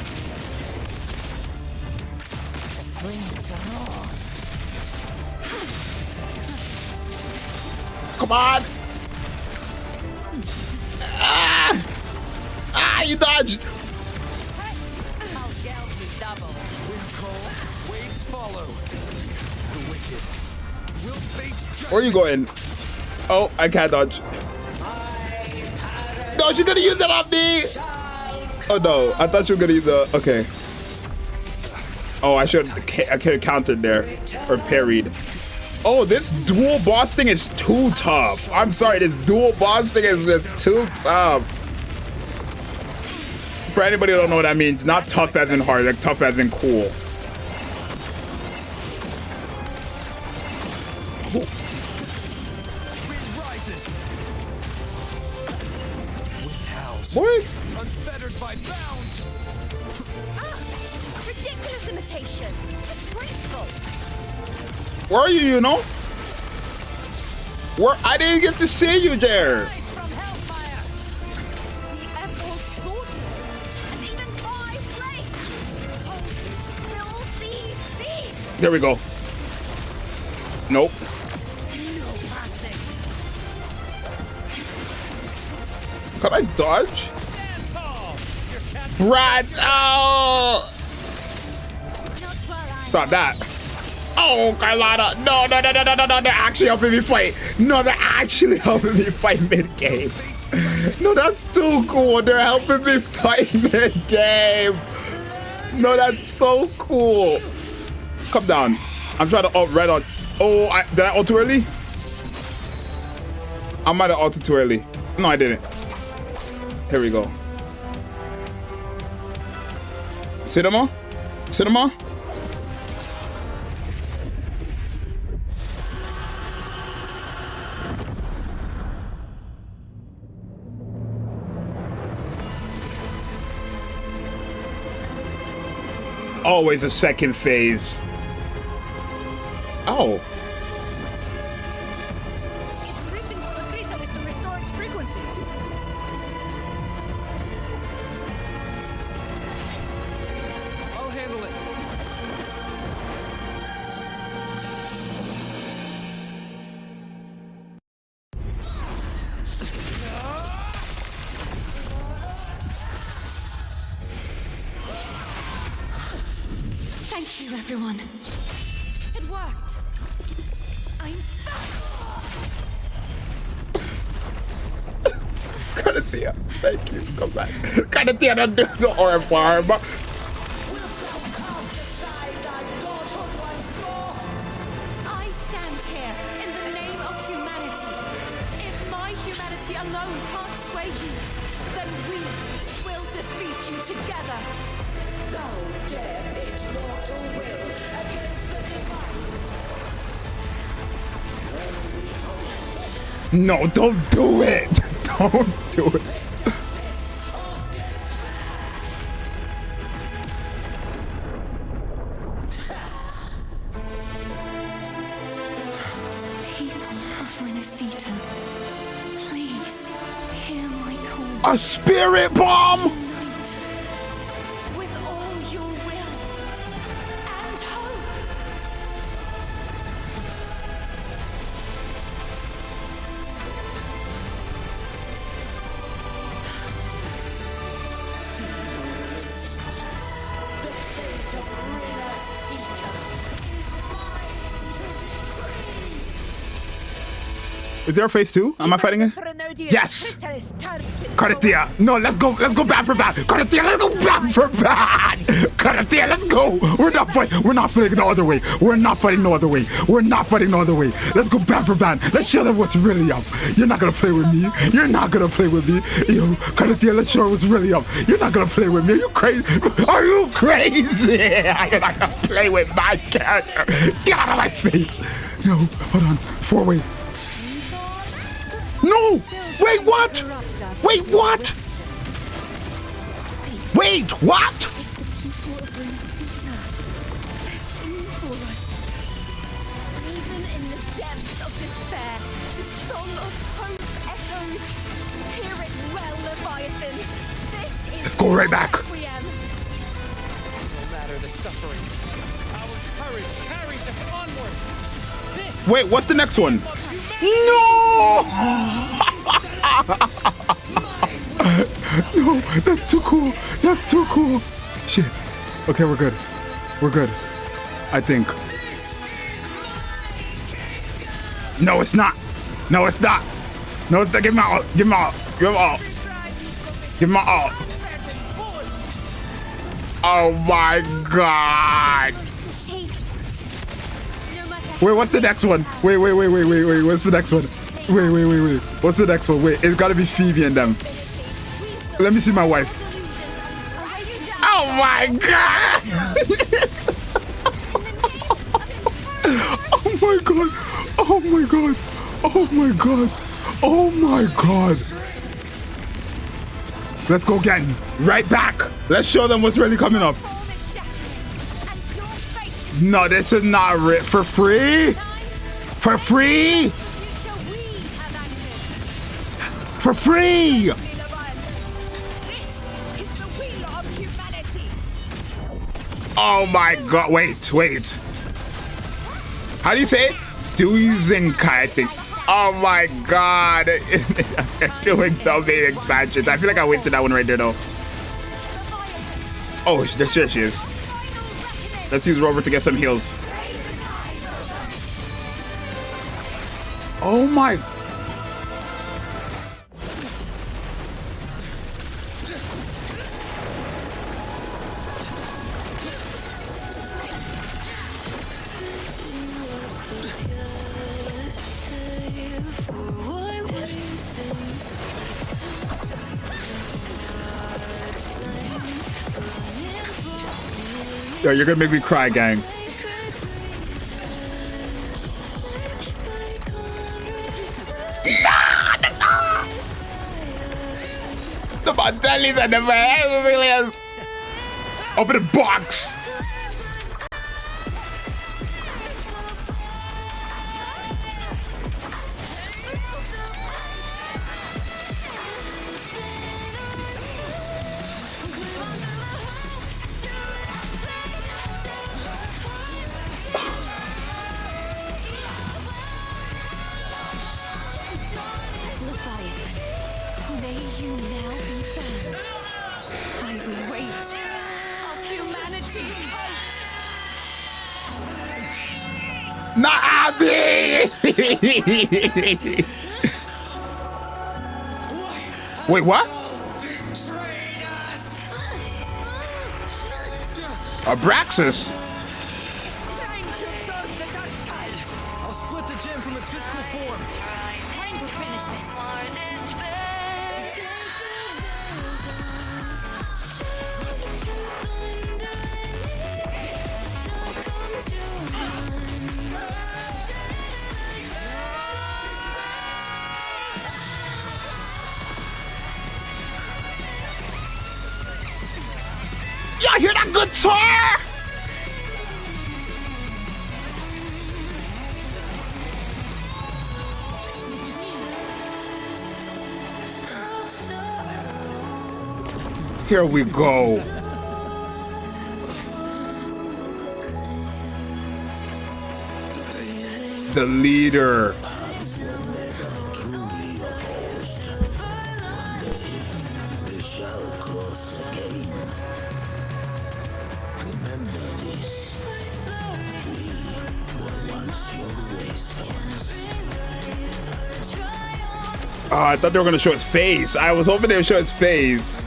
Come on! Ah! Ah, you dodged! I'll geld you double. Waves follow. The wicked will face Where are you going? Oh, I can't dodge. No, she's gonna use that on me! Oh no, I thought you were gonna use the. Okay. Oh, I should have countered there. Or parried. Oh, this dual boss thing is too tough. I'm sorry, this dual boss thing is just too tough. For anybody who don't know what that means, not tough as in hard, like tough as in cool. What? unfettered by bounds. Ridiculous imitation. Disgraceful. Where are you, you know? Where? I didn't get to see you there. From hellfire. The emerald sword. And even 5 blades. Oh, filthy thief. There we go. Nope. No passing. Can I dodge? Brad! Oh! Stop that. Oh, Carlotta. No. They're actually helping me fight. No, they're actually helping me fight mid-game. No, that's too cool. They're helping me fight mid-game. No, that's so cool. Come down. I'm trying to ult red on. Oh, did I ult too early? I might have ulted too early. No, I didn't. Here we go. Cinema? Cinema? Always a second phase. Oh. It's written for the chrysalis to restore its frequencies. I'll handle it. everyone. It worked. I'm Caratia, thank you. Come back. Caratia, don't do the aura farm. I stand here in the name of humanity. If my humanity alone can't sway you, then we will defeat you together. Thou dare pit mortal will against the divine. No, don't do it. Don't do it. Please hear my call. A spirit bomb. With all your will and hope. Is there a phase 2? Am I fighting it? Yes! Caratia! No, let's go bad for bad! Caratia, let's go bad for bad! Caratia, let's go! We're not fighting no other way! We're not fighting no other way! We're not fighting no other way! Let's go bad for bad! Let's show them what's really up! You're not gonna play with me! You're not gonna play with me! Yo, Caratia, let's show what's really up! You're not gonna play with me! Are you crazy? Are you crazy? You're not gonna play with my character! Get out of my face! Yo, hold on. 4-way. No! Wait, what? Wait, what? Wait, what? Even in the depths of despair, the song of hope echoes. Hear it well, Leviathan. This is Let's go right back. No matter the suffering, our courage carries us onward. This Wait, what's the next one? No! No, that's too cool. That's too cool. Shit. Okay, we're good. We're good. I think. No, it's not. No, it's not. No, it's not. Give me all. Give me all. Give me all. Give me all. Oh my god. Wait, what's the next one? Wait. What's the next one? Wait. What's the next one? Wait, it's gotta be Phoebe and them. Let me see my wife. Oh my god! Oh my god! Oh my god! Oh my god! Oh my god! Let's go again. Right back. Let's show them what's really coming up. No, this is not for free. For free. For free. Oh my god, wait. How do you say it? Duizinkai, I think. Oh my god. They're doing so many expansions. I feel like I wasted that one right there though. Oh, there she is. Let's use Rover to get some heals. Oh my. Yo, you're gonna make me cry, gang. The Montellis are never aliens. Open the box. Not Abby! Wait, what? Abraxas? Trying to absorb the dark tide. I'll split the gem from its physical form. Time to finish this. Y'all hear that guitar? Here we go. The leader. They shall cross again. Remember this. We were once your wastelands. Oh, I thought they were gonna show his face. I was hoping they would show his face.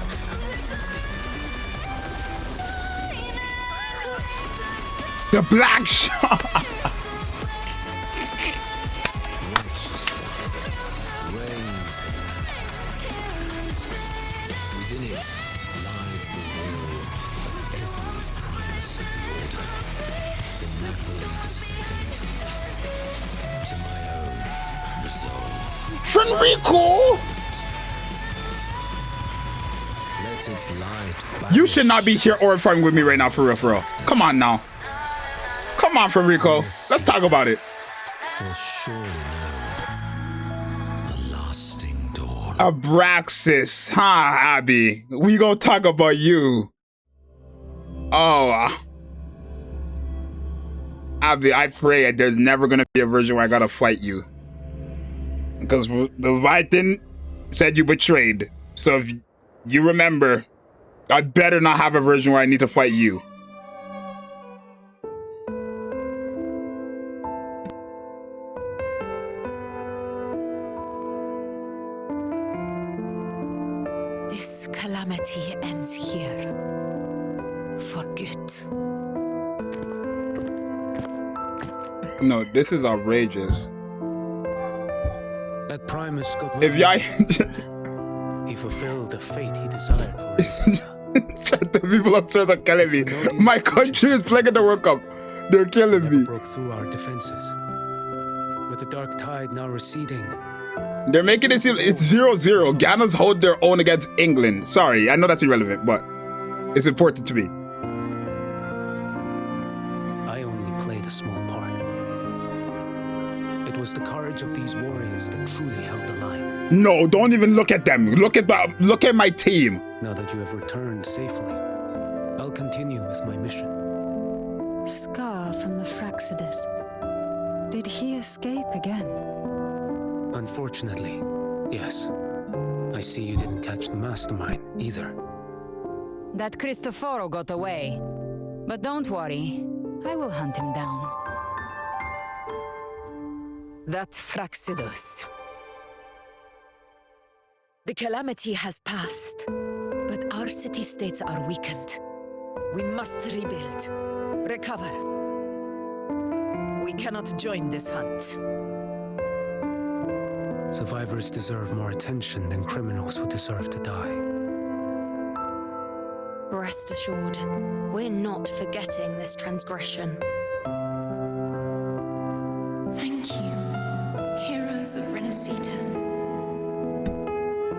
The black shot. Within it lies the will of every primus of the order, from Napoli II to my own resolve. Fenrico! Let its light You should not be here or fighting with me right now, for real, for real. Come on now. Come on, Fenrico. Let's talk about it. will surely know a lasting dawn. Abraxas, huh, Abby? We gonna talk about you. Oh. Abby, I pray there's never gonna be a version where I gotta fight you. Because the Leviathan said you betrayed. So if you remember, I better not have a version where I need to fight you. This calamity ends here. For good. No, this is outrageous. That Primus got If y'all he fulfilled the fate he desired for his the people upstairs are killing me. My country is flagging the World Cup. They're killing me. broke through our defenses. With the dark tide now receding, They're making it seem it's 0-0. Ghana's hold their own against England. Sorry, I know that's irrelevant, but it's important to me. I only played a small part. It was the courage of these warriors that truly held the line. No, don't even look at them. Look at my team. Now that you have returned safely, I'll continue with my mission. Scar from the Fraxidus. Did he escape again? Unfortunately, yes. I see you didn't catch the mastermind either. That Cristoforo got away. But don't worry, I will hunt him down. That Fraxidus. The calamity has passed, but our city-states are weakened. We must rebuild, recover. We cannot join this hunt. Survivors deserve more attention than criminals who deserve to die. Rest assured, we're not forgetting this transgression. Thank you, heroes of Renacita.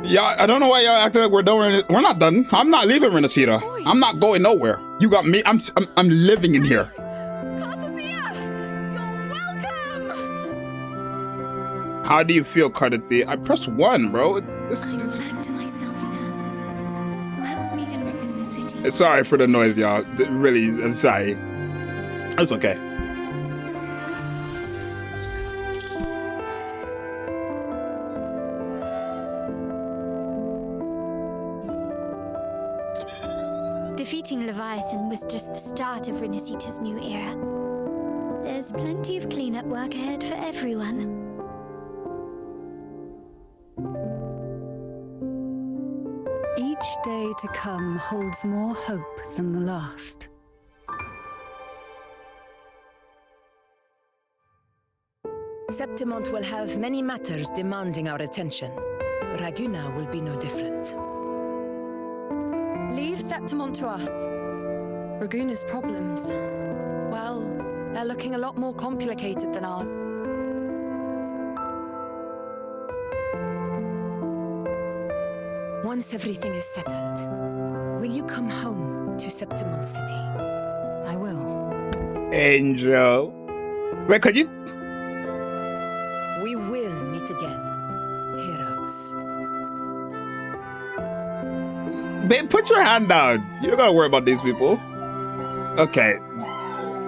Yeah, I don't know why y'all acting like we're done. We're not done. I'm not leaving Renacita. I'm not going nowhere. You got me. I'm living in here. How do you feel, Cardathea? I pressed 1, bro. I'm back to myself now. Let's meet in Raccoon City. Sorry for the noise, y'all. Really, I'm sorry. It's okay. Defeating Leviathan was just the start of Renacita's new era. There's plenty of cleanup work ahead for everyone. Each day to come holds more hope than the last. Septimont will have many matters demanding our attention. Raguna will be no different. Leave Septimont to us. Raguna's problems, well, they're looking a lot more complicated than ours. Once everything is settled, will you come home to Septimont City? I will. Angel. Wait, could you? We will meet again, heroes. Babe, put your hand down. You don't gotta worry about these people. Okay.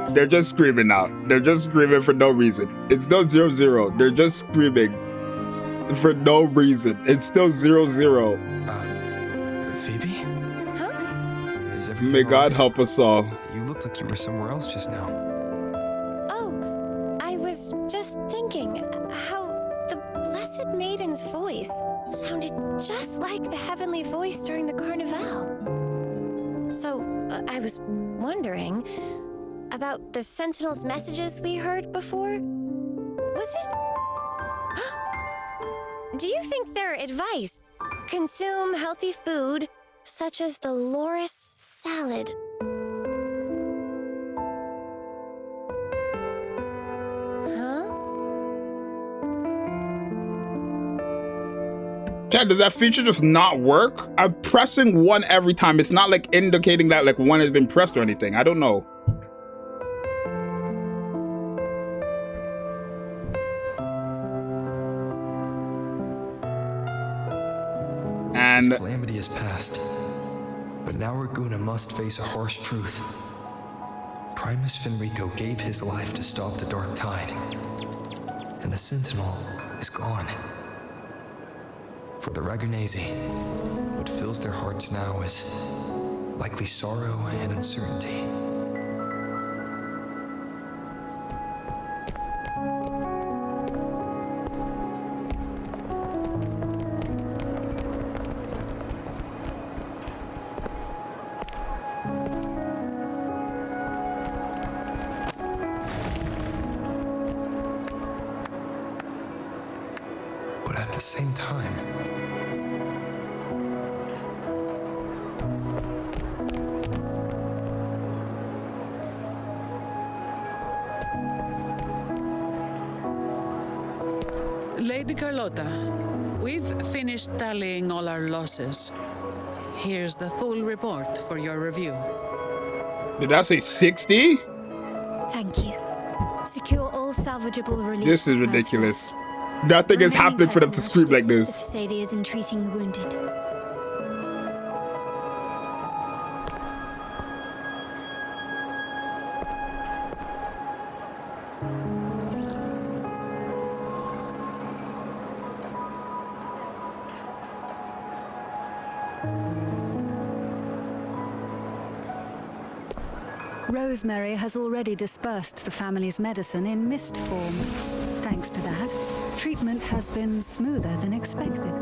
They're just screaming now. They're just screaming for no reason. It's still 0-0. They're just screaming for no reason. It's still 0-0. Phoebe? Huh? Is everything May God okay? help us all. You looked like you were somewhere else just now. Oh, I was just thinking how the Blessed Maiden's voice sounded just like the heavenly voice during the Carnival. So, I was wondering about the Sentinel's messages we heard before. Was it? Do you think their advice? Consume healthy food, such as the loris salad. Huh? Chat, does that feature just not work? I'm pressing 1 every time. It's not like indicating that like 1 has been pressed or anything. I don't know. And this calamity is past, but now Raguna must face a harsh truth. Primus Fenrico gave his life to stop the Dark Tide, and the Sentinel is gone. For the Ragunesi, what fills their hearts now is likely sorrow and uncertainty. But at the same time, Lady Carlotta, we've finished tallying all our losses. Here's the full report for your review. did I say 60? Thank you. Secure all salvageable relief. This is ridiculous. Nothing is happening for them to scream like The this. facilities in treating the wounded. Rosemary has already dispersed the family's medicine in mist form. Thanks to that, treatment has been smoother than expected.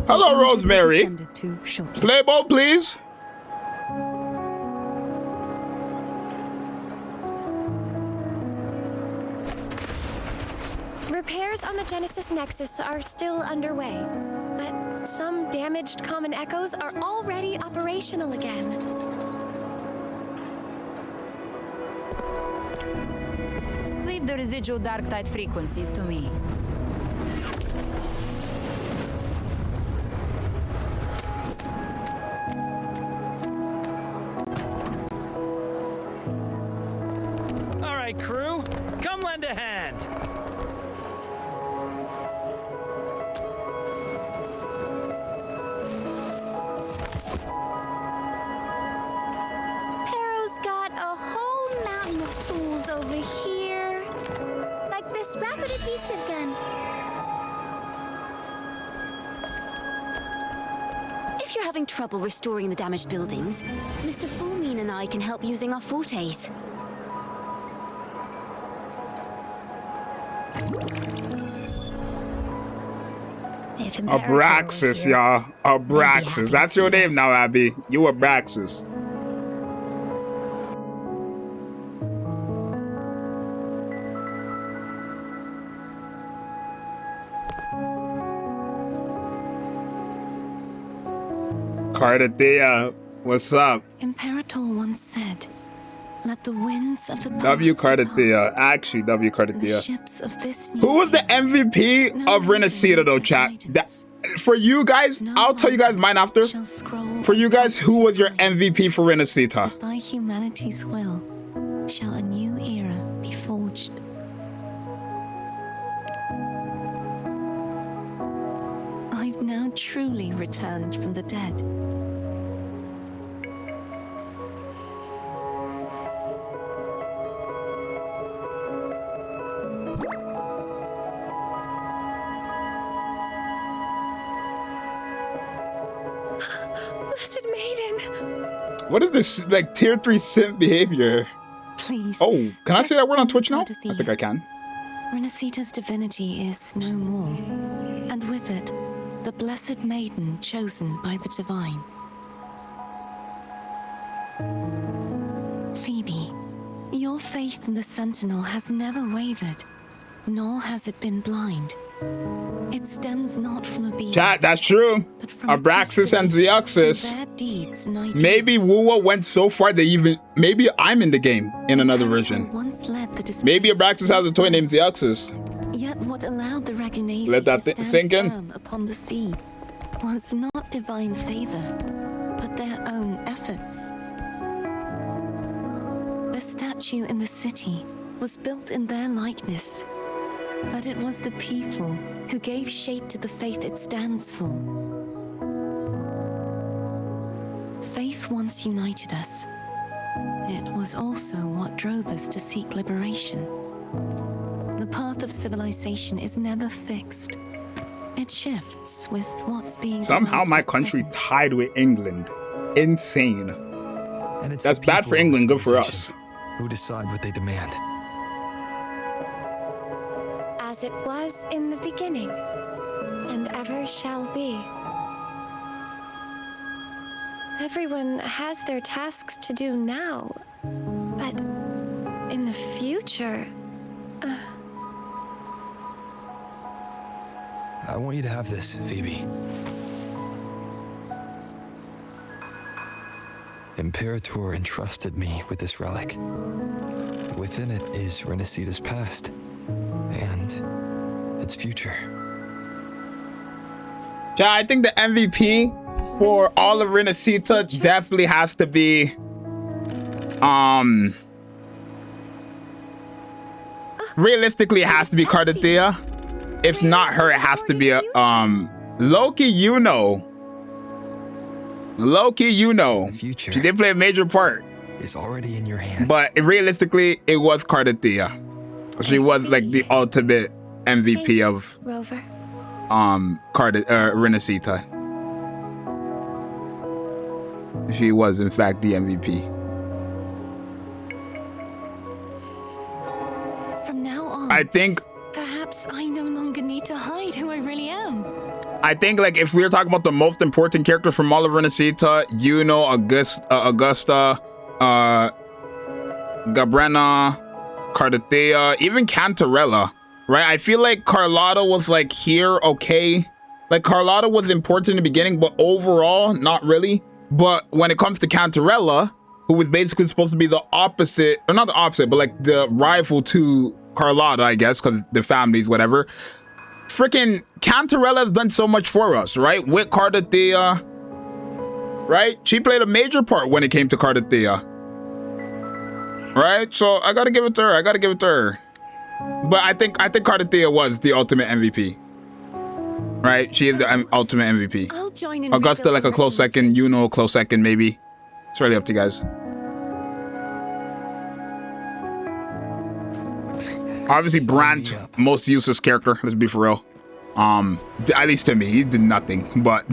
Hello, Rosemary. Attended to shortly. Play ball, please. Repairs on the Genesis Nexus are still underway, but some damaged common echoes are already operational again. Leave the residual dark tide frequencies to me. All right, crew, come lend a hand. Pero's got a whole mountain of tools over here. Like this rapid adhesive gun. If you're having trouble restoring the damaged buildings, Mr. Fulmine and I can help using our fortes. with Imperator Abraxas, here. y'all. Abraxas. happy That's to your see name us. now, Abby. You Abraxas. Cardathea, what's up? Imperator once said, "Let the winds of the past W depart, Cardathea. Actually, W the Cardathea. ships of this new Who was the age MVP of Renacita though, chat? For you guys, I'll tell you guys mine after. For you guys, who was your MVP for Renacita? by humanity's will shall a new era be forged." I've now truly returned from the dead. Blessed maiden! What is this, like, tier 3 simp behavior? Please. Oh, can I say that word on Twitch now? I Cardathea. think I can. Renacita's divinity is no more, and with it, the blessed maiden chosen by the divine. Phoebe, your faith in the Sentinel has never wavered, nor has it been blind. It stems not from obedience. Chat, that's true. Abraxas and Zxous. Their deeds and Maybe Wuwa went so far that even maybe I'm in the game in another version. once led the Maybe Abraxas has a twin named Zxous. Yet what allowed the Ragunasi Let that to stand sink in. firm upon the sea was not divine favor, but their own efforts. The statue in the city was built in their likeness, but it was the people who gave shape to the faith it stands for. Faith once united us. It was also what drove us to seek liberation. The path of civilization is never fixed. It shifts with what's being Somehow demanded my at country present. tied with England. Insane. And it's That's the bad people for of England, this good for us. nation who decide what they demand. As it was in the beginning, and ever shall be. Everyone has their tasks to do now, but in the future... I want you to have this, Phoebe. Imperator entrusted me with this relic. Within it is Renacita's past and its future. Yeah, I think the MVP for all of Renacita definitely has to be realistically it has to be Cardathea. If not her, it has to be Loki, you know. Loki, you know. Future she did play a major part. Is already in your hands. But realistically, it was Cardathea. She was like the ultimate MVP of Rover. Renacita. She was in fact the MVP. From now on, I think perhaps I no longer need to hide who I really am. I think like if we're talking about the most important characters from all of Renacita, you know, Augusta, Gabrena, Cardathea, even Cantarella, right? I feel like Carlotta was like here, okay. Like Carlotta was important in the beginning, but overall, not really. But when it comes to Cantarella, who was basically supposed to be the opposite, or not the opposite, but like the rival to Carlotta, I guess, because the families, whatever. Freaking Cantarella has done so much for us, right? With Cardathea, right? She played a major part when it came to Cardathea, right? So I gotta give it to her. But I think Cardathea was the ultimate MVP, right? She is the ultimate MVP. I'll join in. Augusta like a close second, you know, a close second maybe. It's really up to you guys. Obviously, Brandt, most useless character. Let's be for real. At least to me, he did nothing. But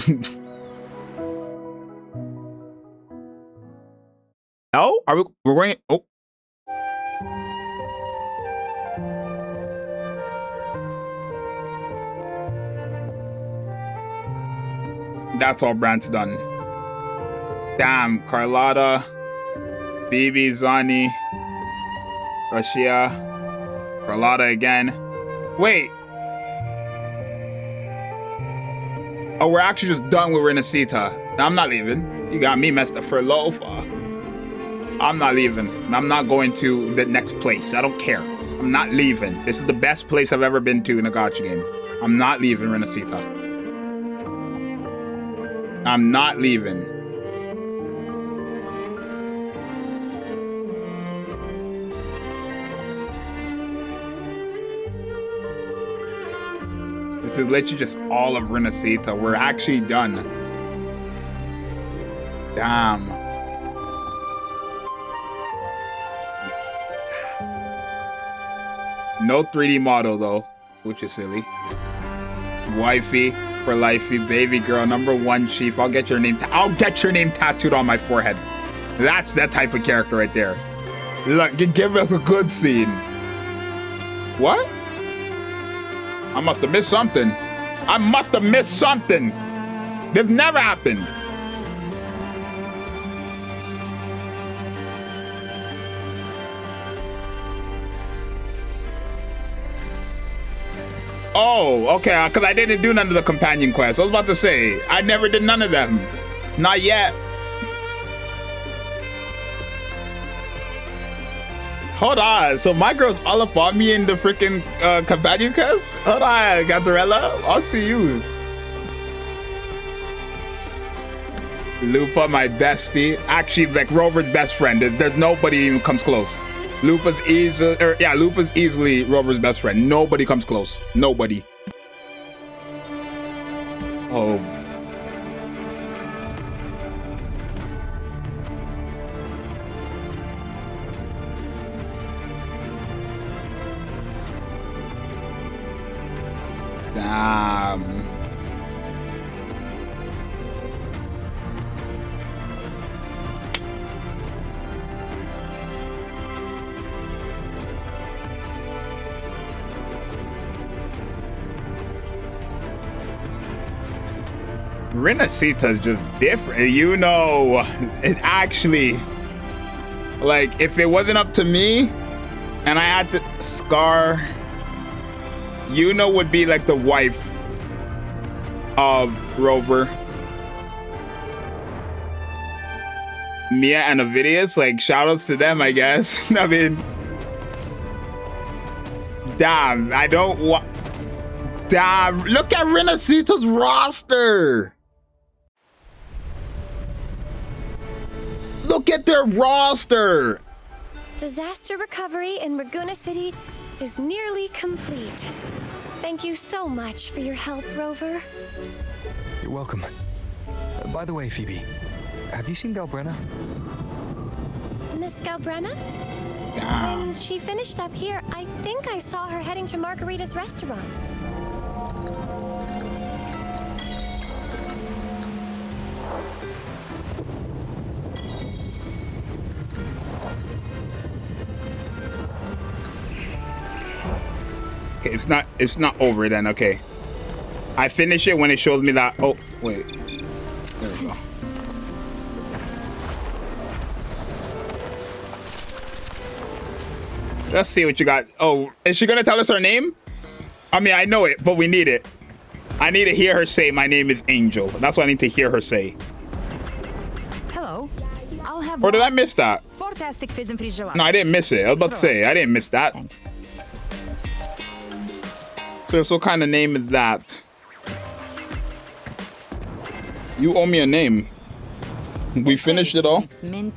oh, we're going? Oh, that's all Brant's done. Damn, Carlotta, Phoebe, Zani, Rashia, Carlotta again. Wait. Oh, we're actually just done with Renacita. I'm not leaving. You got me messed up for a loaf. I'm not leaving. I'm not going to the next place. I don't care. I'm not leaving. This is the best place I've ever been to in a gacha game. I'm not leaving Renacita. I'm not leaving. This is literally just all of Renacita. We're actually done. Damn. No 3D model though, which is silly. Wifey for lifey, baby girl, #1 chief. I'll get your name tattooed on my forehead. That's that type of character right there. Look, give us a good scene. What? I must have missed something. I must have missed something. This never happened. Oh, okay, because I didn't do none of the companion quests. I was about to say, I never did none of them. Not yet. Hold on, so my girl's all up on me in the freaking companion quest? Hold on, Gatorella, I'll see you. Lupa, my bestie. Actually, like Rover's best friend. There's nobody even comes close. Lupa's easily Rover's best friend. Nobody comes close. Nobody. Oh. Damn. Renacita is just different, you know. It actually, like, if it wasn't up to me and I had to Scar, Yuna would be like the wife of Rover. Mia and Avidius, like, shoutouts to them, I guess. I mean, damn, I don't want. Damn, look at Renacita's roster. Look at their roster. Disaster recovery in Raguna City is nearly complete. Thank you so much for your help, Rover. You're welcome. By the way, Phoebe, have you seen Galbrenna? Miss Galbrenna? When she finished up here, I think I saw her heading to Margarita's restaurant. Okay, it's not over then, okay. I finish it when it shows me that. Oh, wait. There we go. Let's see what you got. Oh, is she gonna tell us her name? I mean, I know it, but we need it. I need to hear her say, my name is Angel. That's what I need to hear her say. Hello. I'll have. Or did I miss that? Fantastic fizz and freeze gelato. No, I didn't miss it. I was about to say, I didn't miss that. Thanks. So what kind of name is that? You owe me a name. We finished it all. Mint,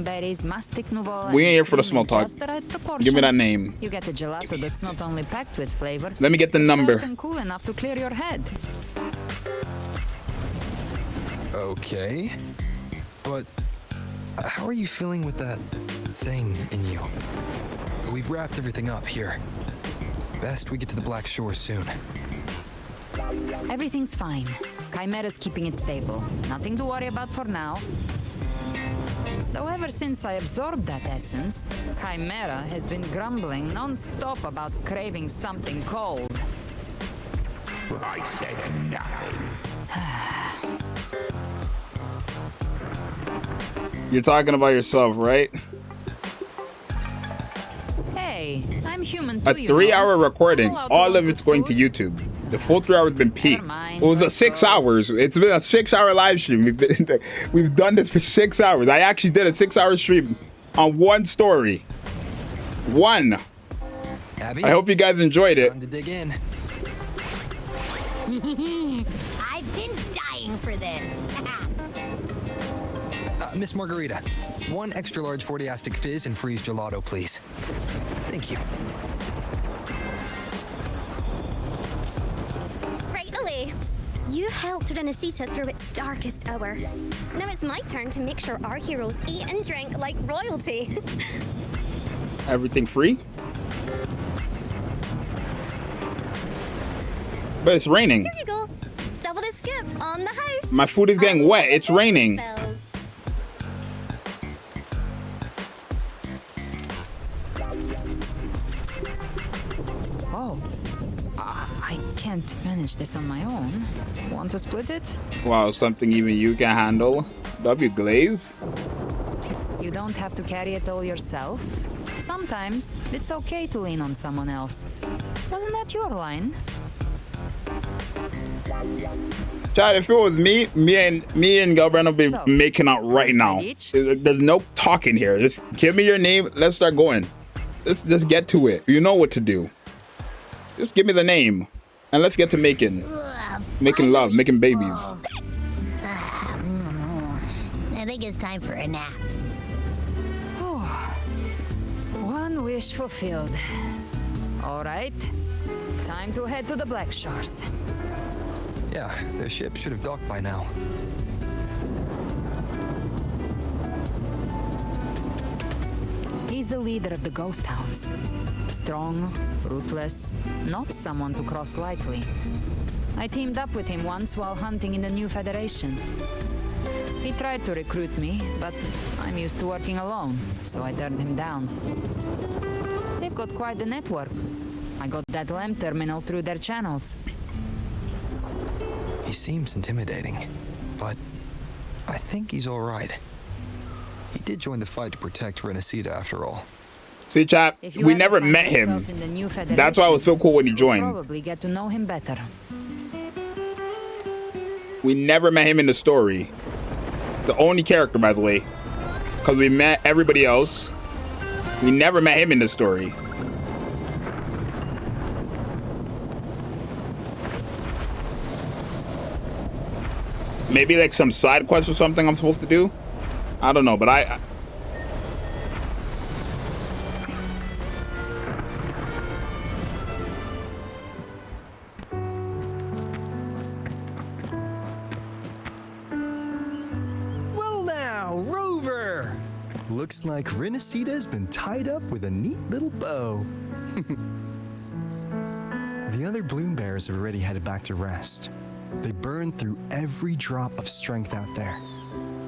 berries, mastic nuvola, we ain't here for the small talk. Give me that name. You get a gelato that's not only packed with flavor. Let me get the number. And cool enough to clear your head. Okay. But how are you feeling with that thing in you? We've wrapped everything up here. Best we get to the Black Shore soon. Everything's fine. Chimera's keeping it stable. Nothing to worry about for now. Though ever since I absorbed that essence, Chimera has been grumbling non-stop about craving something cold. I said nothing. You're talking about yourself, right? Hey, I'm human too. A 3-hour recording. All of it's going to YouTube. The full 3 hours has been peaked. It was 6 hours. It's been a 6-hour live stream. We've done this for 6 hours. I actually did a 6-hour stream on one story. One. Abby, I hope you guys enjoyed it. Time to dig in. I've been dying for this. Miss Margarita, 1 extra large 40-astic fizz and freeze gelato, please. Thank you. Right away. You helped Renesita through its darkest hour. Now it's my turn to make sure our heroes eat and drink like royalty. Everything free? But it's raining. Here you go. Double the scoop on the house. My food is getting wet. It's raining. Oh, I can't manage this on my own. Want to split it? Wow, something even you can handle. W Glaze? You don't have to carry it all yourself. Sometimes it's okay to lean on someone else. Wasn't that your line? Chad, if it was me and Galbrand will be making out right now. There's no talking here. Just give me your name. Let's start going. Let's just get to it. You know what to do. Just give me the name. And let's get to making. Making love, making babies. I think it's time for a nap. One wish fulfilled. All right. Time to head to the Black Shores. Yeah, their ship should have docked by now. He's the leader of the Ghost Hounds. Strong, ruthless, not someone to cross lightly. I teamed up with him once while hunting in the New Federation. He tried to recruit me, but I'm used to working alone, so I turned him down. They've got quite the network. I got that LEM terminal through their channels. He seems intimidating, but I think he's all right. He did join the fight to protect Renesita after all. See, chap, we never met him. That's why it was so cool when he joined. Probably get to know him better. We never met him in the story. The only character, by the way. Because we met everybody else. We never met him in the story. Maybe like some side quest or something I'm supposed to do. I don't know, but I Well now, Rover! Looks like Renesita's been tied up with a neat little bow. The other bloom bearers have already headed back to rest. They burned through every drop of strength out there.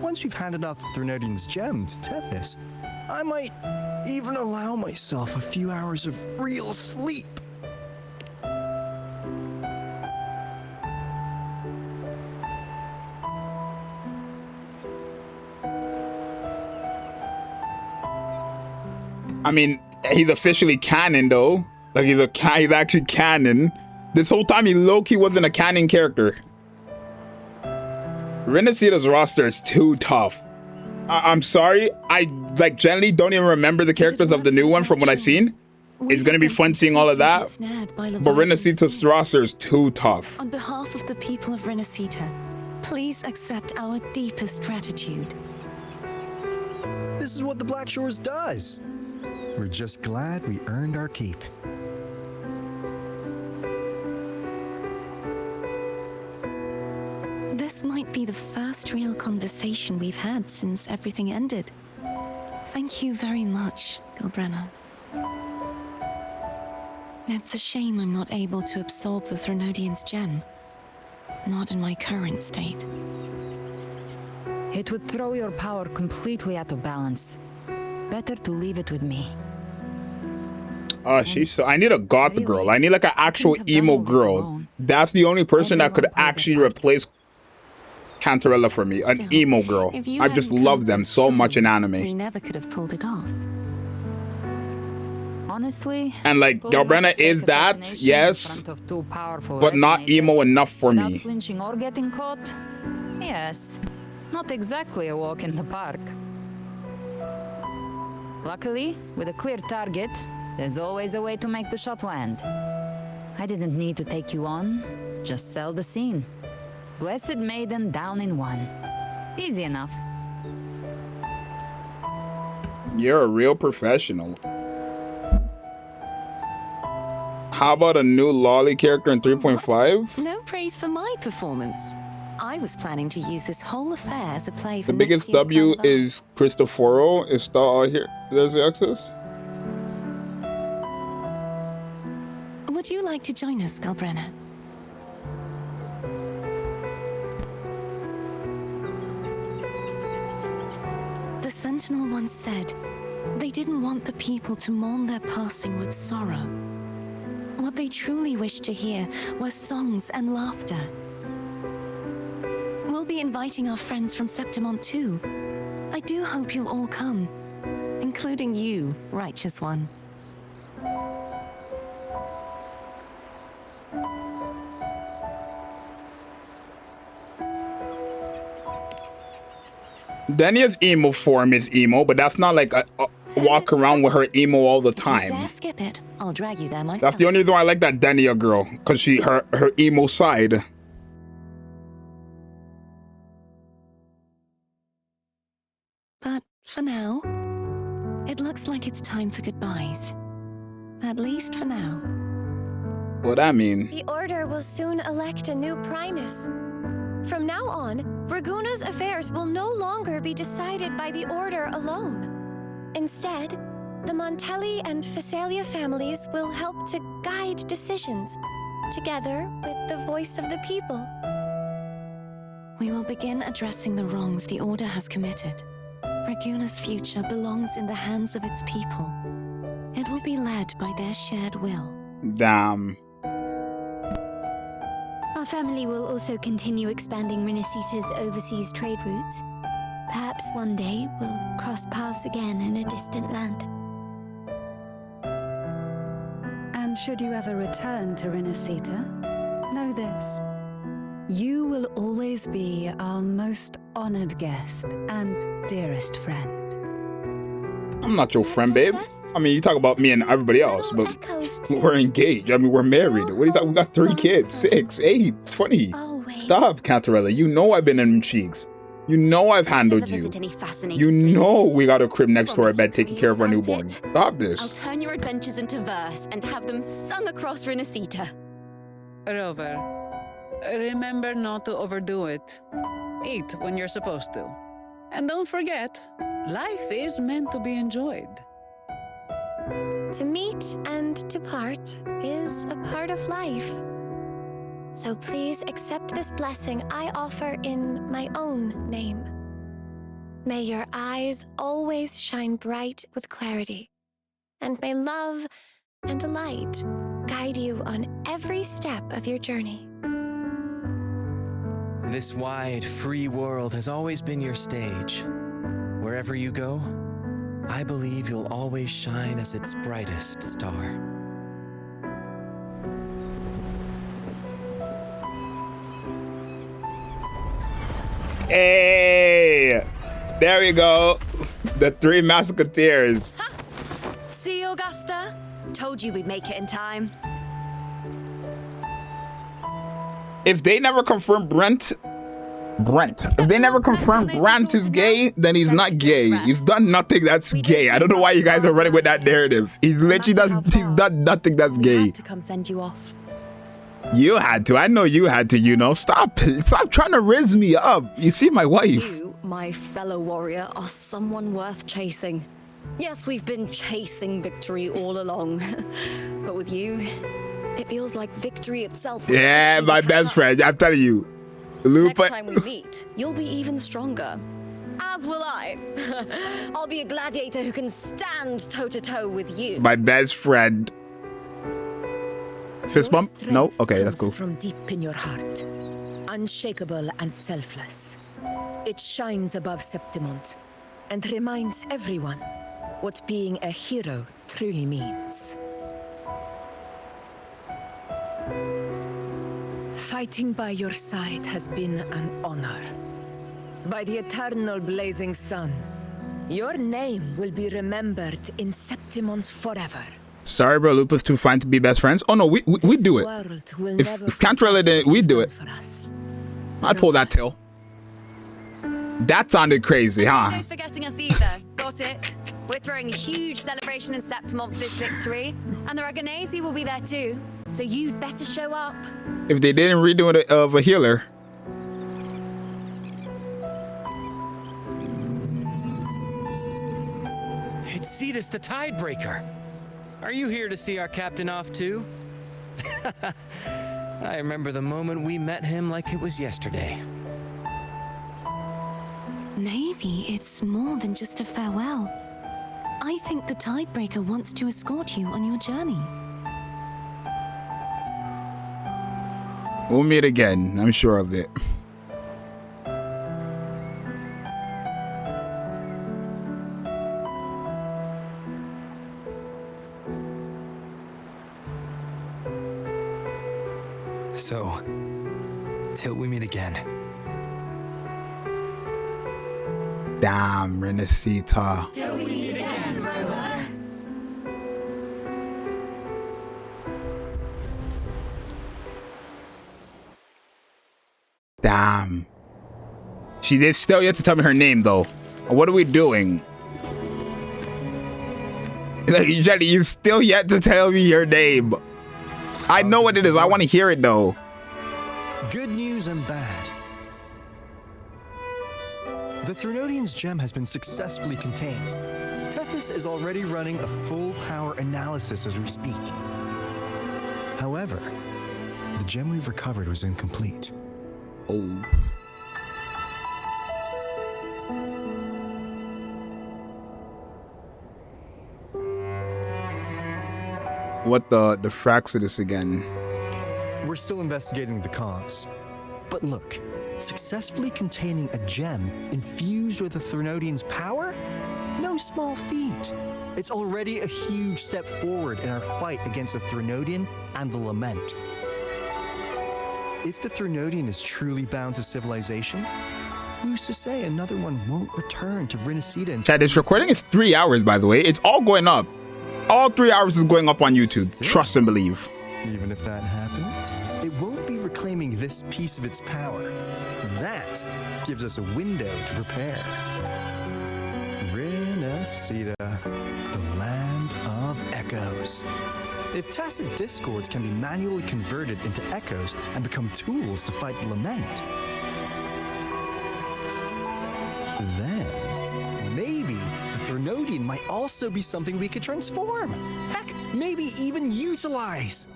Once we've handed out the Threnodian's gem to Tethys, I might even allow myself a few hours of real sleep. I mean, he's officially canon though. Like he's actually canon. This whole time he low-key wasn't a canon character. Renesita's roster is too tough. I'm sorry. I like generally don't even remember the characters of the new one from what I've seen. It's gonna be fun seeing all of that. But Renesita's roster is too tough. On behalf of the people of Renesita, please accept our deepest gratitude. This is what the Black Shores does. We're just glad we earned our keep. This might be the first real conversation we've had since everything ended. Thank you very much, Galbrenna. It's a shame I'm not able to absorb the Threnodian's gem. Not in my current state. It would throw your power completely out of balance. Better to leave it with me. Oh, she's so. I need a goth girl. I need like an actual emo girl. That's the only person that could actually replace Cantarella for me, an emo girl. I just love them so much in anime. We never could have pulled it off. Honestly, and like Galbrena is that, yes, but not emo enough for me. Flinching or getting caught? Yes. Not exactly a walk in the park. Luckily, with a clear target, there's always a way to make the shot land. I didn't need to take you on, just sell the scene. Blessed Maiden down in one. Easy enough. You're a real professional. How about a new Lolly character in 3.5? No praise for my performance. I was planning to use this whole affair as a play for the biggest W is Cristoforo. Is still out here. There's Zxous. Would you like to join us, Galbrena? The Sentinel once said they didn't want the people to mourn their passing with sorrow. What they truly wished to hear were songs and laughter. We'll be inviting our friends from Septimont too. I do hope you'll all come, including you, righteous one. Dania's emo form is emo, but that's not like a walk around with her emo all the time. Dare skip it, I'll drag you there myself. That's the only reason why I like that Dania girl, because her emo side. But for now, it looks like it's time for goodbyes. At least for now. What I mean? The Order will soon elect a new Primus. From now on, Raguna's affairs will no longer be decided by the Order alone. Instead, the Montelli and Phasalia families will help to guide decisions, together with the voice of the people. We will begin addressing the wrongs the Order has committed. Raguna's future belongs in the hands of its people. It will be led by their shared will. Damn. Our family will also continue expanding Renacita's overseas trade routes. Perhaps one day we'll cross paths again in a distant land. And should you ever return to Renacita, know this. You will always be our most honored guest and dearest friend. I'm not your friend, babe. I mean, you talk about me and everybody else, but we're engaged. I mean, we're married. What do you think? We got 3 kids, 6, 8, 20. Stop, Cantarella. You know I've been in them cheeks. You know I've handled you. You know we got a crib next to our bed taking care of our newborn. Stop this. I'll turn your adventures into verse and have them sung across Renacita. Rover, remember not to overdo it. Eat when you're supposed to. And don't forget, life is meant to be enjoyed. To meet and to part is a part of life. So please accept this blessing I offer in my own name. May your eyes always shine bright with clarity, and may love and light guide you on every step of your journey. This wide, free world has always been your stage. Wherever you go, I believe you'll always shine as its brightest star. Hey! There we go. The 3 Musketeers. See, Augusta? Told you we'd make it in time. If they never confirm Brent, if they never confirm Brent is gay, then he's not gay. He's done nothing that's gay. I don't know why you guys are running with that narrative. He literally he's done nothing that's gay. To come send you off. You had to. I know you had to, you know. Stop trying to riz me up. You see my wife. You, my fellow warrior, are someone worth chasing. Yes, we've been chasing victory all along. But with you, it feels like victory itself. Yeah, my best friend. I'm telling you. Lupa. Next time we meet, you'll be even stronger. As will I. I'll be a gladiator who can stand toe-to-toe with you. My best friend. Fist bump? No? Okay, that's cool. From deep in your heart. unshakable and selfless. It shines above Septimont and reminds everyone what being a hero truly means. Fighting by your side has been an honor. By the eternal blazing sun, your name will be remembered in Septimont forever. Sorry, bro. Lupus too fine to be best friends. Oh no, we do it. If Cantrell did, we do it. I'd pull that tail. That sounded crazy, huh? No forgetting us either. Got it. We're throwing a huge celebration in Septimont for this victory, and the Raganesi will be there too. So you'd better show up. If they didn't redo it of a healer. It's Zxous the Tidebreaker. Are you here to see our captain off too? I remember the moment we met him like it was yesterday. Maybe it's more than just a farewell. I think the Tidebreaker wants to escort you on your journey. We'll meet again, I'm sure of it. So, till we meet again. Damn, Renacita. Till we meet again, Rover. Damn. She did still yet to tell me her name though. What are we doing? Like, Jenny, you still yet to tell me your name. I know what it is. I want to hear it though. Good news and bad. The Threnodian's gem has been successfully contained. Tethys is already running a full power analysis as we speak. However, the gem we've recovered was incomplete. Oh. What the fracks of this again? We're still investigating the cause. But look, successfully containing a gem infused with the Threnodian's power? No small feat. It's already a huge step forward in our fight against the Threnodian and the Lament. If the Threnodian is truly bound to civilization, who's to say another one won't return to Renacita and... Chat, this recording is 3 hours, by the way. It's all going up. All 3 hours is going up on YouTube. Trust and believe. Even if that happens, it won't be reclaiming this piece of its power. That gives us a window to prepare. Renacita, the land of echoes. If tacit discords can be manually converted into echoes and become tools to fight the Lament, then maybe the Threnodian might also be something we could transform. Heck, maybe even utilize.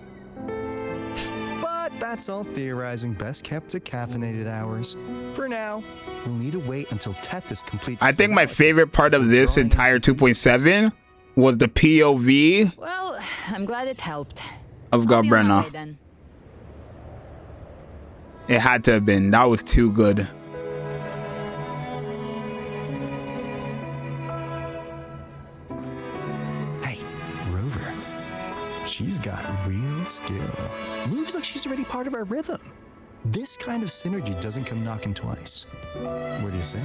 But that's all theorizing, best kept to caffeinated hours. For now, we'll need to wait until Tethys completes. I think my favorite part of this entire 2.7 was the POV. Well, I'm glad it helped. Of Gabrena. It had to have been. That was too good. Hey, Rover. She's got real skill. Moves like she's already part of our rhythm. This kind of synergy doesn't come knocking twice. What do you say?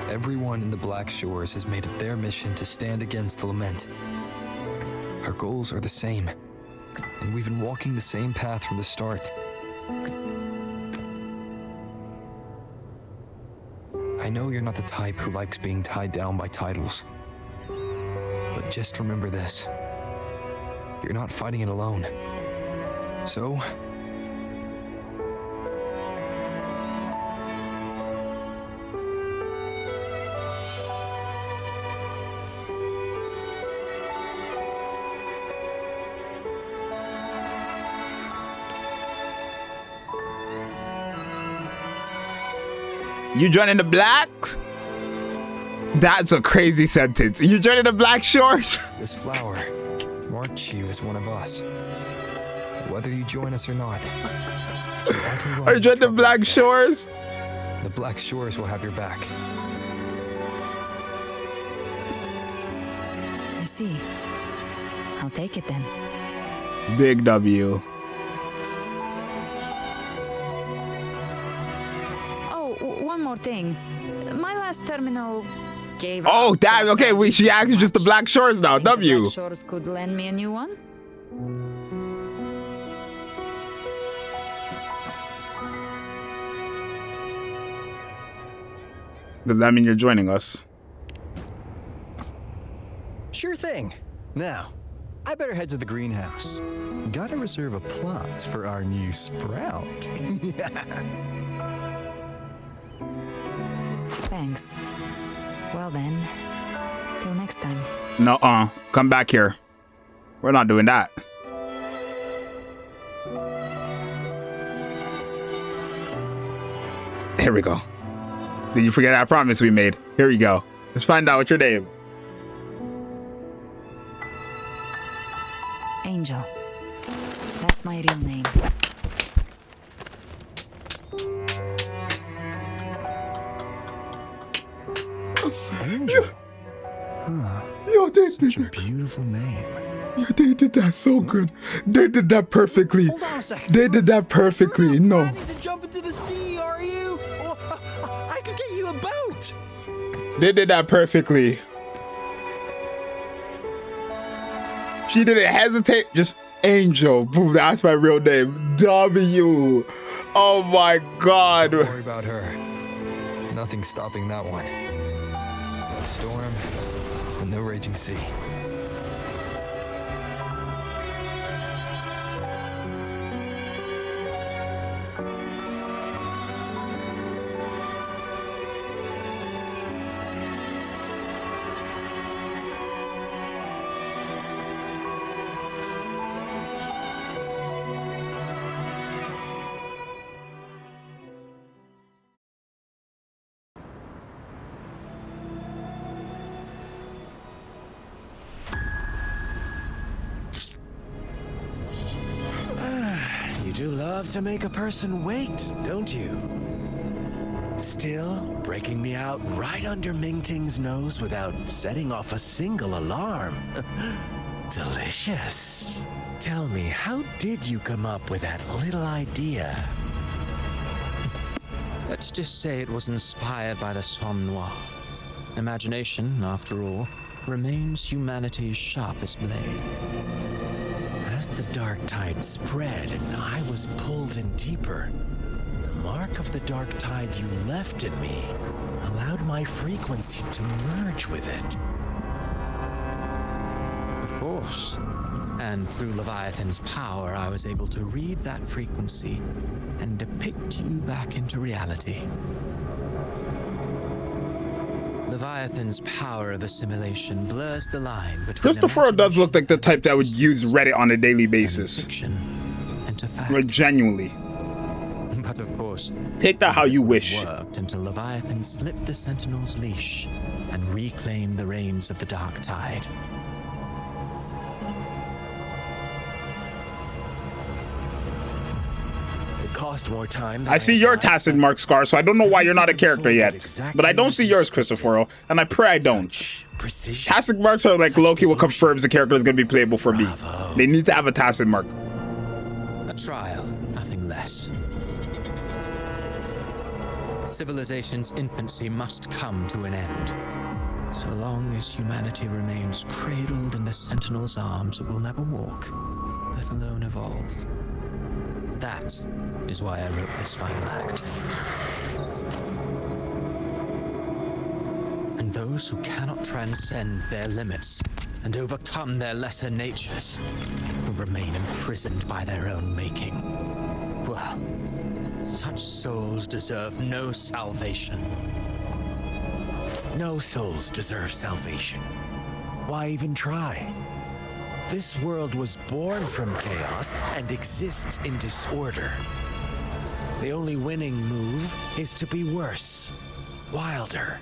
Everyone in the Black Shores has made it their mission to stand against the Lament. Our goals are the same, and we've been walking the same path from the start. I know you're not the type who likes being tied down by titles, but just remember this. You're not fighting it alone. So, you joining the Blacks? That's a crazy sentence. You joining the Black Shores? this flower marked you as one of us. Whether you join us or not. Are you joining the Black Shores? The Black Shores will have your back. I see. I'll take it then. Big W. Oh, one more thing. My last terminal gave Oh, out, damn. so Okay, she actually just the Black Shores now. think the W. Black Shores could lend me a new one? Does that mean you're joining us? Sure thing. Now, I better head to the greenhouse. Gotta reserve a plot for our new sprout. Thanks. Well then, till next time. No, come back here. We're not doing that. Here we go. Did you forget that promise we made? Here we go. Let's find out what's your name. Angel. That's my real name. Angel. Huh. Yo, they Such a beautiful name. Yeah, they did that so good. They did that perfectly. Hold on a second. They did that perfectly. No. Planning to jump into the sea, are you? Oh, I could get you a boat. They did that perfectly. She didn't hesitate. Just Angel. Boom, that's my real name. W. Oh my God. Don't worry about her. Nothing's stopping that one. No storm and no raging sea. You do love to make a person wait, don't you? Still breaking me out right under Mingting's nose without setting off a single alarm. Delicious. Tell me, how did you come up with that little idea? Let's just say it was inspired by the Somme Noir. Imagination, after all, remains humanity's sharpest blade. As the dark tide spread and I was pulled in deeper, the mark of the dark tide you left in me allowed my frequency to merge with it. Of course. And through Leviathan's power, I was able to read that frequency and depict you back into reality. Leviathan's power of assimilation blurs the line between Christopher does look like the type that would use Reddit on a daily basis. Like genuinely. But of course, take that how you wish. Worked until Leviathan slipped the Sentinel's leash and reclaimed the reins of the Dark Tide. Cost more time. I see your tacit mark, Scar, so I don't know why you're not a character yet. But I don't see yours, Christopher, and I pray I don't. Tacit marks are like Loki what confirms the character is going to be playable for me. They need to have a tacit mark. A trial, nothing less. Civilization's infancy must come to an end. So long as humanity remains cradled in the Sentinel's arms, it will never walk, let alone evolve. That is why I wrote this final act. And those who cannot transcend their limits and overcome their lesser natures will remain imprisoned by their own making. Well, such souls deserve no salvation. No souls deserve salvation. Why even try? This world was born from chaos and exists in disorder. The only winning move is to be worse, wilder,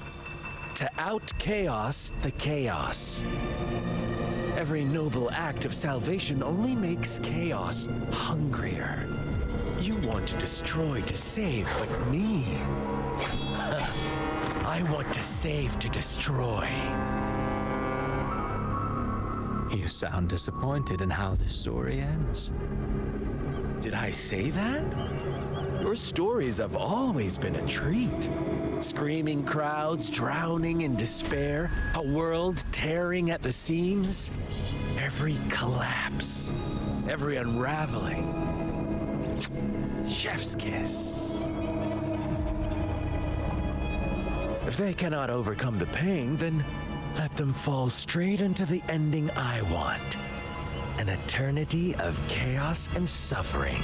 to out-chaos the chaos. Every noble act of salvation only makes chaos hungrier. You want to destroy to save, but me? I want to save to destroy. You sound disappointed in how this story ends. Did I say that? Your stories have always been a treat. Screaming crowds drowning in despair, a world tearing at the seams. Every collapse, every unraveling. Chef's kiss. If they cannot overcome the pain, then let them fall straight into the ending I want. An eternity of chaos and suffering.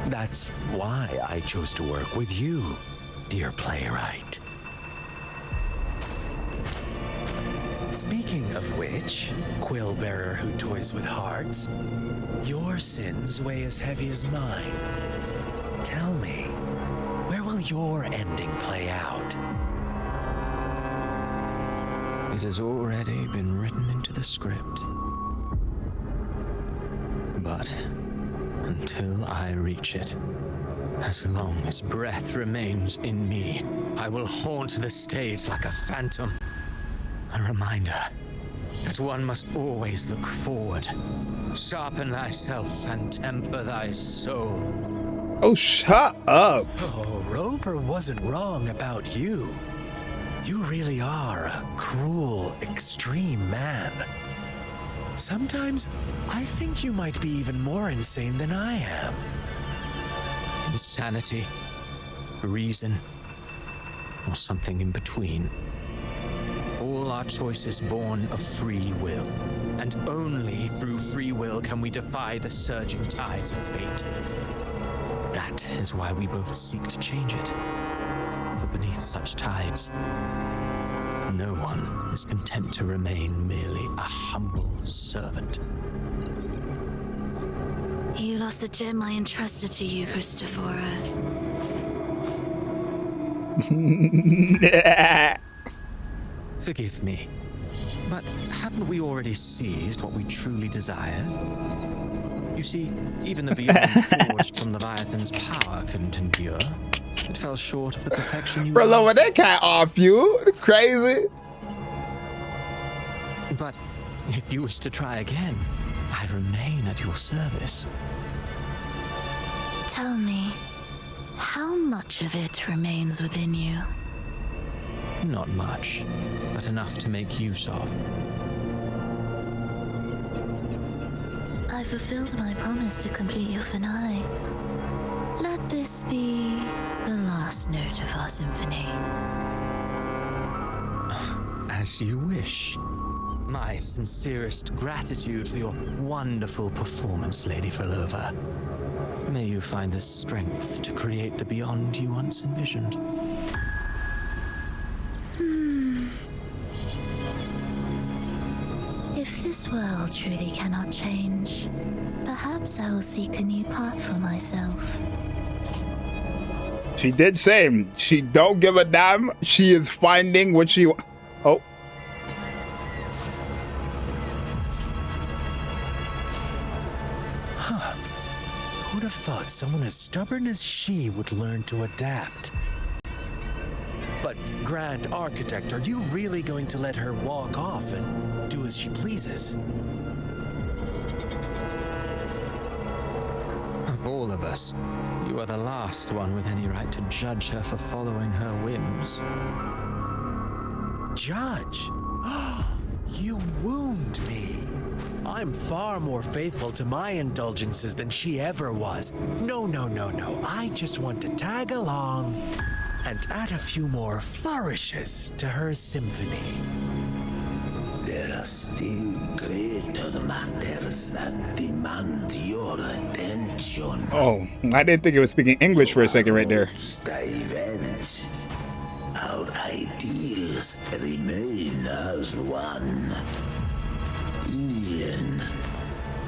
That's why I chose to work with you, dear playwright. Speaking of which, quill bearer who toys with hearts, your sins weigh as heavy as mine. Tell me, where will your ending play out? It has already been written into the script. But until I reach it, as long as breath remains in me, I will haunt the stage like a phantom. A reminder that one must always look forward. Sharpen thyself and temper thy soul. Oh, shut up. Oh, Rover wasn't wrong about you. You really are a cruel, extreme man. Sometimes I think you might be even more insane than I am. Insanity, reason, or something in between. All our choices born of free will, and only through free will can we defy the surging tides of fate. That is why we both seek to change it. For beneath such tides, no one is content to remain merely a humble servant. You lost the gem I entrusted to you, Christophora. Forgive me, but haven't we already seized what we truly desired? You see, even the beyond forged from Leviathan's power couldn't endure. It fell short of the perfection you Bro, lower that cat off you. Crazy. But if you wish to try again, I remain at your service. Tell me, how much of it remains within you? Not much, but enough to make use of. I fulfilled my promise to complete your finale. Let this be the last note of our symphony. As you wish. My sincerest gratitude for your wonderful performance, Lady Frolova. May you find the strength to create the beyond you once envisioned. If this world truly cannot change, perhaps I will seek a new path for myself. She did say she don't give a damn. She is finding what she... Oh. Huh. Who'd have thought someone as stubborn as she would learn to adapt? But, Grand Architect, are you really going to let her walk off and do as she pleases? Of all of us, you are the last one with any right to judge her for following her whims. Judge? You wound me. I'm far more faithful to my indulgences than she ever was. No. I just want to tag along and add a few more flourishes to her symphony. There are still greater matters that demand your attention. Oh, I didn't think it was speaking English for a second right there. Diverge. Our ideals remain as one. Ian,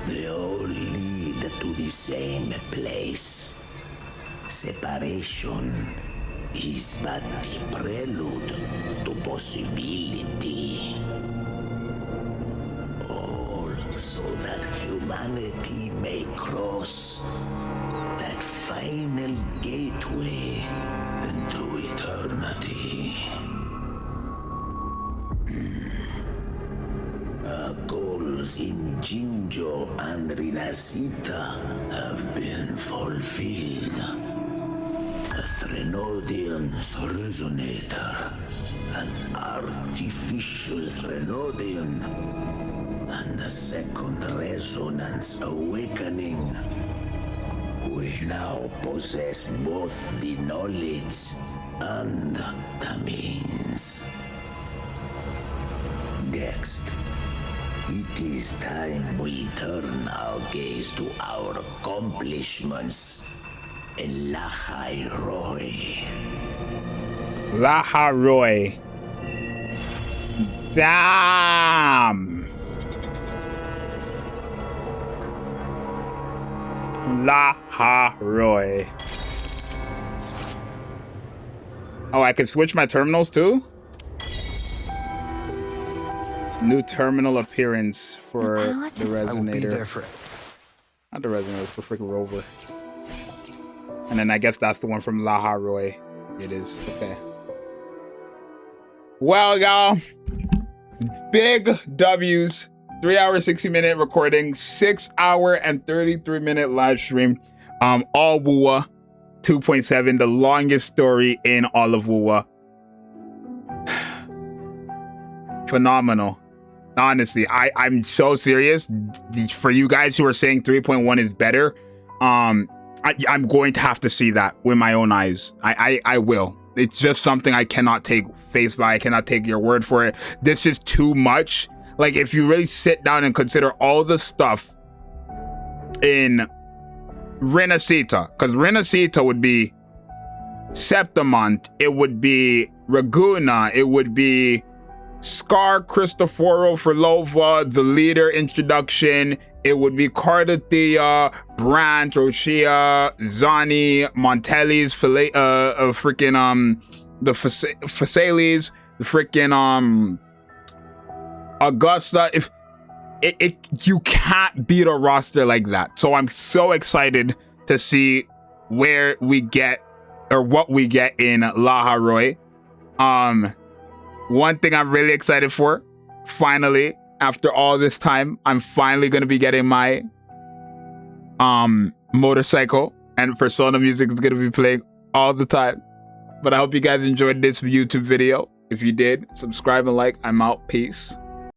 they all lead to the same place. Separation is but the prelude to possibility. Oh, so that humanity may cross that final gateway into eternity. Our goals in Jinjo and Rinasita have been fulfilled. A Threnodian's resonator, an artificial Threnodian, and a second resonance awakening. We now possess both the knowledge and the means. Next, it is time we turn our gaze to our accomplishments in Lahairoi. Lahairoi. Damn. Lahairoi. Oh, I can switch my terminals too? New terminal appearance for the resonator. I will be there for Not the resonator, for freaking rover. And then I guess that's the one from Lahairoi. It is. Okay. Well, y'all. Big W's. 3 hour, 60-minute recording. 6 hour and 33-minute live stream. All Wuwa 2.7. The longest story in all of Wuwa. Phenomenal. Honestly, I'm so serious. For you guys who are saying 3.1 is better, I'm going to have to see that with my own eyes. I will. It's just something I cannot take face value. I cannot take your word for it. This is too much. Like, if you really sit down and consider all the stuff in Rinasita, because Rinasita would be Septimont, it would be Raguna, it would be Scar Cristoforo for Lova, the leader introduction. It would be Cardathea, Brant, Rochia, Zani, Montelli's, the Faceles, the freaking Augusta. If you can't beat a roster like that. So I'm so excited to see where we get or what we get in Lahairoi. One thing I'm really excited for, finally, after all this time, I'm finally going to be getting my motorcycle, and Persona music is going to be playing all the time. But I hope you guys enjoyed this YouTube video. If you did, subscribe and like. I'm out. Peace.